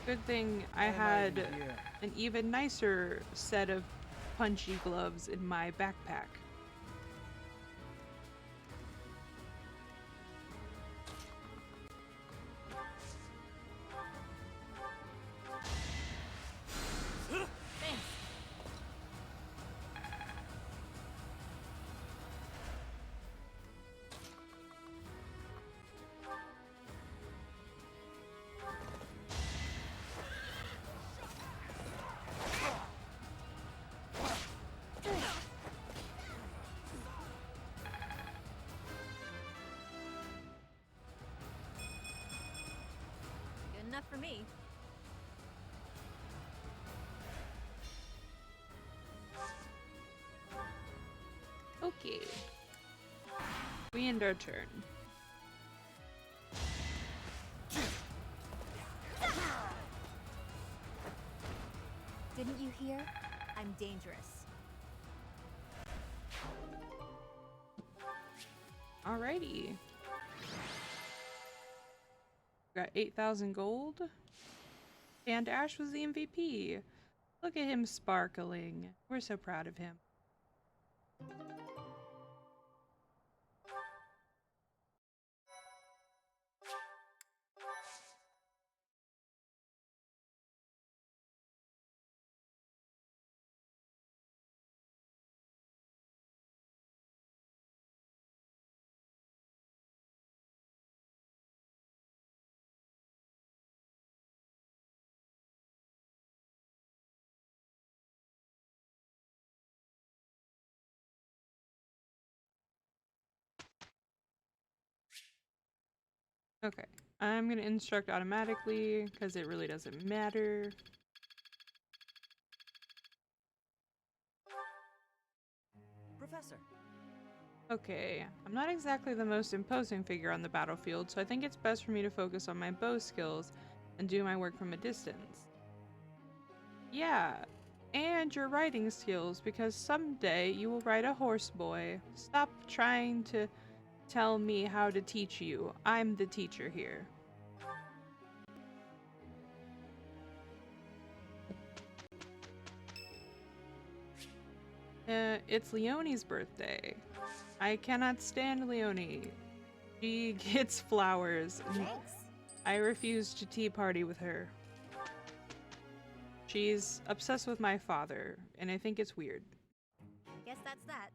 Good thing I had an even nicer set of punchy gloves in my backpack. Good enough for me. Okay. We end our turn. Didn't you hear? I'm dangerous. Alrighty. Got 8,000 gold. And Ash was the MVP. Look at him sparkling. We're so proud of him. Okay, I'm gonna instruct automatically because it really doesn't matter. Professor. Okay, I'm not exactly the most imposing figure on the battlefield, so I think it's best for me to focus on my bow skills and do my work from a distance. Yeah, and your writing skills, because someday you will write a horse boy. Stop trying to tell me how to teach you. I'm the teacher here. It's Leonie's birthday. I cannot stand Leonie. She gets flowers. Thanks. I refuse to tea party with her. She's obsessed with my father, and I think it's weird. Guess that's that.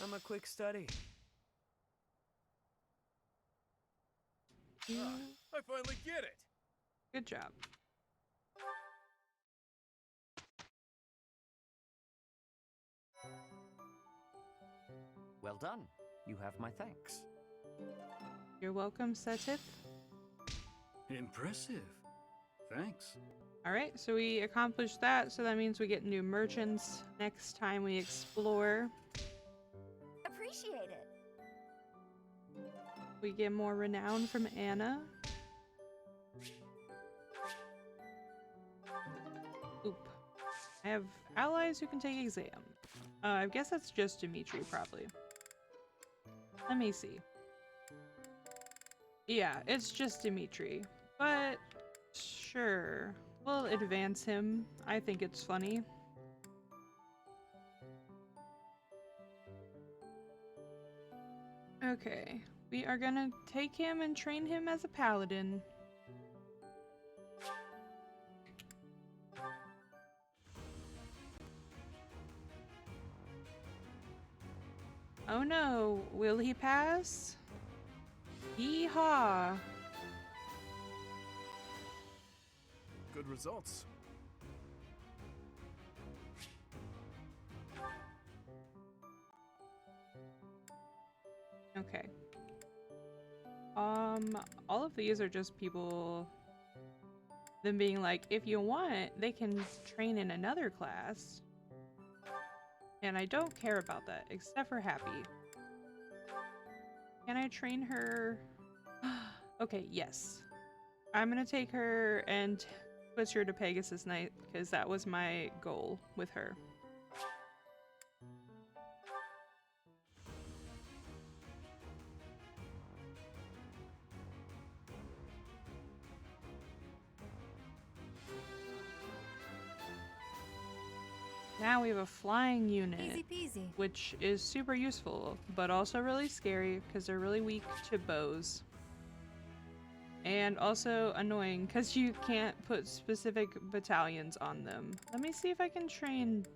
I'm a quick study. I finally get it! Good job. Well done. You have my thanks. You're welcome, Setif. Impressive. Thanks. Alright, so we accomplished that, so that means we get new merchants next time we explore. Appreciate it. We get more renown from Anna. Oop. I have allies who can take exam. I guess that's just Dimitri, probably. Let me see. Yeah, it's just Dimitri. But, sure. We'll advance him. I think it's funny. Okay. We are gonna take him and train him as a paladin. Oh no, will he pass? Yeehaw! Good results. Okay. All of these are just people, them being like, if you want, they can train in another class. And I don't care about that, except for Happy. Can I train her? Okay, yes. I'm gonna take her and switch her to Pegasus Knight, because that was my goal with her. Now we have a flying unit, Easy peasy. which is super useful, but also really scary because they're really weak to bows. And also annoying because you can't put specific battalions on them. Let me see if I can train...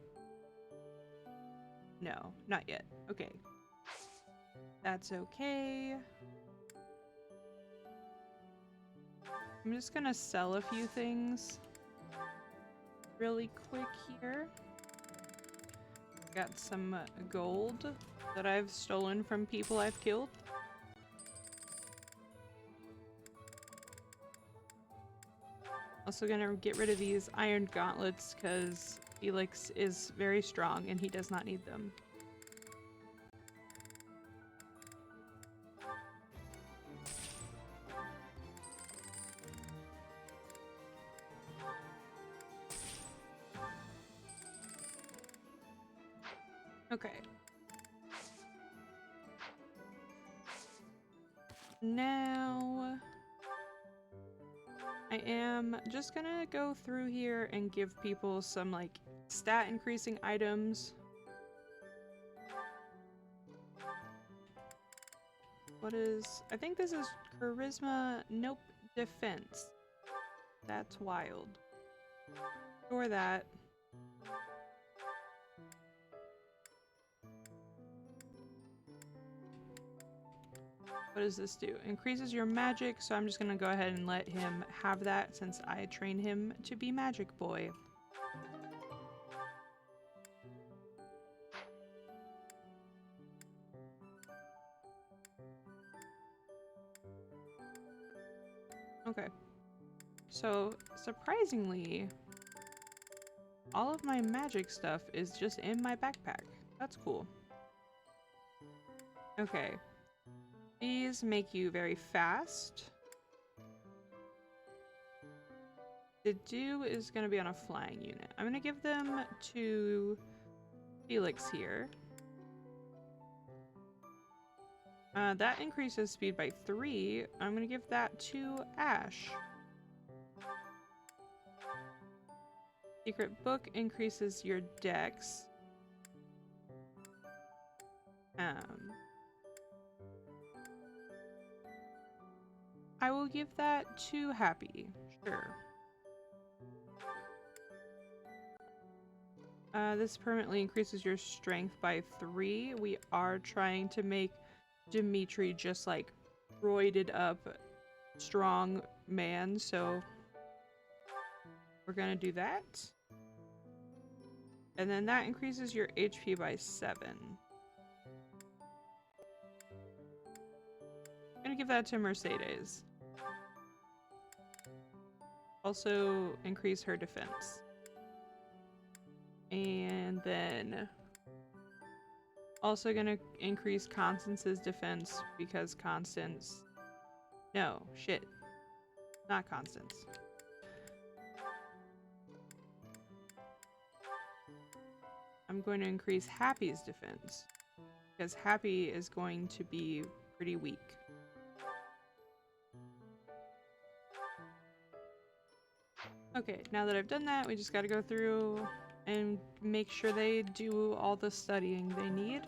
No, not yet. Okay. That's okay. I'm just gonna sell a few things really quick here. Got some gold that I've stolen from people I've killed. Also gonna get rid of these iron gauntlets because Felix is very strong and he does not need them. Okay. Now, I am just gonna go through here and give people some like stat increasing items. What is, I think this is charisma, nope, defense. That's wild. Or that. What does this do? Increases your magic, so I'm just gonna go ahead and let him have that since I train him to be Magic Boy. Okay. So, surprisingly, all of my magic stuff is just in my backpack. That's cool. Okay. These make you very fast. The dew is going to be on a flying unit. I'm going to give them to Felix here. That increases speed by 3. I'm going to give that to Ash. Secret book increases your dex. I will give that to Happy. Sure. This permanently increases your strength by 3. We are trying to make Dimitri just like roided up strong man, so we're gonna do that. And then that increases your HP by 7. I'm gonna give that to Mercedes. Also increase her defense. And then also gonna increase Constance's defense because Constance... No, shit. Not Constance. I'm going to increase Happy's defense because Happy is going to be pretty weak. Okay, now that I've done that, we just got to go through and make sure they do all the studying they need.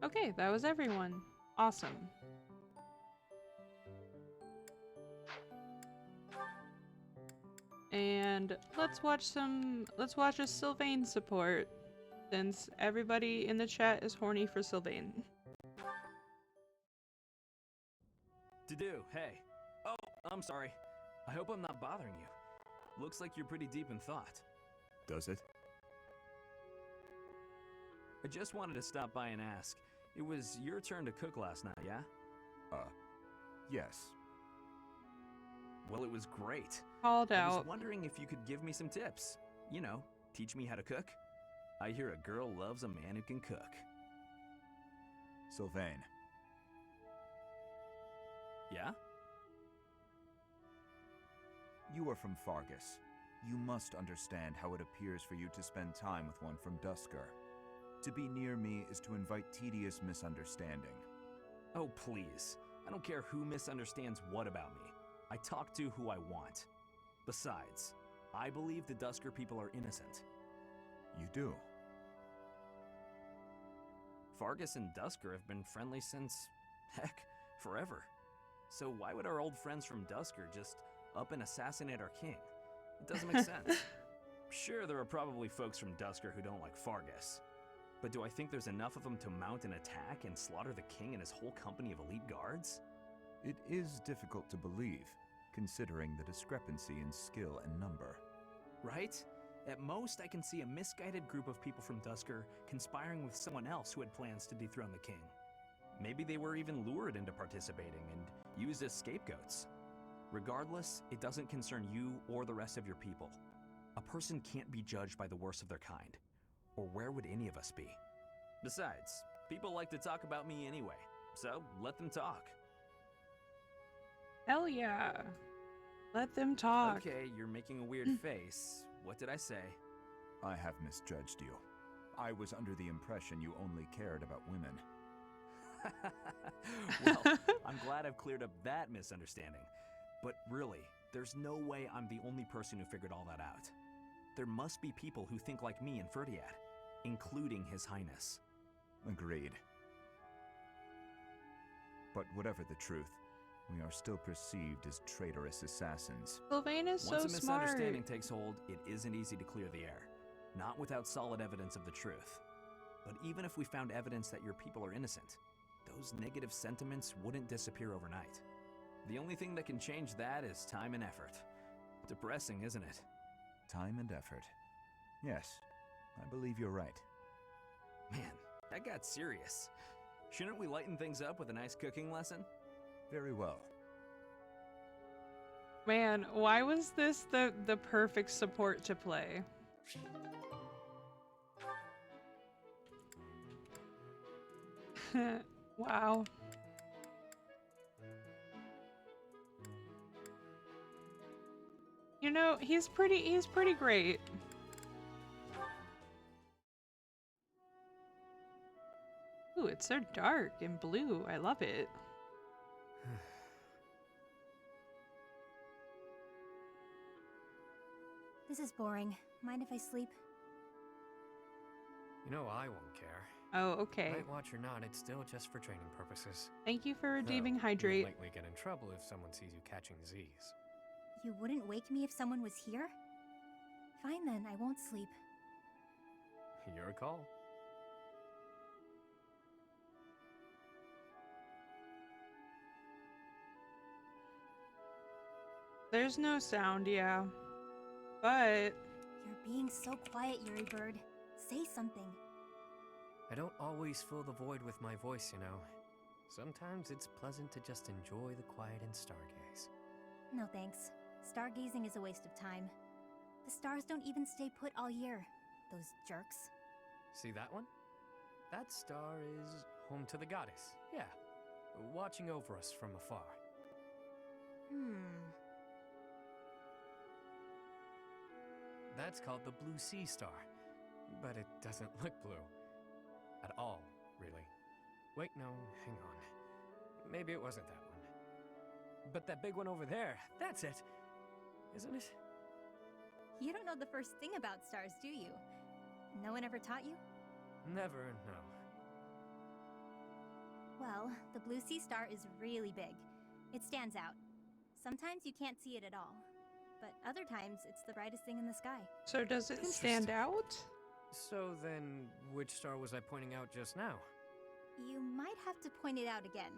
Okay, that was everyone. Awesome. And let's watch a Sylvain support, since everybody in the chat is horny for Sylvain. To-do, hey. Oh, I'm sorry. I hope I'm not bothering you. Looks like you're pretty deep in thought. Does it? I just wanted to stop by and ask. It was your turn to cook last night, yeah? Yes. Well, it was great. Called I was out. wondering if you could give me some tips. You know, teach me how to cook. I hear a girl loves a man who can cook. Sylvain. Yeah? You are from Fargus. You must understand how it appears for you to spend time with one from Dusker. To be near me is to invite tedious misunderstanding. Oh, please. I don't care who misunderstands what about me. I talk to who I want. Besides, I believe the Dusker people are innocent. You do? Fargus and Dusker have been friendly since, heck, forever. So why would our old friends from Dusker just up and assassinate our king? It doesn't make sense. Sure, there are probably folks from Dusker who don't like Fargus. But do I think there's enough of them to mount an attack and slaughter the king and his whole company of elite guards? It is difficult to believe, considering the discrepancy in skill and number. Right? At most, I can see a misguided group of people from Dusker conspiring with someone else who had plans to dethrone the king. Maybe they were even lured into participating and used as scapegoats. Regardless, it doesn't concern you or the rest of your people. A person can't be judged by the worst of their kind. Or where would any of us be? Besides, people like to talk about me anyway, so let them talk. Hell yeah. Let them talk. Okay, you're making a weird face. What did I say? I have misjudged you. I was under the impression you only cared about women. Well, I'm glad I've cleared up that misunderstanding. But really, there's no way I'm the only person who figured all that out. There must be people who think like me and Ferdiad, including His Highness. Agreed. But whatever the truth, we are still perceived as traitorous assassins. Sylvain is so Once a smart. misunderstanding takes hold, it isn't easy to clear the air. Not without solid evidence of the truth. But even if we found evidence that your people are innocent, those negative sentiments wouldn't disappear overnight. The only thing that can change that is time and effort. Depressing, isn't it? Time and effort. Yes, I believe you're right. Man, that got serious. Shouldn't we lighten things up with a nice cooking lesson? Very well. Man, why was this the perfect support to play? Wow. You know, he's pretty great. Ooh, it's so dark and blue. I love it. This is boring. Mind if I sleep? You know I won't care. Oh, okay. Night watch or not, it's still just for training purposes. Thank you for redeeming Though, hydrate. You'd likely get in trouble if someone sees you catching Z's. You wouldn't wake me if someone was here? Fine then, I won't sleep. Your call. There's no sound, yeah. But You're being so quiet, Yuri Bird. Say something. I don't always fill the void with my voice, you know. Sometimes it's pleasant to just enjoy the quiet and stargaze. No thanks. Stargazing is a waste of time. The stars don't even stay put all year. Those jerks. See that one? That star is home to the goddess. Yeah. Watching over us from afar. That's called the Blue Sea Star. But it doesn't look blue. At all, really. Wait, no, hang on. Maybe it wasn't that one. But that big one over there, that's it. Isn't it? You don't know the first thing about stars, do you? No one ever taught you? Never, no. Well, the Blue Sea Star is really big. It stands out. Sometimes you can't see it at all. But other times, it's the brightest thing in the sky. So does it stand out? So then, which star was I pointing out just now? You might have to point it out again.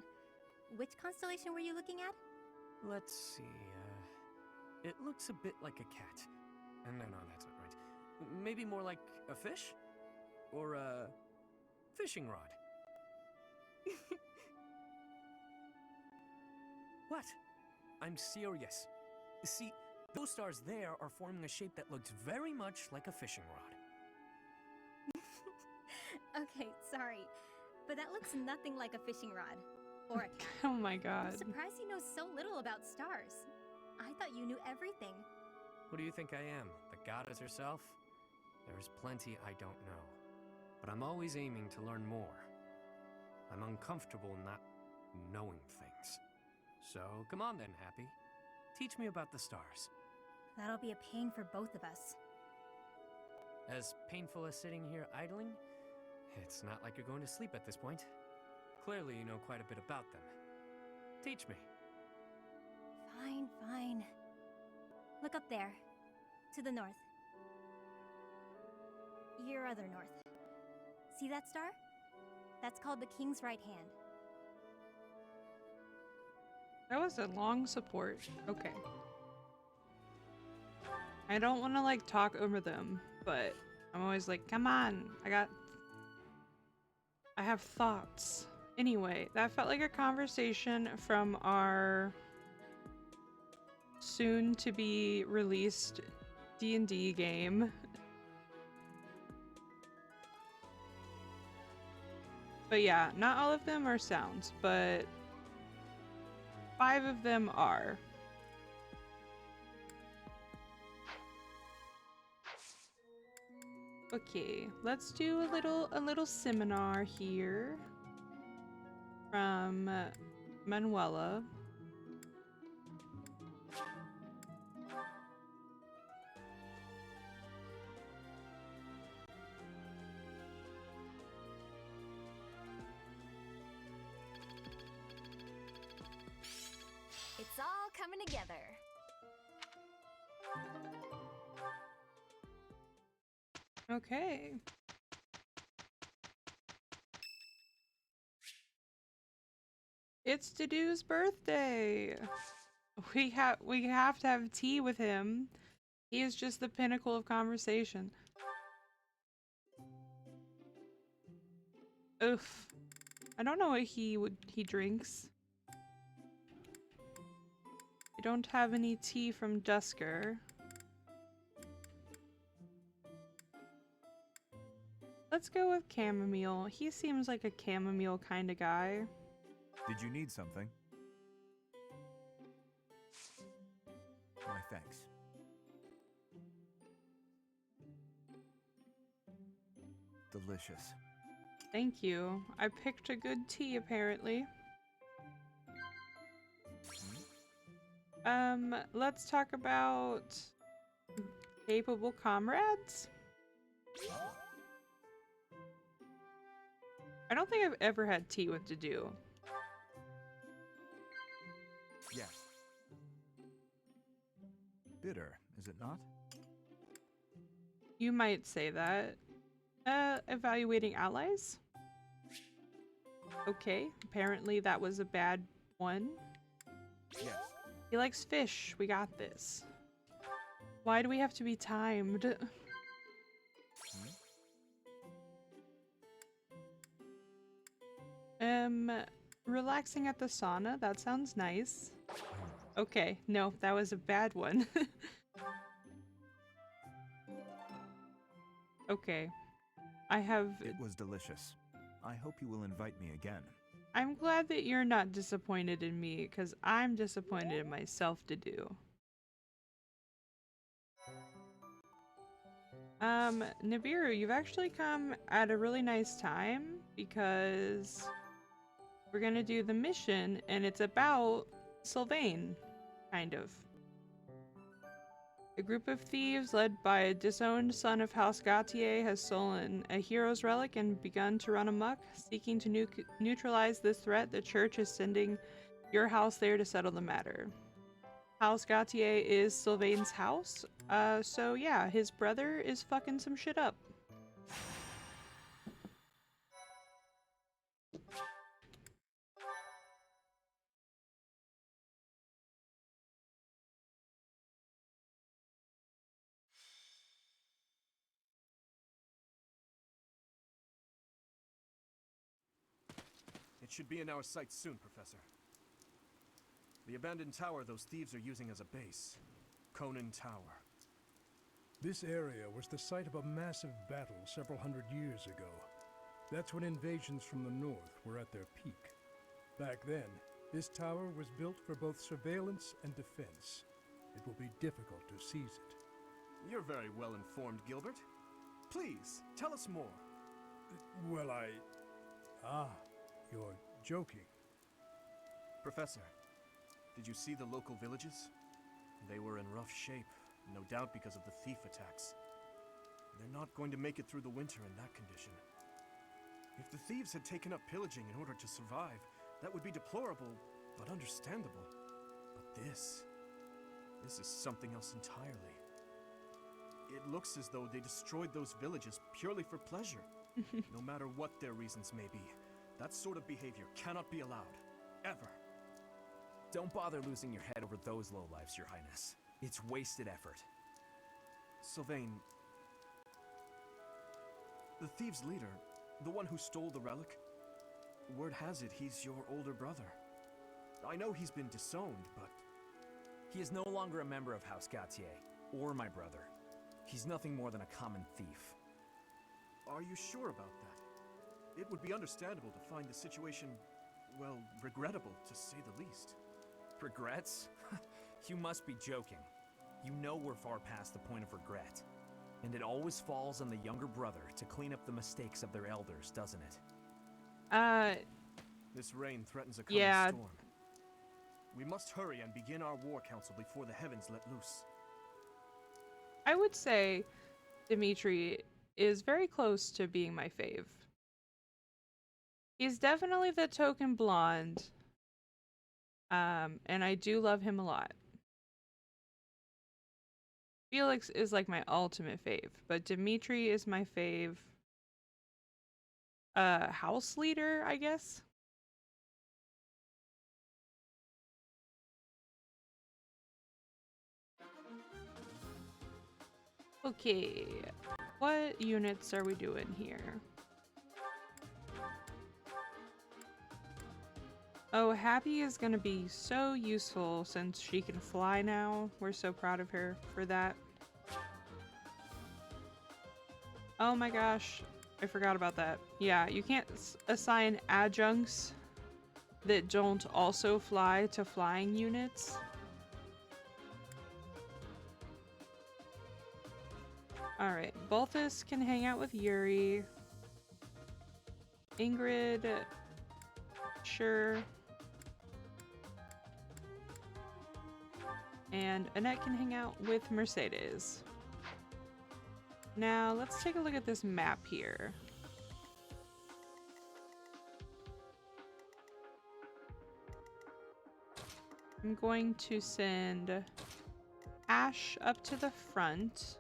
Which constellation were you looking at? Let's see, it looks a bit like a cat. No, that's not right. Maybe more like a fish? Or a fishing rod. What? I'm serious. See, those stars there are forming a shape that looks very much like a fishing rod. Okay, sorry. But that looks nothing like a fishing rod. Or a cat. Oh my god. I'm surprised you know so little about stars. I thought you knew everything. Who do you think I am? The goddess herself? There's plenty I don't know. But I'm always aiming to learn more. I'm uncomfortable not knowing things. So, come on then, Happy. Teach me about the stars. That'll be a pain for both of us. As painful as sitting here idling, it's not like you're going to sleep at this point. Clearly you know quite a bit about them. Teach me. Fine. Look up there. To the north. Your other north. See that star? That's called the King's right hand. That was a long support. Okay. I don't want to like talk over them, but I'm always like, come on, I have thoughts. Anyway, that felt like a conversation from our soon to be released D&D game. But yeah, not all of them are sounds, but 5 of them are. Okay, let's do a little seminar here from Manuela. It's all coming together. Okay. It's Dedoo's birthday. We have to have tea with him. He is just the pinnacle of conversation. Oof. I don't know what he drinks. I don't have any tea from Dusker. Let's go with chamomile. He seems like a chamomile kind of guy. Did you need something? Why, thanks. Delicious. Thank you. I picked a good tea, apparently. Let's talk about Capable comrades? I don't think I've ever had tea with Dedue. Yes. Bitter, is it not? You might say that. Evaluating allies? Okay, apparently that was a bad one. Yes. He likes fish. We got this. Why do we have to be timed? Relaxing at the sauna. That sounds nice. Okay, no, that was a bad one. Okay. It was delicious. I hope you will invite me again. I'm glad that you're not disappointed in me, because I'm disappointed in myself to do. Nibiru, you've actually come at a really nice time, because we're gonna do the mission, and it's about Sylvain, kind of. A group of thieves led by a disowned son of House Gautier has stolen a hero's relic and begun to run amok. Seeking to neutralize this threat, the church is sending your house there to settle the matter. House Gautier is Sylvain's house, so yeah, his brother is fucking some shit up. It should be in our sights soon, Professor. The abandoned tower those thieves are using as a base. Conan Tower. This area was the site of a massive battle several hundred years ago. That's when invasions from the north were at their peak. Back then, this tower was built for both surveillance and defense. It will be difficult to seize it. You're very well informed, Gilbert. Please, tell us more. Well, you're joking. Professor, did you see the local villages? They were in rough shape, no doubt because of the thief attacks. They're not going to make it through the winter in that condition. If the thieves had taken up pillaging in order to survive, that would be deplorable, but understandable. But this is something else entirely. It looks as though they destroyed those villages purely for pleasure. No matter what their reasons may be, that sort of behavior cannot be allowed. Ever. Don't bother losing your head over those lowlifes, Your Highness. It's wasted effort. Sylvain, the thieves' leader, the one who stole the relic, word has it he's your older brother. I know he's been disowned, but... He is no longer a member of House Gautier, or my brother. He's nothing more than a common thief. Are you sure about that? It would be understandable to find the situation, well, regrettable, to say the least. Regrets? You must be joking. You know we're far past the point of regret. And it always falls on the younger brother to clean up the mistakes of their elders, doesn't it? This rain threatens a coming storm. We must hurry and begin our war council before the heavens let loose. I would say Dimitri is very close to being my fave. He's definitely the token blonde. And I do love him a lot. Felix is like my ultimate fave, but Dimitri is my fave. House leader, I guess. Okay, what units are we doing here? Oh, Happy is gonna be so useful since she can fly now. We're so proud of her for that. Oh my gosh, I forgot about that. Yeah, you can't assign adjuncts that don't also fly to flying units. Alright, Balthus can hang out with Yuri. Ingrid, sure. And Annette can hang out with Mercedes. Now, let's take a look at this map here. I'm going to send Ash up to the front.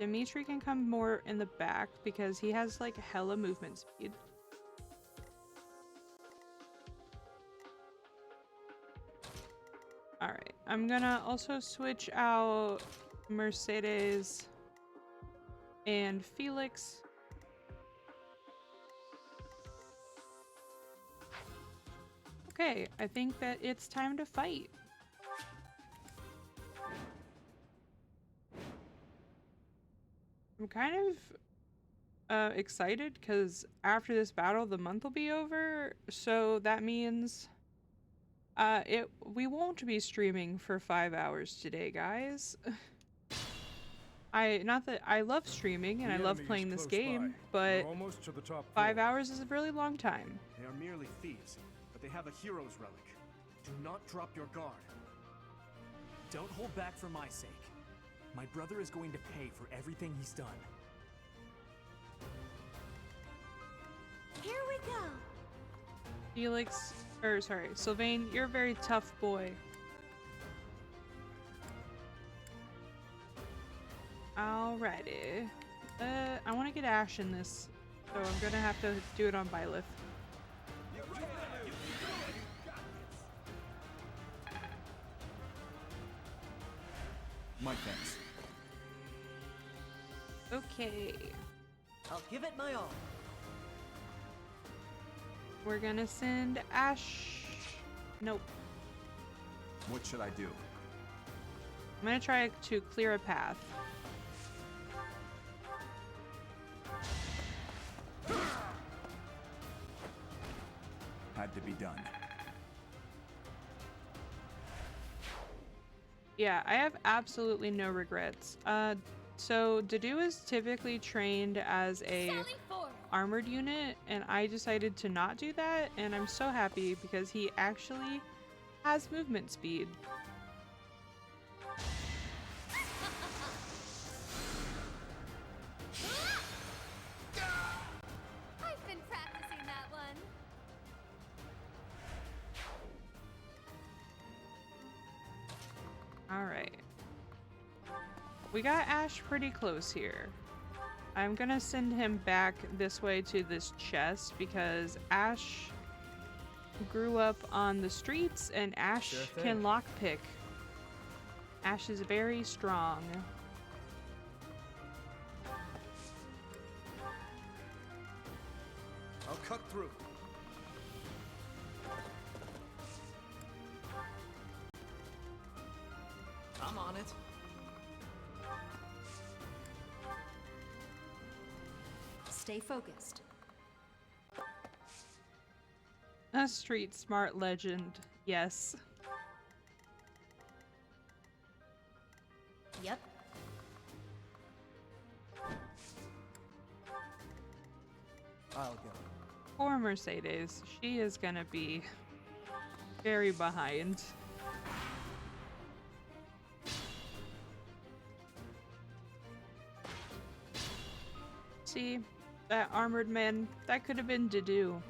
Dimitri can come more in the back because he has like hella movement speed. Alright, I'm gonna also switch out Mercedes and Felix. Okay, I think that it's time to fight. I'm kind of excited because after this battle, the month will be over. So that means we won't be streaming for 5 hours today, guys. Not that I love streaming and I love playing this game, but 5 hours is a really long time. They are merely thieves, but they have a hero's relic. Do not drop your guard. Don't hold back for my sake. My brother is going to pay for everything he's done. Here we go. Felix, or sorry, Sylvain, you're a very tough boy. Alrighty. I want to get Ash in this, so I'm gonna have to do it on Byleth. My thanks. Okay. I'll give it my all. We're gonna send Ash. Nope. What should I do? I'm gonna try to clear a path. Had to be done. Yeah, I have absolutely no regrets. So Dedue is typically trained as a armored unit, and I decided to not do that, and I'm so happy because he actually has movement speed. I've been practicing that one. Alright. We got Ash pretty close here. I'm gonna send him back this way to this chest because Ash grew up on the streets and Ash can lockpick. Ash is very strong. I'll cut through. I'm on it. Stay focused. A street smart legend, yes. Yep. I'll go. Poor Mercedes, she is gonna be very behind. See, that armored man, that could have been Dedue.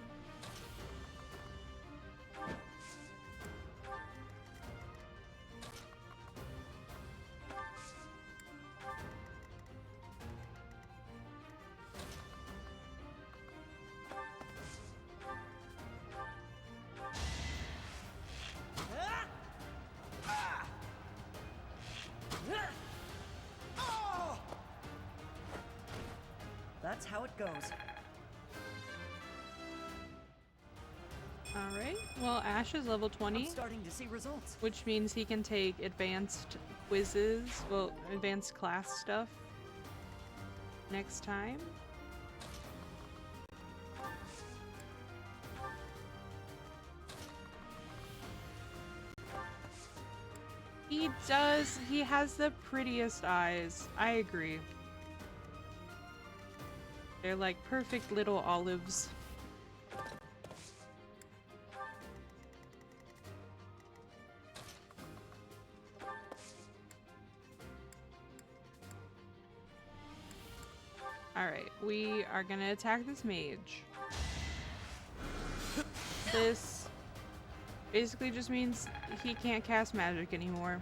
That's how it goes. Alright, well Ash is level 20. I'm starting to see results. Which means he can take advanced quizzes, well, advanced class stuff next time. He does, he has the prettiest eyes. I agree. They're like perfect little olives. Alright, we are gonna attack this mage. This basically just means he can't cast magic anymore.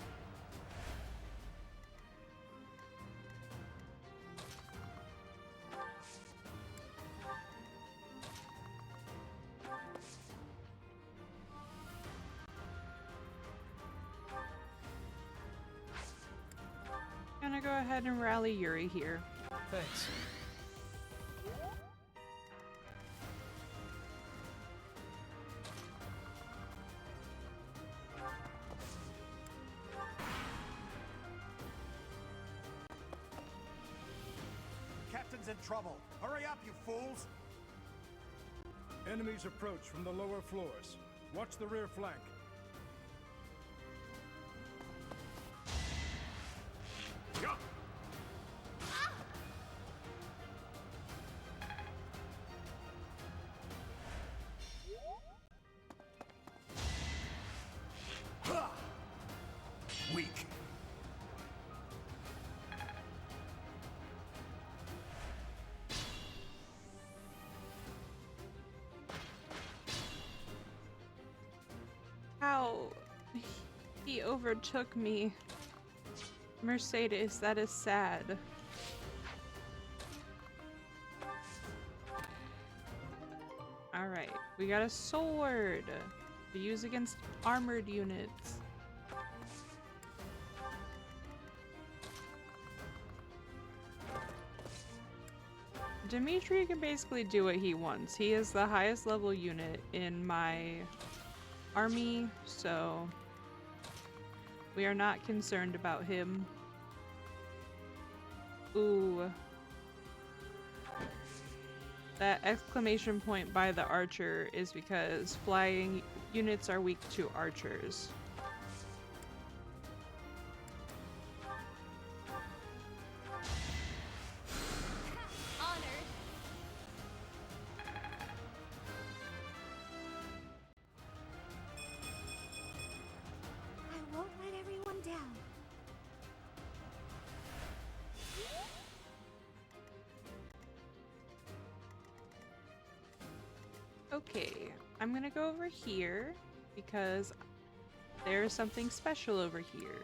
Gonna go ahead and rally Yuri here. Thanks. Captain's in trouble. Hurry up, you fools! Enemies approach from the lower floors. Watch the rear flank. Weak. How he overtook me. Mercedes, that is sad. Alright, we got a sword to use against armored units. Dimitri can basically do what he wants. He is the highest level unit in my army, so we are not concerned about him. Ooh. That exclamation point by the archer is because flying units are weak to archers. I won't let everyone down. Okay, I'm gonna go over here because there's something special over here.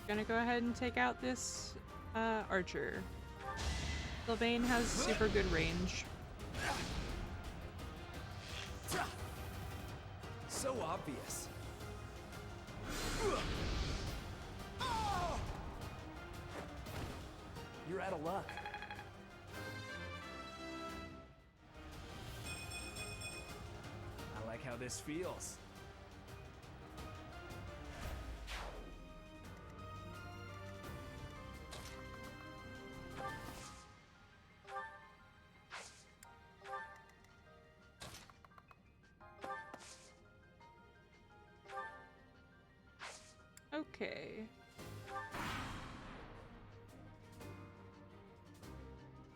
Gonna go ahead and take out this archer. Sylvain has super good range. So obvious. You're out of luck. I like how this feels. Okay.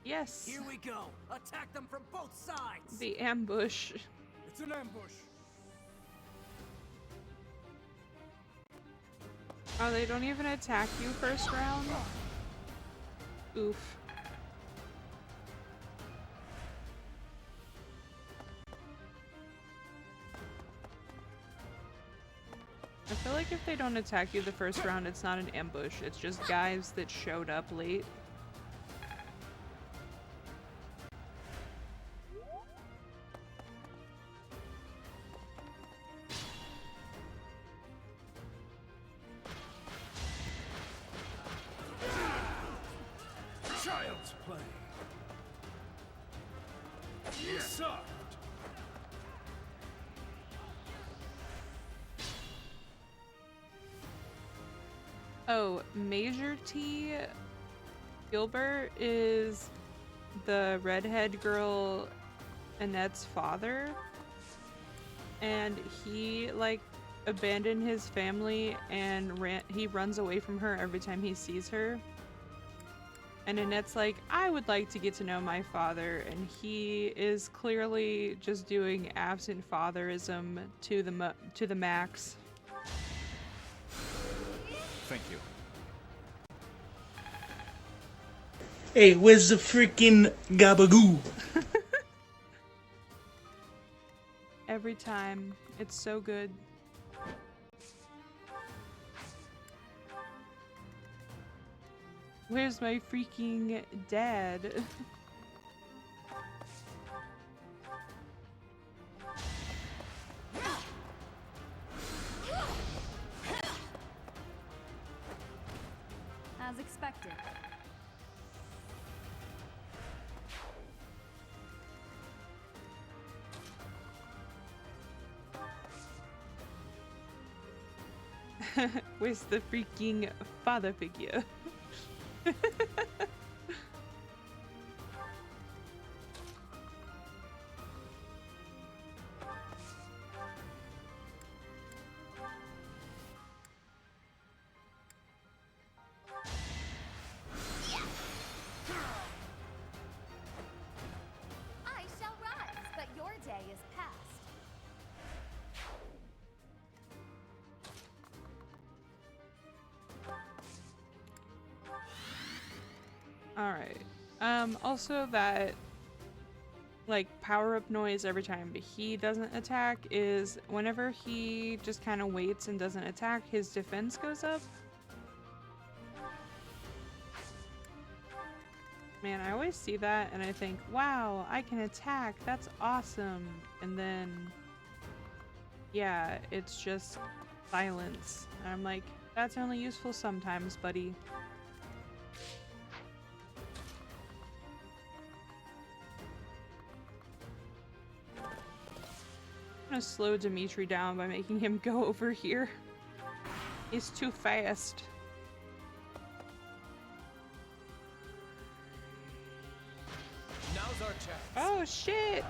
Yes. Here we go. Attack them from both sides. The ambush. It's an ambush. Oh, they don't even attack you first round? Oof. I feel like if they don't attack you the first round, it's not an ambush. It's just guys that showed up late. Child's play. Soft. Oh, Major T. Gilbert is the redhead girl Annette's father. And he, like, abandoned his family and he runs away from her every time he sees her. And Annette's like, I would like to get to know my father, and he is clearly just doing absent fatherism to the max. Thank you. Hey, where's the freaking gabagoo? Every time. It's so good. Where's my freaking dad? As expected. Where's the freaking father figure? I shall rise, but your day is past. Alright. Also that, like, power-up noise every time he doesn't attack is whenever he just kind of waits and doesn't attack, his defense goes up. Man, I always see that and I think, wow, I can attack, that's awesome. And then, yeah, it's just silence. And I'm like, that's only useful sometimes, buddy. I'm gonna slow Dimitri down by making him go over here. He's too fast. Now's our chance. Oh shit!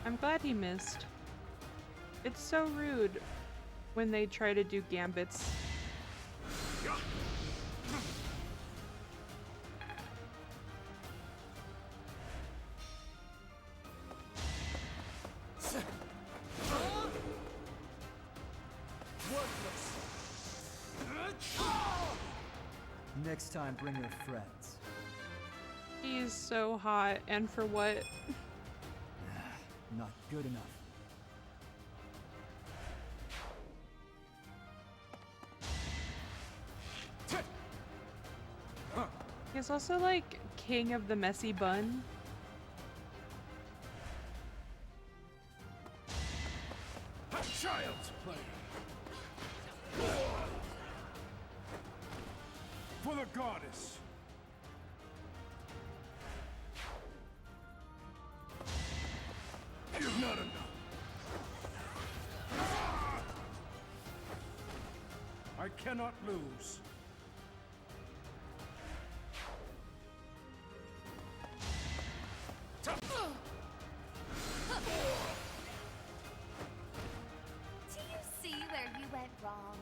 I'm glad he missed. It's so rude when they try to do gambits. Next time, bring your friends. He's so hot, and for what? Not good enough. He's also like king of the messy bun. Child's play. For the goddess. You've not enough. I cannot lose. Do you see where you went wrong?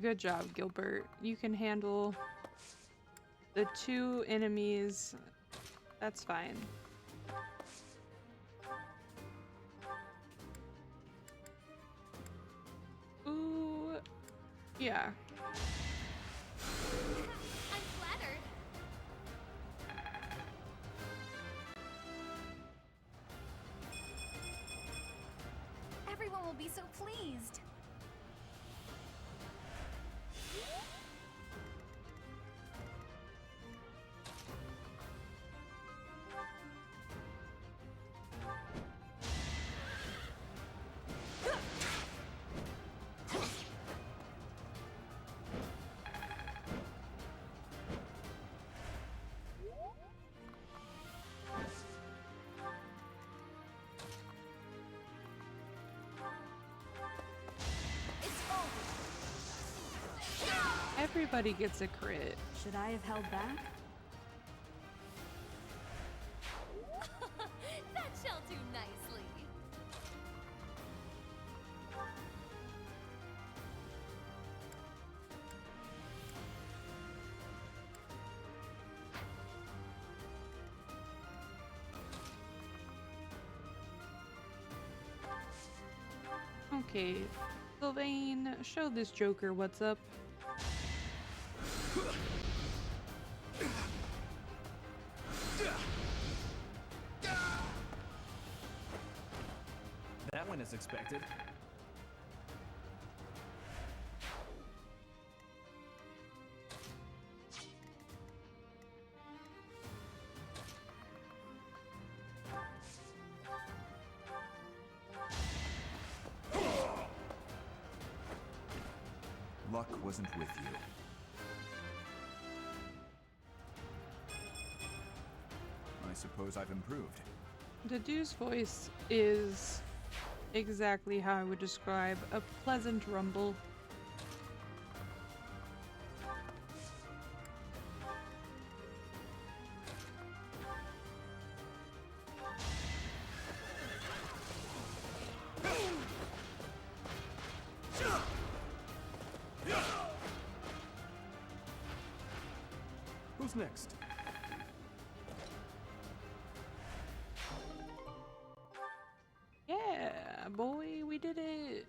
Good job, Gilbert. You can handle the two enemies. That's fine. Ooh, yeah. I'm flattered. Everyone will be so pleased. Everybody gets a crit. Should I have held back? That shall do nicely. Okay, Sylvain, show this Joker what's up. That went as expected. Luck wasn't with you. I suppose I've improved. The dude's voice is exactly how I would describe a pleasant rumble. Who's next? Yeah, boy, we did it.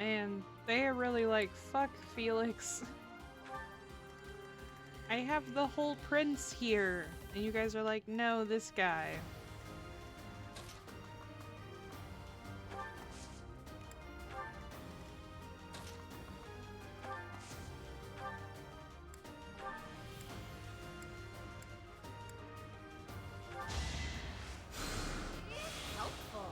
And they are really like, fuck Felix. I have the whole prince here. And you guys are like, no, this guy. Helpful.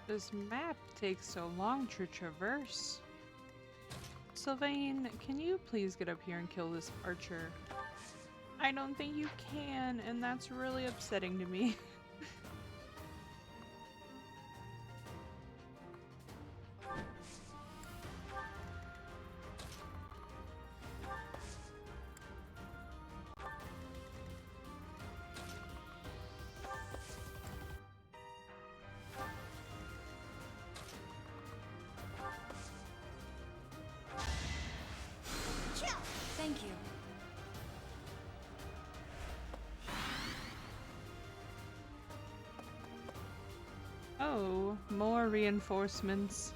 This map takes so long to traverse. Sylvain, can you please get up here and kill this archer? I don't think you can, and that's really upsetting to me. Thank you. Oh, more reinforcements.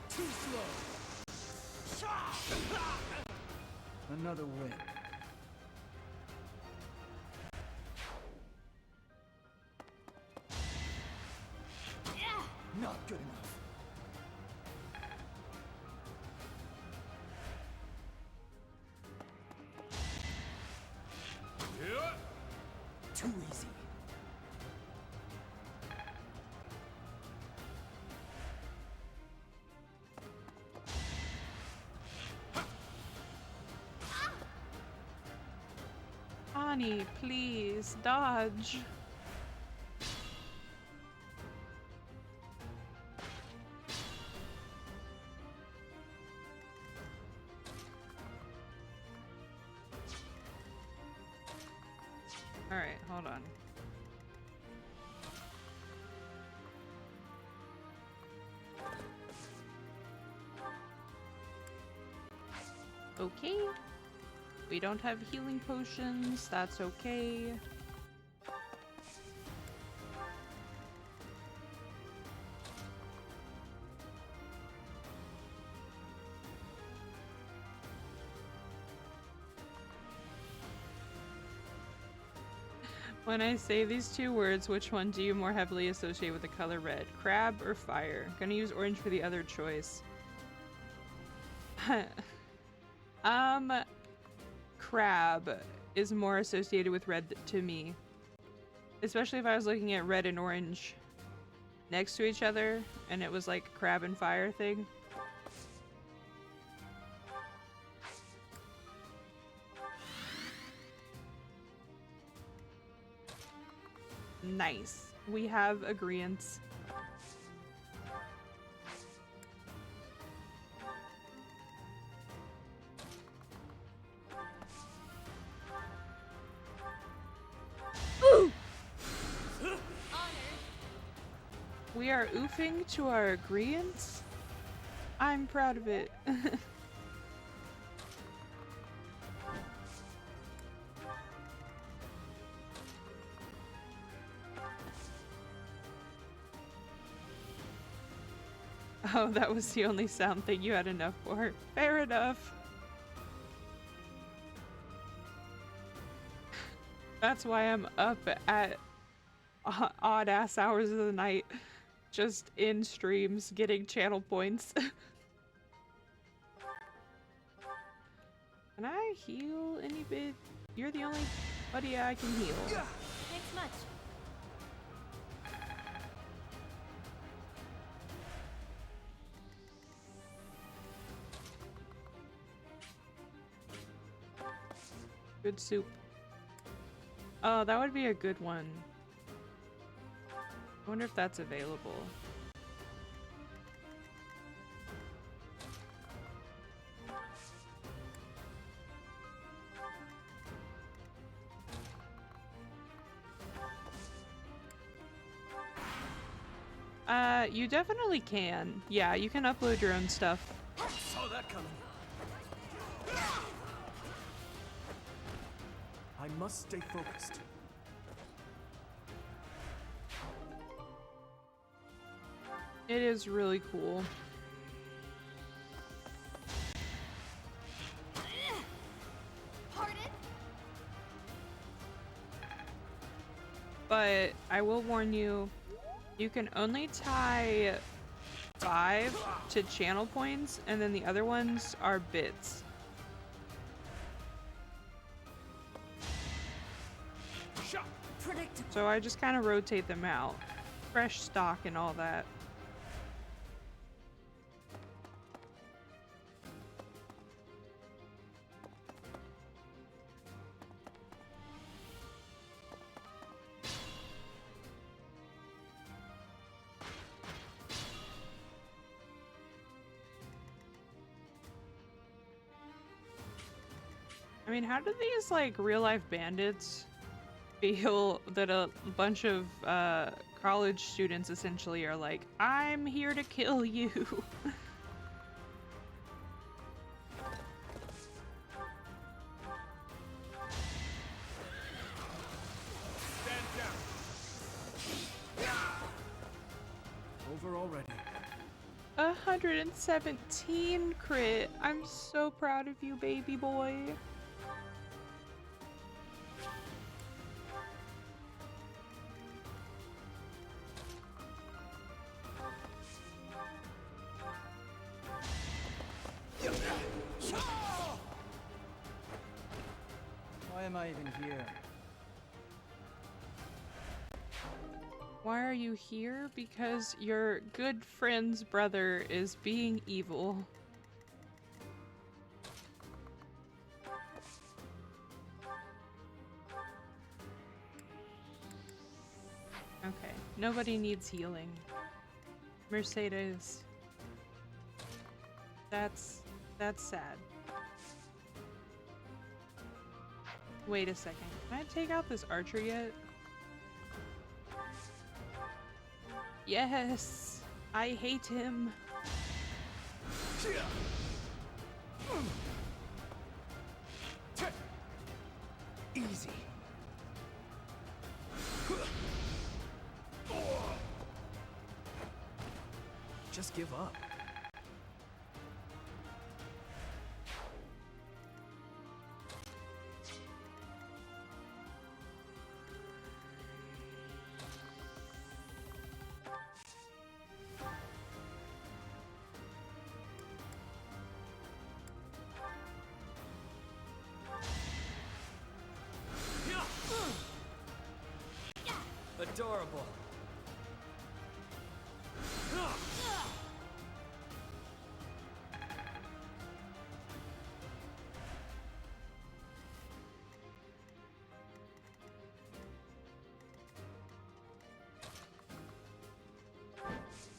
Too slow. Another win. Not good enough. Too easy. Ani, please, dodge. hold on. Okay. We don't have healing potions. That's okay. When I say these two words, which one do you more heavily associate with the color red? Crab or fire? Gonna use orange for the other choice. Crab is more associated with red to me. Especially if I was looking at red and orange next to each other and it was like crab and fire thing. Nice. We have agreeance. Ooh! We are oofing to our agreeance. I'm proud of it. Oh, that was the only sound thing you had enough for. Fair enough. That's why I'm up at odd ass hours of the night, just in streams, getting channel points. Can I heal any bit? You're the only buddy I can heal. Thanks much. Good soup. Oh, that would be a good one. I wonder if that's available. You definitely can. Yeah, you can upload your own stuff. Saw that coming. I must stay focused. It is really cool. Pardon? But I will warn you, you can only tie 5 to channel points, and then the other ones are bits. So I just kind of rotate them out. Fresh stock and all that. I mean, how do these, like, real-life bandits feel that a bunch of college students essentially are like, I'm here to kill you? Stand down. Over already. 117 crit. I'm so proud of you, baby boy. Why am I even here? Why are you here? Because your good friend's brother is being evil. Okay, nobody needs healing. Mercedes. That's sad. Wait a second. Can I take out this archer yet? Yes, I hate him. Easy. Just give up. Adorable.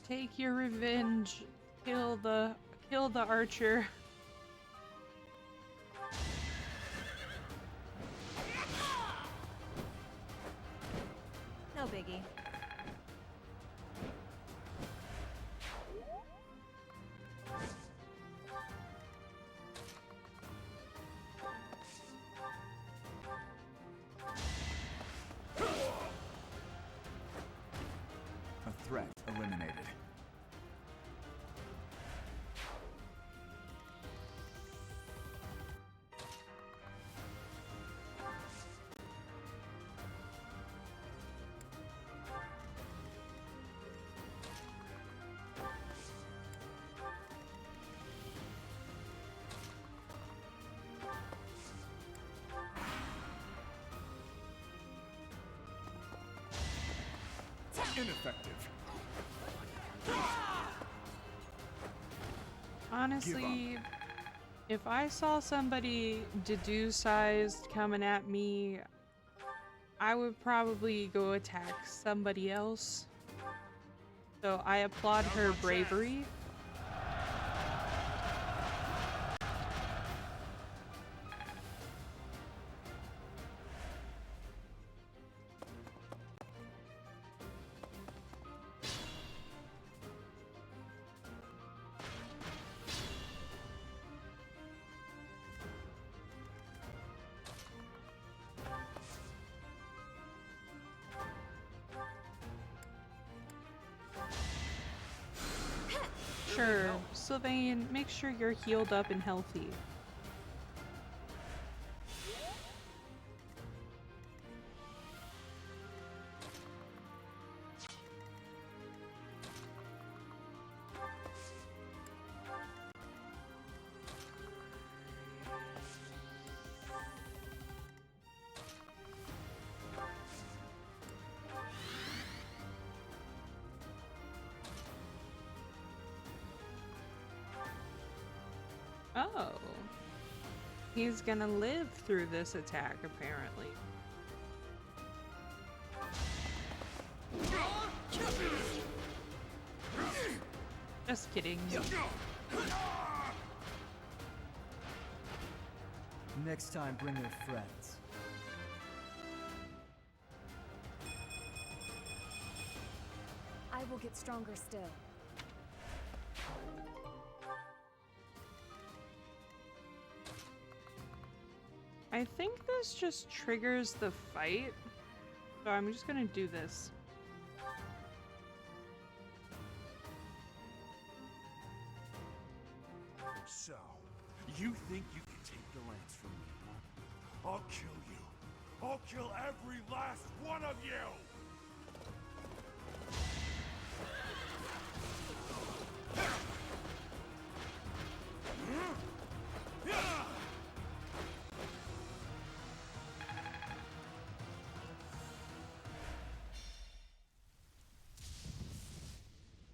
Take your revenge. Kill the archer. No biggie. A threat eliminated. Ineffective. Honestly, if I saw somebody deduce-sized coming at me, I would probably go attack somebody else. So I applaud her bravery. Sure, Sylvain, make sure you're healed up and healthy. Oh. He's gonna live through this attack, apparently. Just kidding. Next time, bring your friends. I will get stronger still. I think this just triggers the fight, so I'm just gonna do this. So, you think you can take the lance from me, huh? I'll kill you. I'll kill every last one of you!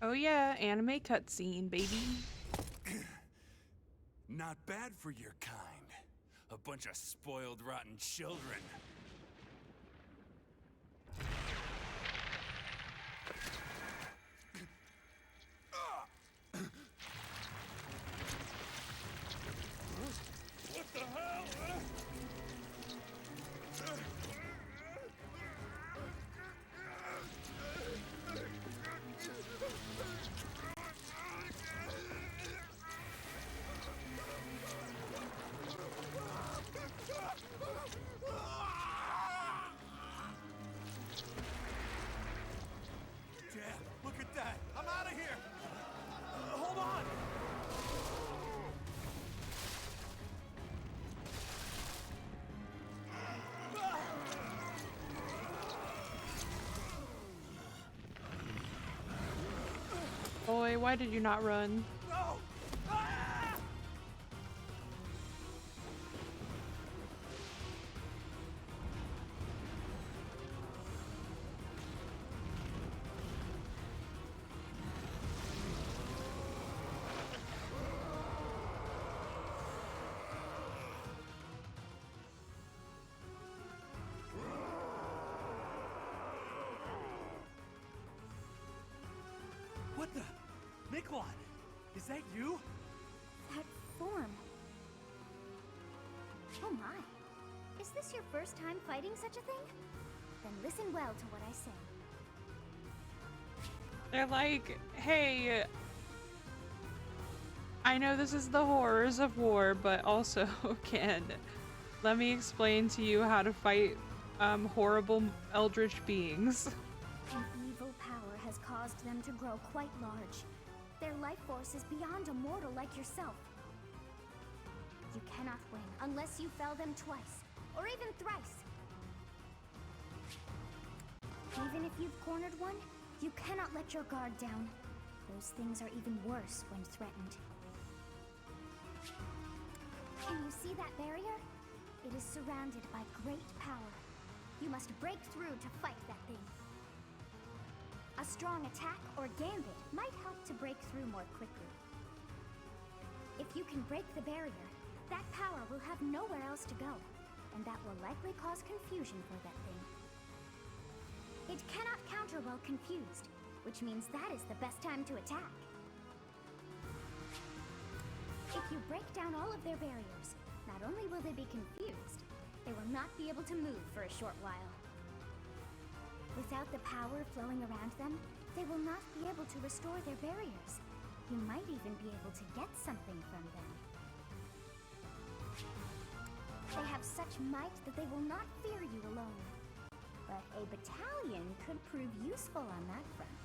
Oh yeah, anime cutscene, baby. Not bad for your kind. A bunch of spoiled, rotten children. What the hell? boy, why did you not run? No! Ah! What the? Miquelon! Is that you? That form. Oh my. Is this your first time fighting such a thing? Then listen well to what I say. They're like, hey, I know this is the horrors of war, but also let me explain to you how to fight horrible eldritch beings. An evil power has caused them to grow quite large. Their life force is beyond a mortal like yourself. You cannot win unless you fell them twice, or even thrice. Even if you've cornered one, you cannot let your guard down. Those things are even worse when threatened. Can you see that barrier? It is surrounded by great power. You must break through to fight that thing. A strong attack or gambit might help to break through more quickly. If you can break the barrier, that power will have nowhere else to go, and that will likely cause confusion for that thing. It cannot counter while confused, which means that is the best time to attack. If you break down all of their barriers, not only will they be confused, they will not be able to move for a short while. Without the power flowing around them, they will not be able to restore their barriers. You might even be able to get something from them. They have such might that they will not fear you alone. But a battalion could prove useful on that front.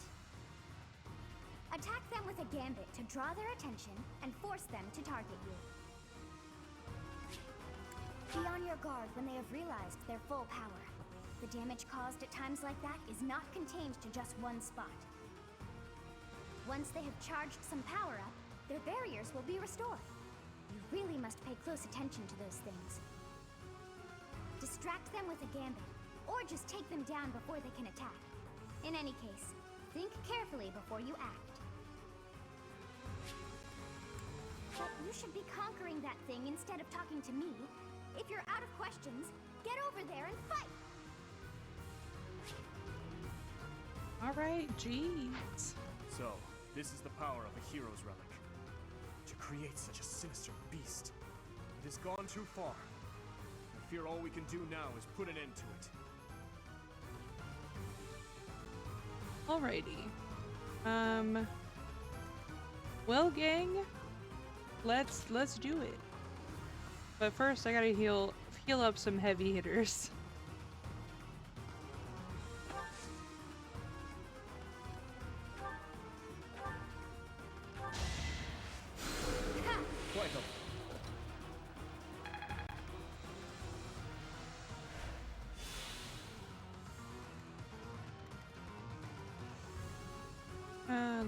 Attack them with a gambit to draw their attention and force them to target you. Be on your guard when they have realized their full power. The damage caused at times like that is not contained to just one spot. Once they have charged some power up, their barriers will be restored. You really must pay close attention to those things. Distract them with a gambit, or just take them down before they can attack. In any case, think carefully before you act. But you should be conquering that thing instead of talking to me. If you're out of questions, get over there and fight! Alright, jeez. So, this is the power of a hero's relic. To create such a sinister beast. It has gone too far. I fear all we can do now is put an end to it. Alrighty. Well, gang, let's do it. But first, I gotta heal up some heavy hitters.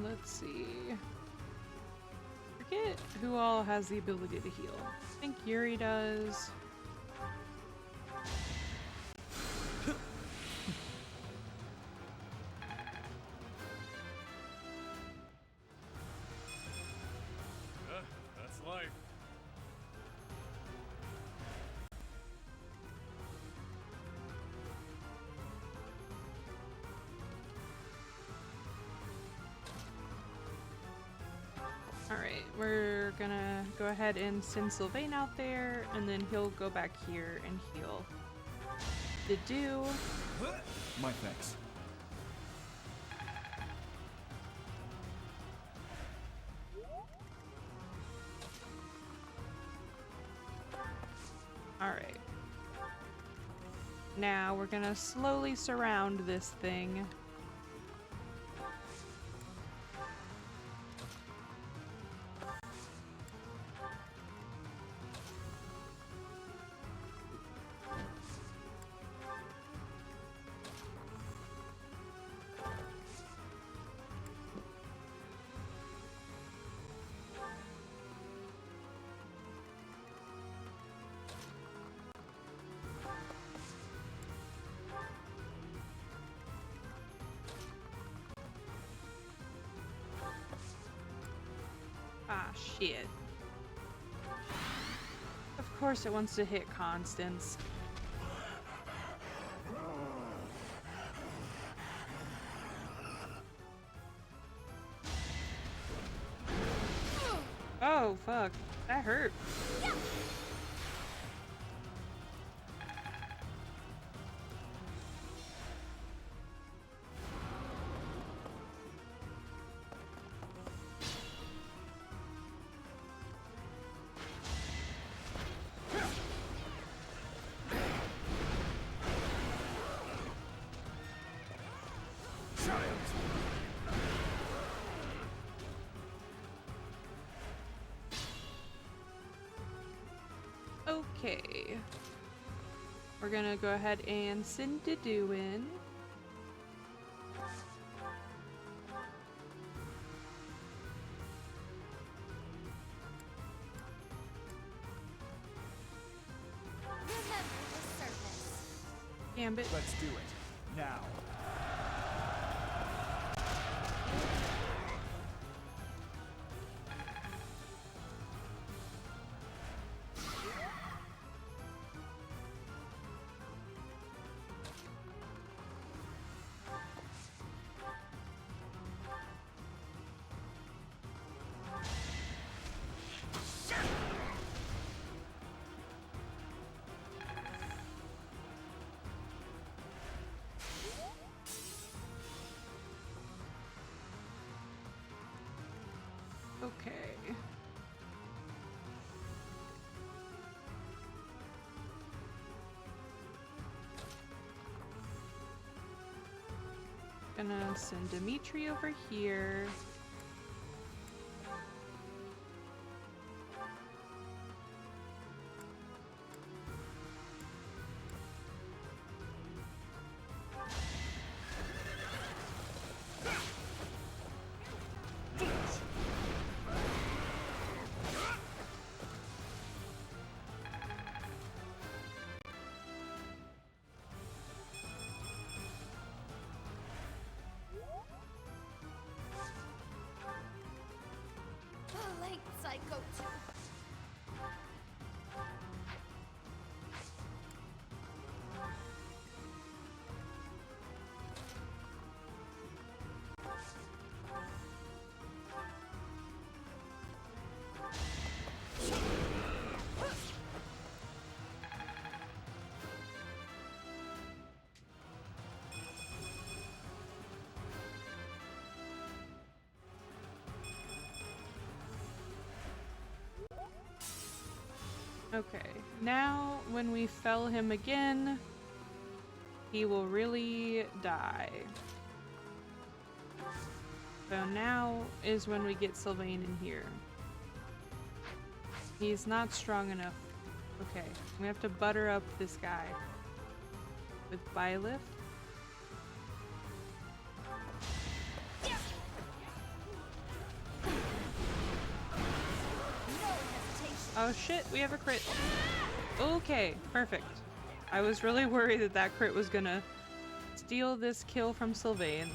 Let's see. Forget who all has the ability to heal. I think Yuri does. That's life. Alright, we're gonna go ahead and send Sylvain out there, and then he'll go back here and heal. Do. My thanks. Alright. Now we're gonna slowly surround this thing. Ah, shit. Of course it wants to hit Constance. Oh, fuck. That hurt. Okay. We're gonna go ahead and send Didu in. Gambit. Let's do it. Now. Okay. Gonna send Dimitri over here. Okay, now when we fell him again, he will really die. So now is when we get Sylvain in here. He's not strong enough. Okay, we have to butter up this guy with Byleth. Oh shit, we have a crit. Okay, perfect. I was really worried that that crit was gonna steal this kill from Sylvain.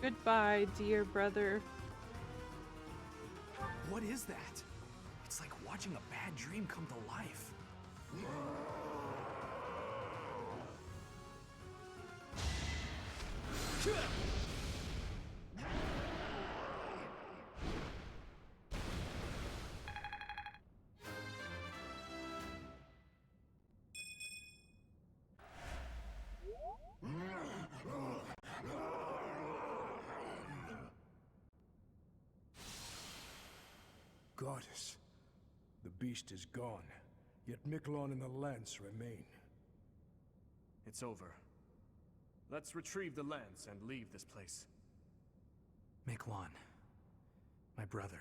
Goodbye, dear brother. What is that? It's like watching a bad dream come to life. Goddess, the beast is gone, yet Miquelon and the lance remain. It's over. Let's retrieve the lance and leave this place. Miquelon, my brother.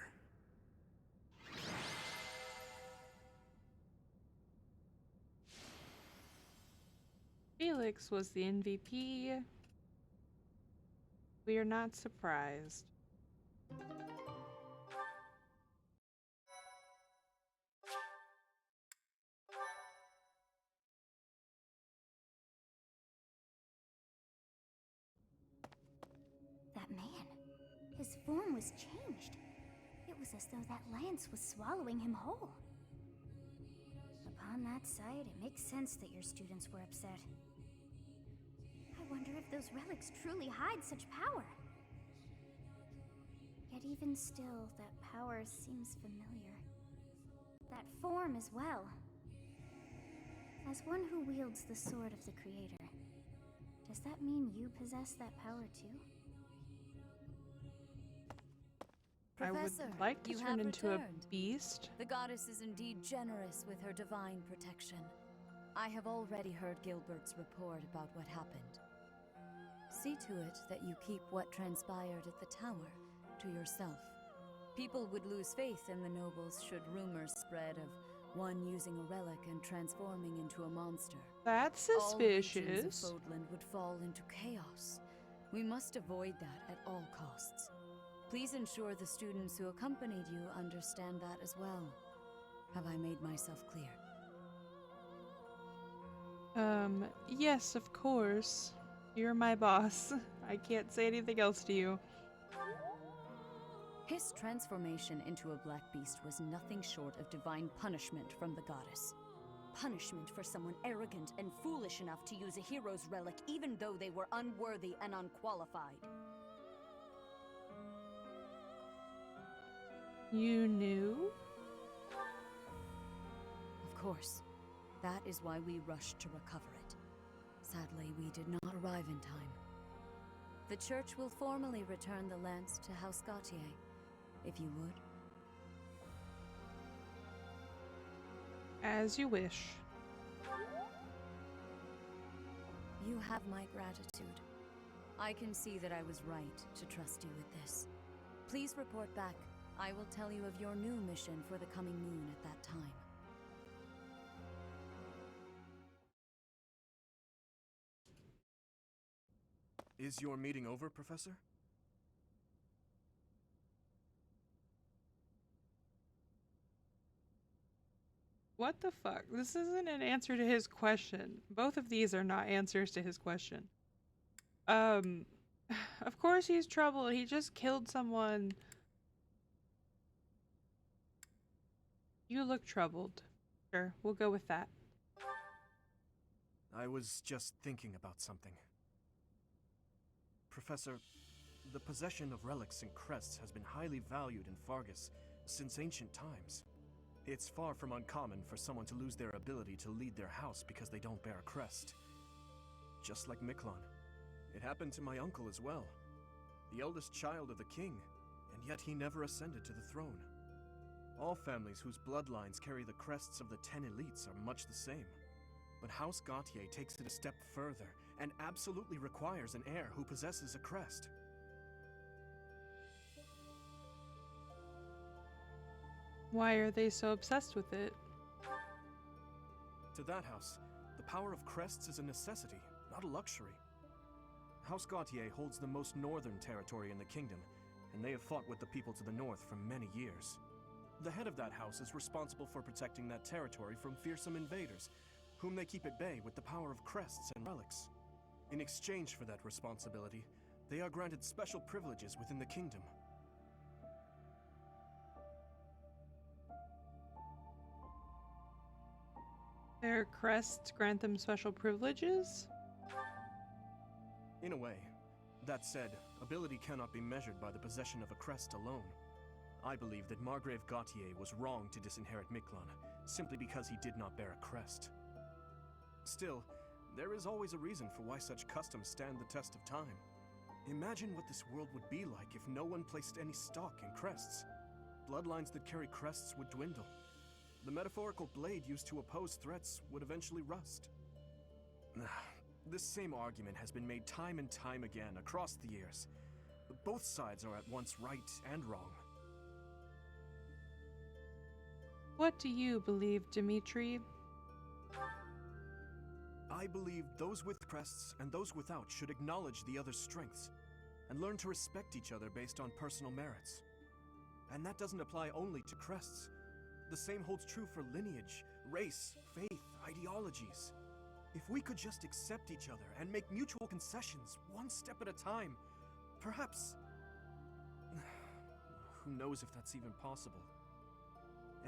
Felix was the MVP. We are not surprised. form was changed. It was as though that lance was swallowing him whole. Upon that sight, it makes sense that your students were upset. I wonder if those relics truly hide such power. Yet even still, that power seems familiar. That form as well. As one who wields the sword of the Creator, does that mean you possess that power too? I would Professor, like to you turn have into returned. a beast. The goddess is indeed generous with her divine protection. I have already heard Gilbert's report about what happened. See to it that you keep what transpired at the tower to yourself. People would lose faith in the nobles should rumors spread of one using a relic and transforming into a monster. That's All regions suspicious. of Fodland would fall into chaos. We must avoid that at all costs. Please ensure the students who accompanied you understand that as well. Have I made myself clear? Yes, of course. You're my boss. I can't say anything else to you. His transformation into a black beast was nothing short of divine punishment from the goddess. Punishment for someone arrogant and foolish enough to use a hero's relic even though they were unworthy and unqualified. You knew? Of course. That is why we rushed to recover it. Sadly, we did not arrive in time. The church will formally return the lance to House Gautier, if you would. As you wish. You have my gratitude. I can see that I was right to trust you with this. Please report back. I will tell you of your new mission for the coming moon at that time. Is your meeting over, Professor? What the fuck? This isn't an answer to his question. Both of these are not answers to his question. Of course he's troubled. He just killed someone. You look troubled. Sure, we'll go with that. I was just thinking about something. Professor, the possession of relics and crests has been highly valued in Fargus since ancient times. It's far from uncommon for someone to lose their ability to lead their house because they don't bear a crest. Just like Miklon. It happened to my uncle as well. The eldest child of the king, and yet he never ascended to the throne. All families whose bloodlines carry the crests of the 10 elites are much the same. But House Gautier takes it a step further and absolutely requires an heir who possesses a crest. Why are they so obsessed with it? To that house, the power of crests is a necessity, not a luxury. House Gautier holds the most northern territory in the kingdom, and they have fought with the people to the north for many years. The head of that house is responsible for protecting that territory from fearsome invaders, whom they keep at bay with the power of crests and relics. In exchange for that responsibility, they are granted special privileges within the kingdom. Their crests grant them special privileges? In a way. That said, ability cannot be measured by the possession of a crest alone. I believe that Margrave Gautier was wrong to disinherit Miklon, simply because he did not bear a crest. Still, there is always a reason for why such customs stand the test of time. Imagine what this world would be like if no one placed any stock in crests. Bloodlines that carry crests would dwindle. The metaphorical blade used to oppose threats would eventually rust. This same argument has been made time and time again across the years. Both sides are at once right and wrong. What do you believe, Dimitri? I believe those with crests and those without should acknowledge the other's strengths, and learn to respect each other based on personal merits. And that doesn't apply only to crests. The same holds true for lineage, race, faith, ideologies. If we could just accept each other and make mutual concessions one step at a time, perhaps who knows if that's even possible?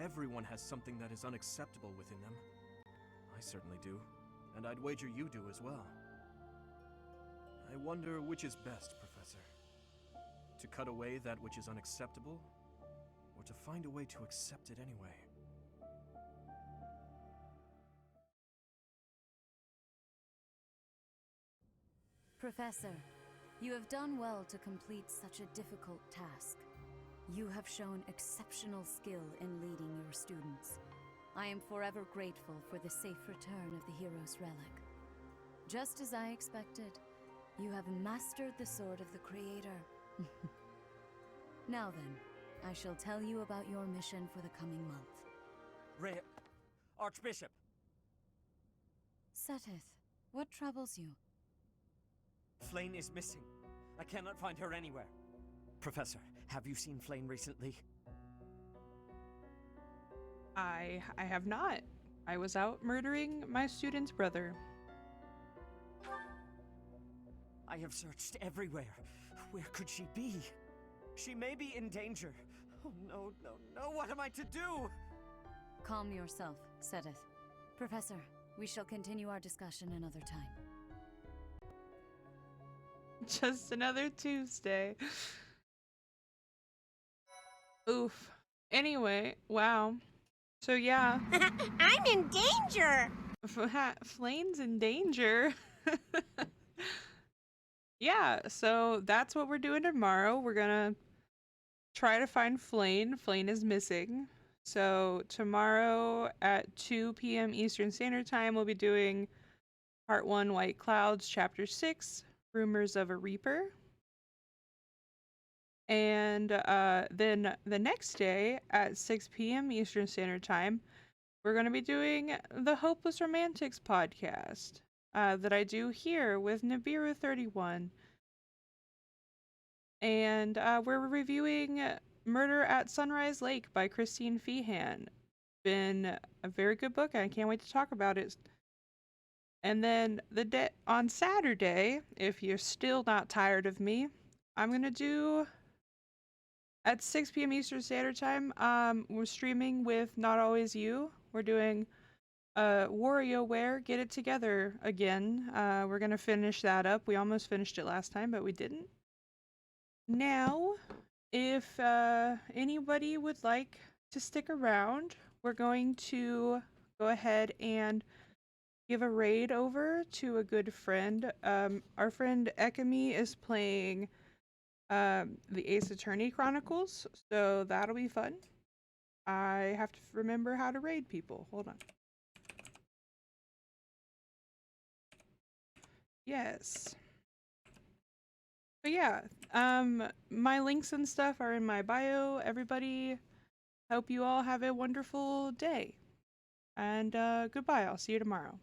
Everyone has something that is unacceptable within them. I certainly do, and I'd wager you do as well. I wonder which is best, Professor. To cut away that which is unacceptable, or to find a way to accept it anyway? Professor, you have done well to complete such a difficult task. You have shown exceptional skill in leading your students. I am forever grateful for the safe return of the hero's relic. Just as I expected, you have mastered the sword of the Creator. Now then, I shall tell you about your mission for the coming month. Archbishop! Seteth, what troubles you? Flayn is missing. I cannot find her anywhere. Professor, have you seen Flayn recently? I have not. I was out murdering my student's brother. I have searched everywhere. Where could she be? She may be in danger. Oh no, no, no, what am I to do? Calm yourself, Seteth. Professor, we shall continue our discussion another time. Just another Tuesday. Oof. Anyway, wow. So yeah. I'm in danger! Flayn's in danger. Yeah, so that's what we're doing tomorrow. We're gonna try to find Flayn. Flayn is missing. So tomorrow at 2 p.m. Eastern Standard Time, we'll be doing Part 1, White Clouds, Chapter 6, Rumors of a Reaper. And then the next day at 6 p.m. Eastern Standard Time, we're going to be doing the Hopeless Romantics podcast that I do here with Nibiru31. And we're reviewing Murder at Sunrise Lake by Christine Feehan. Been a very good book, and I can't wait to talk about it. And then on Saturday, if you're still not tired of me, I'm going to do at 6 p.m. Eastern Standard Time, we're streaming with Not Always You. We're doing WarioWare Get It Together again. We're going to finish that up. We almost finished it last time, but we didn't. Now, if anybody would like to stick around, we're going to go ahead and give a raid over to a good friend. Our friend Ekami is playing the Ace Attorney Chronicles, so that'll be fun. I have to remember how to raid people. Hold on. Yes. But yeah, my links and stuff are in my bio. Everybody, hope you all have a wonderful day. And goodbye. I'll see you tomorrow.